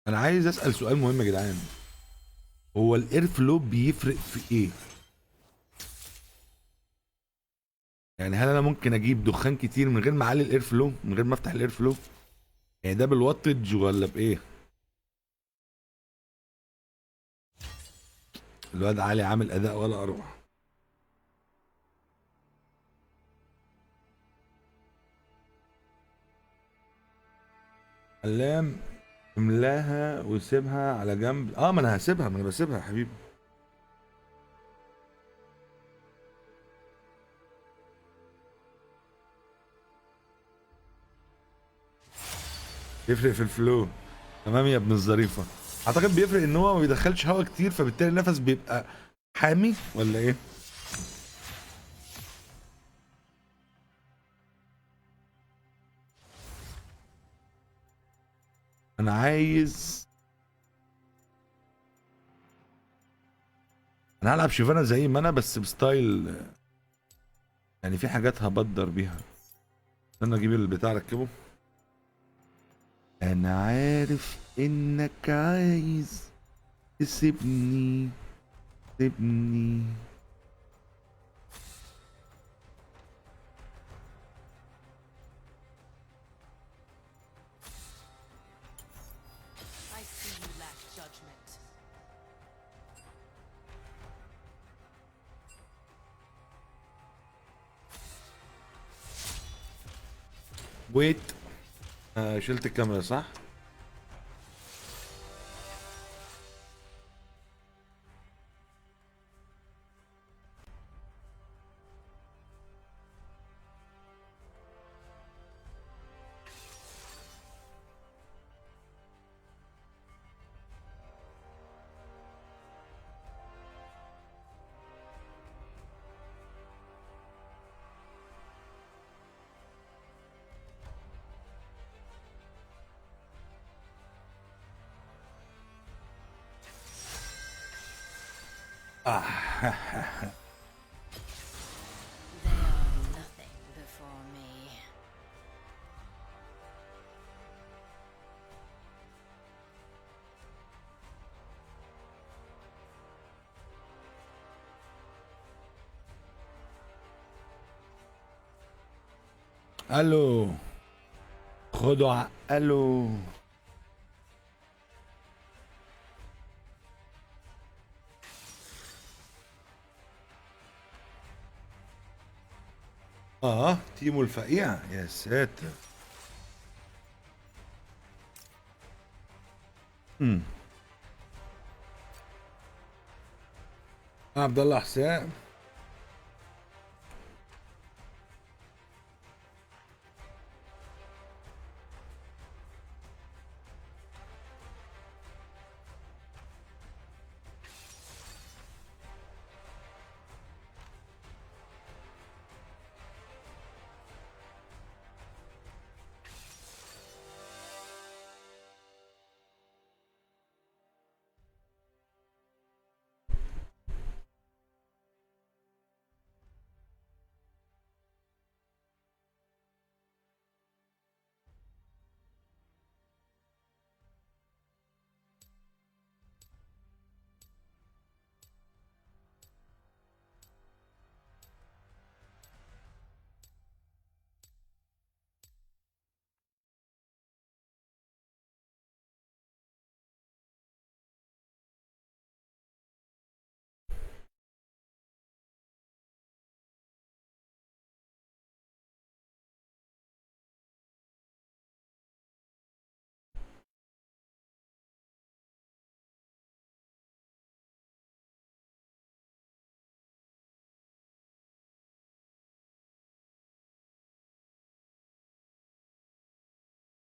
انا عايز اسال سؤال مهم يا جدعان، هو الاير فلو بيفرق في ايه؟ يعني هل انا ممكن اجيب دخان كتير من غير ما اعلي الاير فلو، من غير ما افتح الاير فلو؟ يعني ده بالواتج ولا بايه؟ الواد علي عامل اداء ولا اروع. علام املاها وسيبها على جنب. ما انا هسيبها، ما انا بسيبها يا حبيبي. يفرق في الفلو. تمام يا ابن الظريفه. اعتقد بيفرق ان هو ما بيدخلش هواء كتير، فبالتالي النفس بيبقى حامي ولا ايه؟ انا عايز انا هلعب شيفانا زي ما انا بس بستايل، يعني في حاجات هبدر بيها. استنى اجيب البتاع اركبه. انا عارف انك عايز تسيبني، سيبني. I see you lack judgment. ويت. شلت الكاميرا صح؟ They are nothing before me. الو خدوا عقلوا. تيمو الفقيع يا ساتر. عبد الله حسام.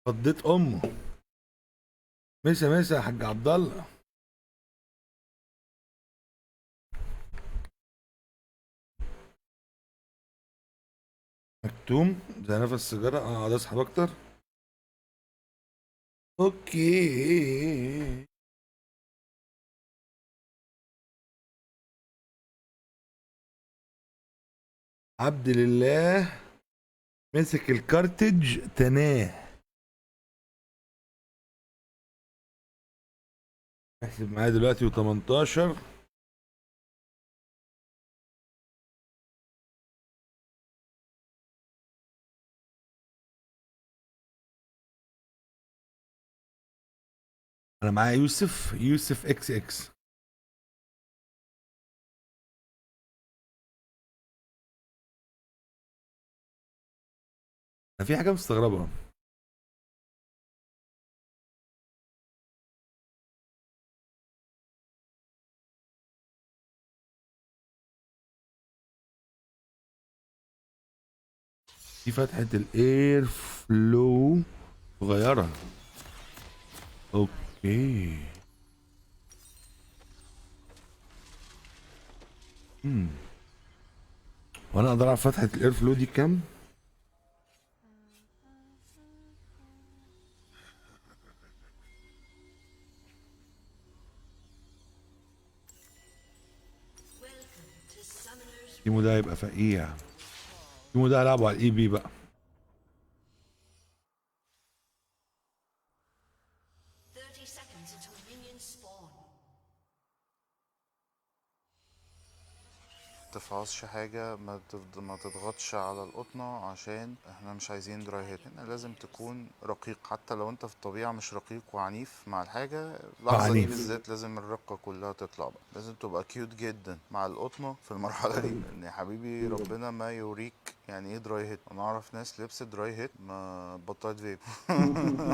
فضيت امه. مسا مسا يا حاج عبد الله. مكتوم زي نفس السيجاره. اقعد اسحب اكتر. اوكي. عبد لله مسك الكارتج تناه. احسب معايا دلوقتي و18. انا معايا يوسف اكس اكس. انا في حاجه مستغربها. في فتحه الاير فلو صغيره. اوكي. وانا اقدر اعرف فتحه الاير فلو دي كام؟ تيمو ده هيبقى فقيع. تيمو ده هلعبه على الاي بي بقى. 30 seconds until minions spawn. تفعصش حاجة، ما تضغطش على القطنة عشان احنا مش عايزين دراي هيت. هنا لازم تكون رقيق، حتى لو انت في الطبيعة مش رقيق وعنيف مع الحاجة. اللحظة دي بالذات لازم الرقة كلها تطلع بقى. لازم تبقى كيوت جدا مع القطنة في المرحلة دي، ان يا حبيبي ربنا ما يوريك يعني ايه دراي هيت؟ انا اعرف ناس لبست دراي هيت ما بطلت فيب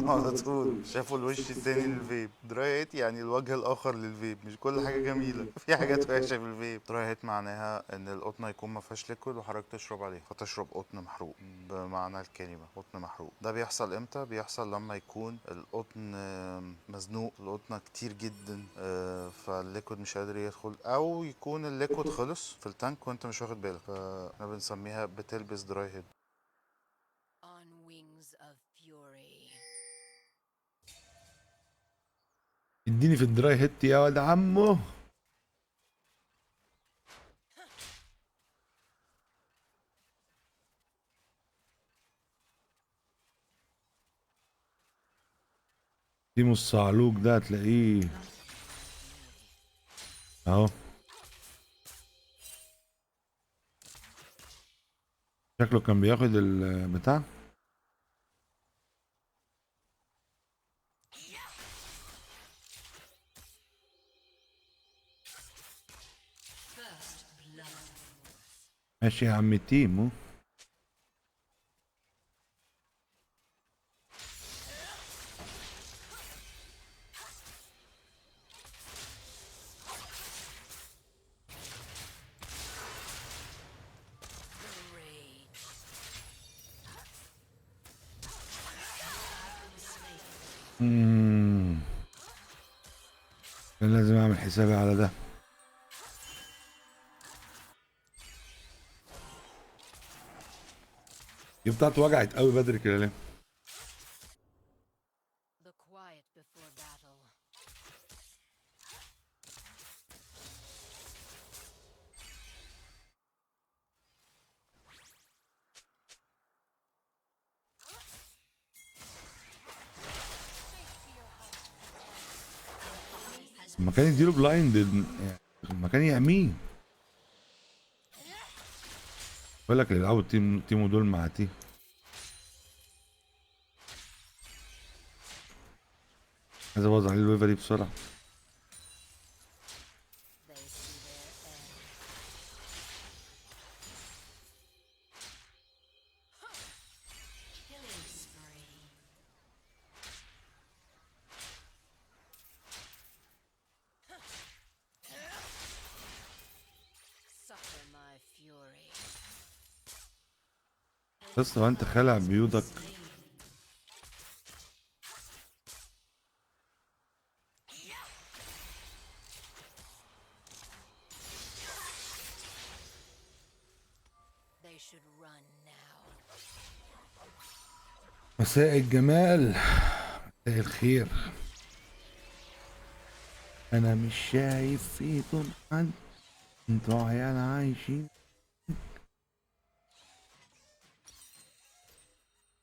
على طول شافوا الوش التاني للفيب. دراي هيت يعني الوجه الاخر للفيب، مش كل حاجه جميله، في حاجات وحشه في الفيب. دراي هيت معناها ان القطن يكون ما فيهاش ليكويد وحضرتك تشرب عليه، فتشرب قطن محروق بمعنى الكلمه، قطن محروق. ده بيحصل امتى؟ بيحصل لما يكون القطن مزنوق، القطنه كتير جدا فالليكويد مش قادر يدخل، او يكون الليكويد خلص في التانك وانت مش واخد بالك، فاحنا بنسميها بتلبس دراي هيد. On wings of fury. اديني في الدراي هيت يا واد عمو. تيمو الصعلوك ده هتلاقيه اهو، شكله كان بياخد البتاع. ماشي يا عم تيمو. كان لازم اعمل حسابي على ده. دي بتاعته وجعت قوي بدري كده ليه؟ The quiet before battle. لما كان يديله بلايند لما كان يعميه. بقول لك اللي بيلعبوا تيمو دول مع تيم عايز ابوظ عليه الويفه دي بسرعه. Suffer my fury. بس لو انت خالع بيوضك They should run now. مساء الجمال، مساء الخير. انا مش شايف فيكم حد، انتوا عيال عايشين.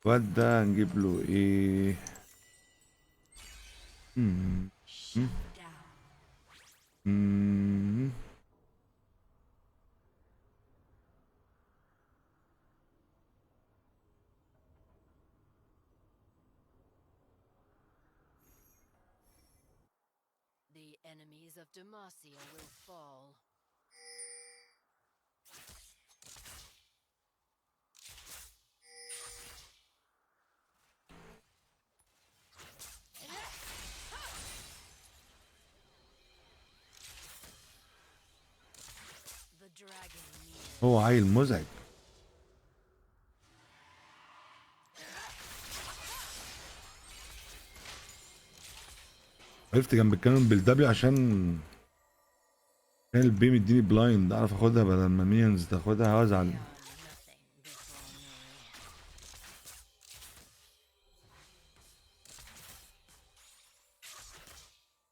الواد ده نجيب له ايه؟ مم. مم. مم. The enemies of Demacia will fall. The dragon nears. هو عيل مزعج. وقفت جنب الكانون بالدبليو عشان كان البي مديني بلايند اعرف اخدها بدل ما مينيونز تاخدها هزعل.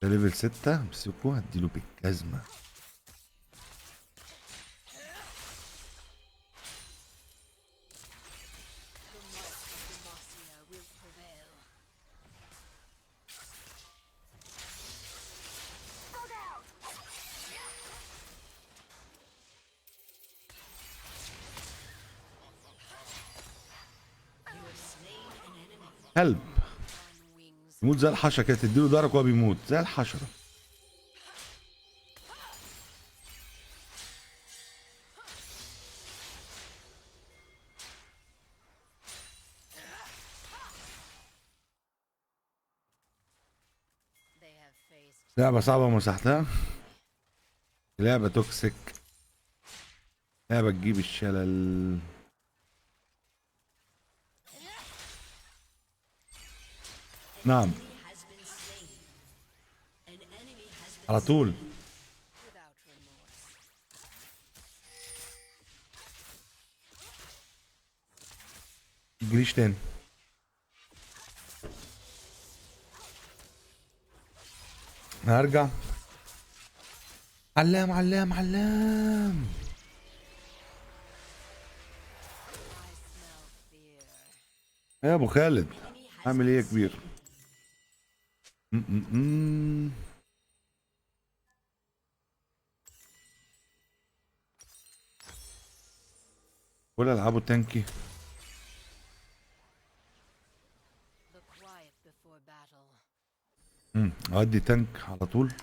ده ليفل 6 امسكوه هديله بالجزمة. Demacia will prevail. كلب يموت زي الحشرة كده، تديله ضرك وهو بيموت زي الحشرة. لعبة صعبة ومسحتها. لعبة توكسيك، لعبة تجيب الشلل. نعم على طول. تجريش تاني. هرجع. علام علام علام. يا ابو خالد عامل ايه يا كبير؟ ولا العبوا تانكي. اودي تانك على طول.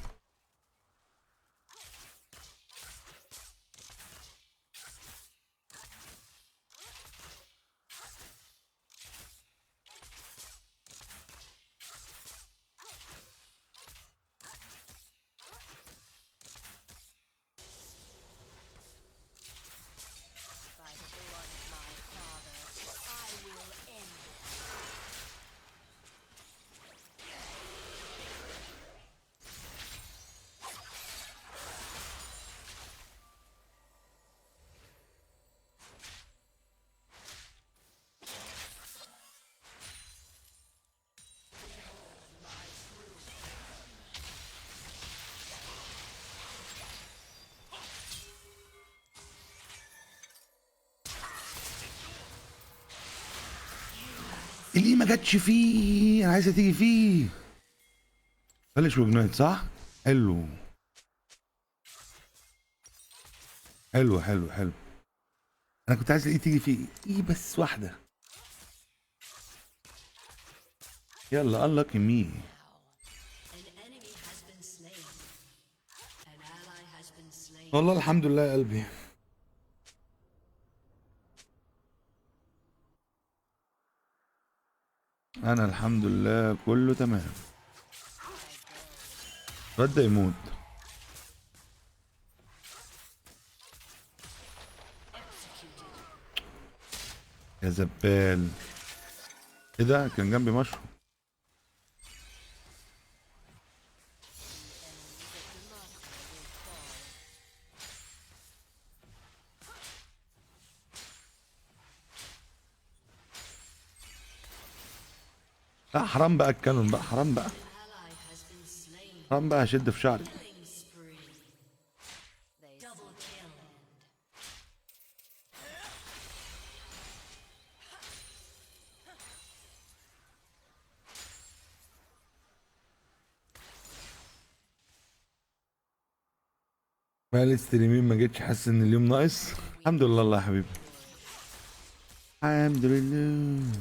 اللي ما جاتش فيه انا عايزها تيجي فيه. بلش وجنايت صح؟ حلو حلو حلو حلو. انا كنت عايز ايه تيجي فيه ايه بس واحدة. يلا الله كميه. والله الحمد لله يا قلبي. انا الحمد لله كله تمام. رد يموت. يا زبال. ايه ده كان جنبي مشروم. لا حرام بقى الكانون بقى، حرام بقى، حرام بقى اشد في شعري. بقالي ستريمين ما جيتش، حاسس ان اليوم ناقص. الحمد لله الله يا حبيبي، الحمد لله.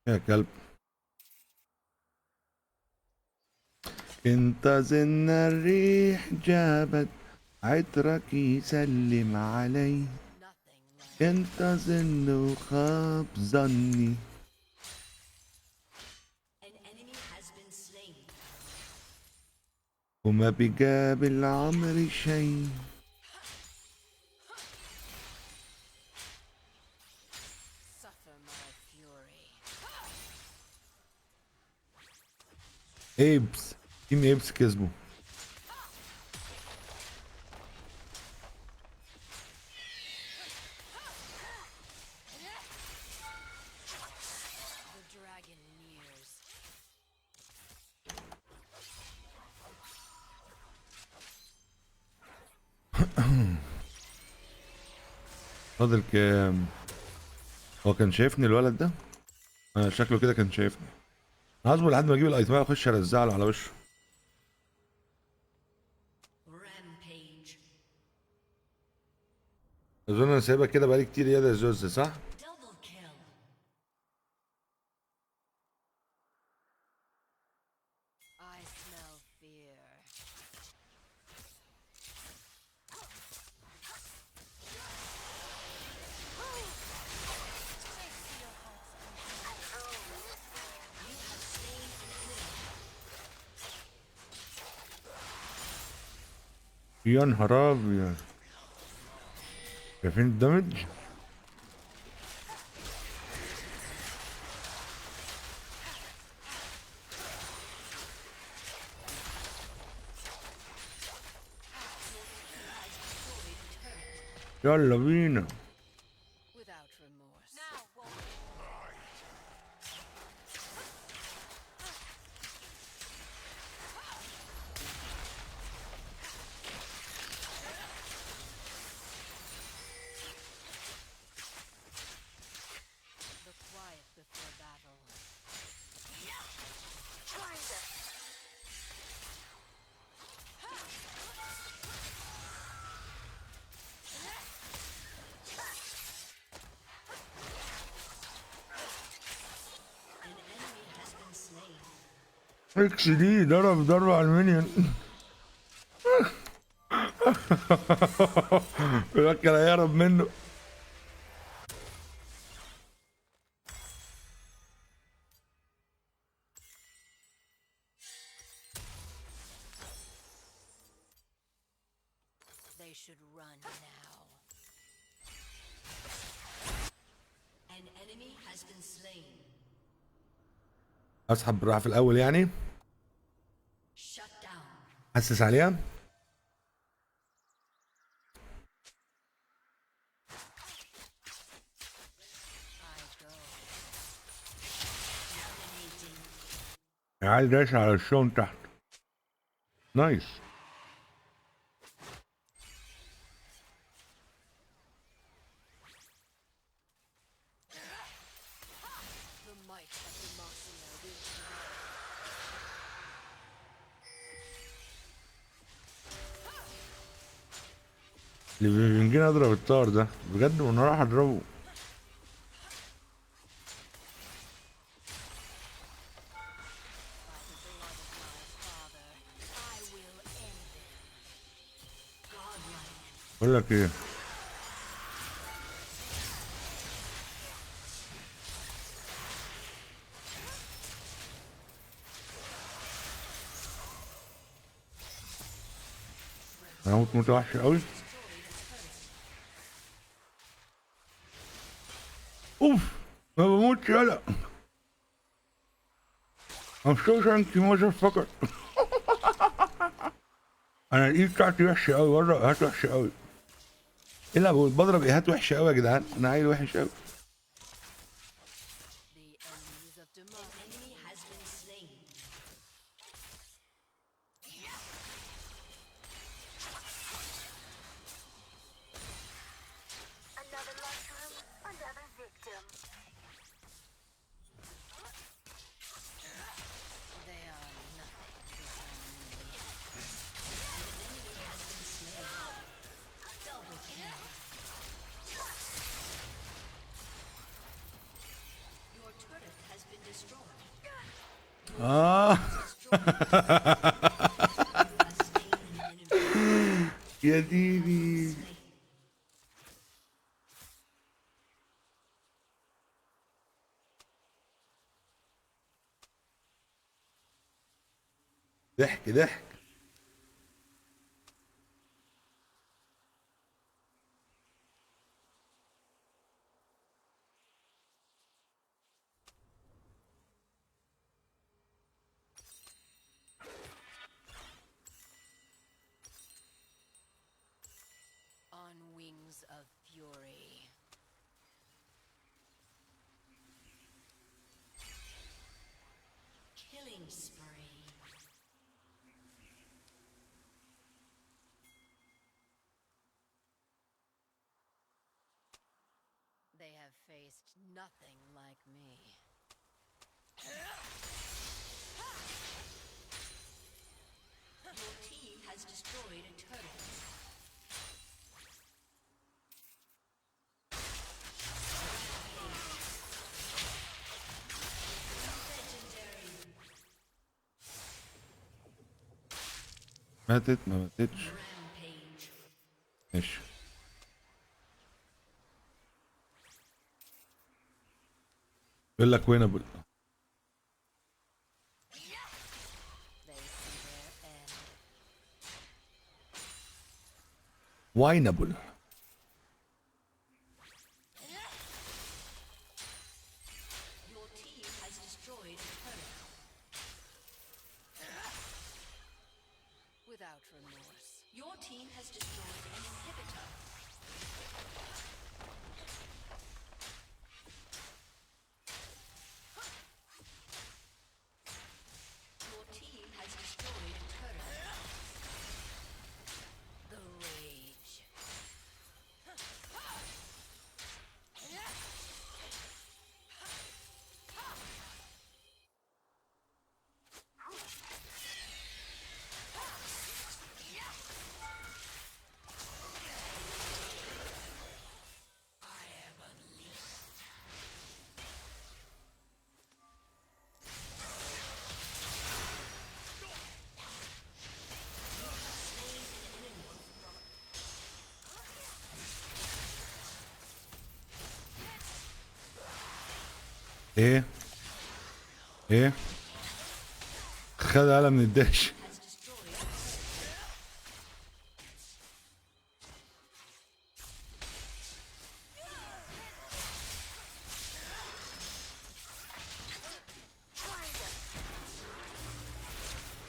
يا كلب انت زن الريح جابت عطرك يسلم علي، انت زن وخاب ظني. وما بيقابل عمري شي. ايبس تيم ايبس كسبوا. فاضل كام؟ هو كان شايفني الولد ده؟ شكله كده كان شايفني. هصبر لحد ما اجيب الايتمات واخش ارزعله على وشه. Rampage. اظن انا سايبها كده بقالي كتير يا زوز، صح؟ Double kill. I smell fear. يا نهار ابيض، شايفين الدمج؟ يلا بينا. Without remorse. The quiet before battle. An enemy has been slain. اكس دي ضرب على المنيون. فكر هيهرب منه. They should run now. An enemy has been slain. اسحب بالراحه في الاول يعني، Shut down. حسس عليها. I go. Dominating. عايز داش على الشون تحت. نايس. The might of Demacia will prevail. اللي بيجينا اضرب الطار ده بجد، وانا رايح اضربه. بقول لك ايه، انا هموت موتة وحشة قوي. اوف، ما بموتش يلا. I'm so thank you motherfucker. انا الايد بتاعتي وحشة قوي، بره ايهات وحشة قوي. ايه لا بضرب ايهات وحشة قوي يا جدعان، انا عيل وحش قوي. The enemies of An Demacia. enemy has been slain. Another mushroom, another victim. They are nothing behind me. Double kill. Your turret has been destroyed. يا ديني. ضحك ضحك. On wings of fury. Killing spree. have faced nothing like me. Your team has destroyed a turret. Legendary. ماتت ما ماتتش. Rampage. ماشي. يقول لك وينابل. They see their end. واينابل. Your team has destroyed a turret. Without remorse. Your team has destroyed an inhibitor. Your team has destroyed a turret. The rage. ايه ايه خد قلم من الدش.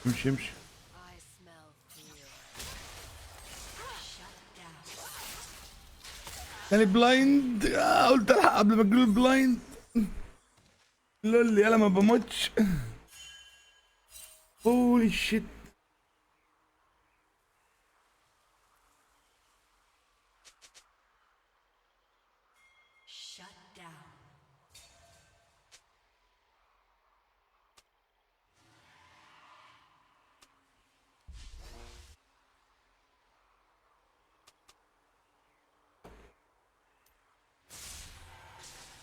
امشي امشي. I smell fear. يعني بلايند. قلت الحق قبل ما تجيله البلايند. لول يلا ما بموتش. هولي شيت. Shut down.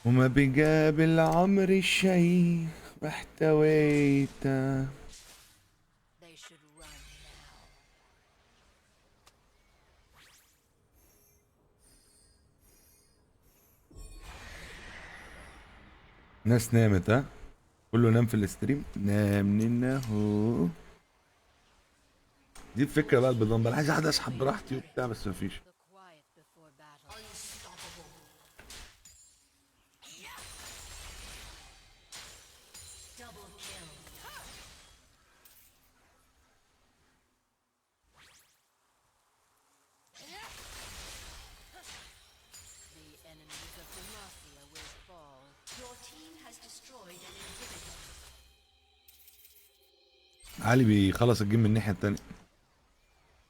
وما بقابل عمري شي واحتويته. They should run now. ناس نامت ها. كله نام في الاستريم. نام اهو. دي الفكره بقى البيضان بقى. عايز اقعد اسحب براحتي وبتاع بس مفيش. The quiet before battle. Unstoppable. Double kill. The enemies of Demacia will fall. Your team has destroyed an inhibitor. علي بيخلص الجيم من الناحيه التانيه.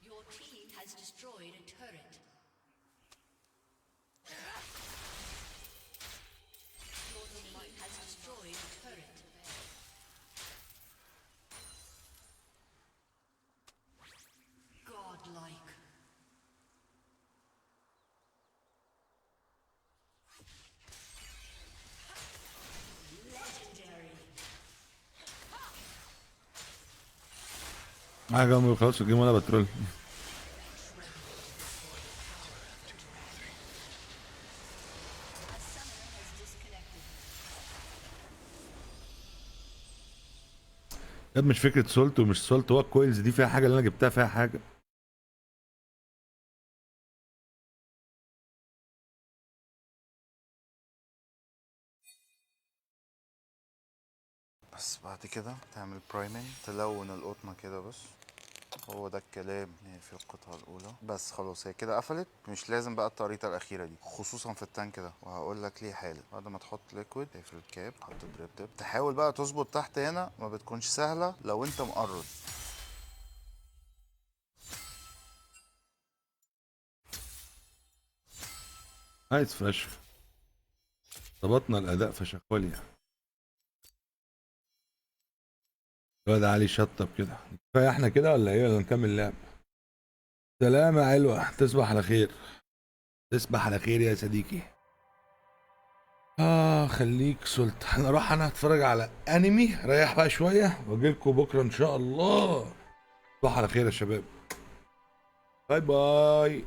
Your team has destroyed a turret. Your team has destroyed a turret. Godlike. Legendary. حاجه ما بيخلصش الجيم ولا بترول. A summoner has disconnected. ده مش فكره سولت ومش سولت. هو الكويلز دي فيها حاجه اللي انا جبتها فيها حاجه. بس بعد كده تعمل برايمنج، تلون القطنة كده بس. هو ده الكلام. في القطعة الأولى بس خلاص هي كده قفلت. مش لازم بقى التقريطة الأخيرة دي خصوصا في التانك ده، وهقول لك ليه حالا. بعد ما تحط ليكويد اقفل الكاب، حط دريب تيب، تحاول بقى تظبط تحت. هنا ما بتكونش سهلة لو أنت مقرب. عايز فشخ. ظبطنا الاداء فشخوليا. الواد علي شطب كده. كفايه احنا كده ولا ايه، ولا نكمل لعب؟ سلام يا علوة، تصبح على خير. تصبح على خير يا صديقي. خليك سلطة. انا اتفرج على انمي، ريح بقى شويه واجيلكوا بكره ان شاء الله. تصبح على خير يا شباب. باي باي.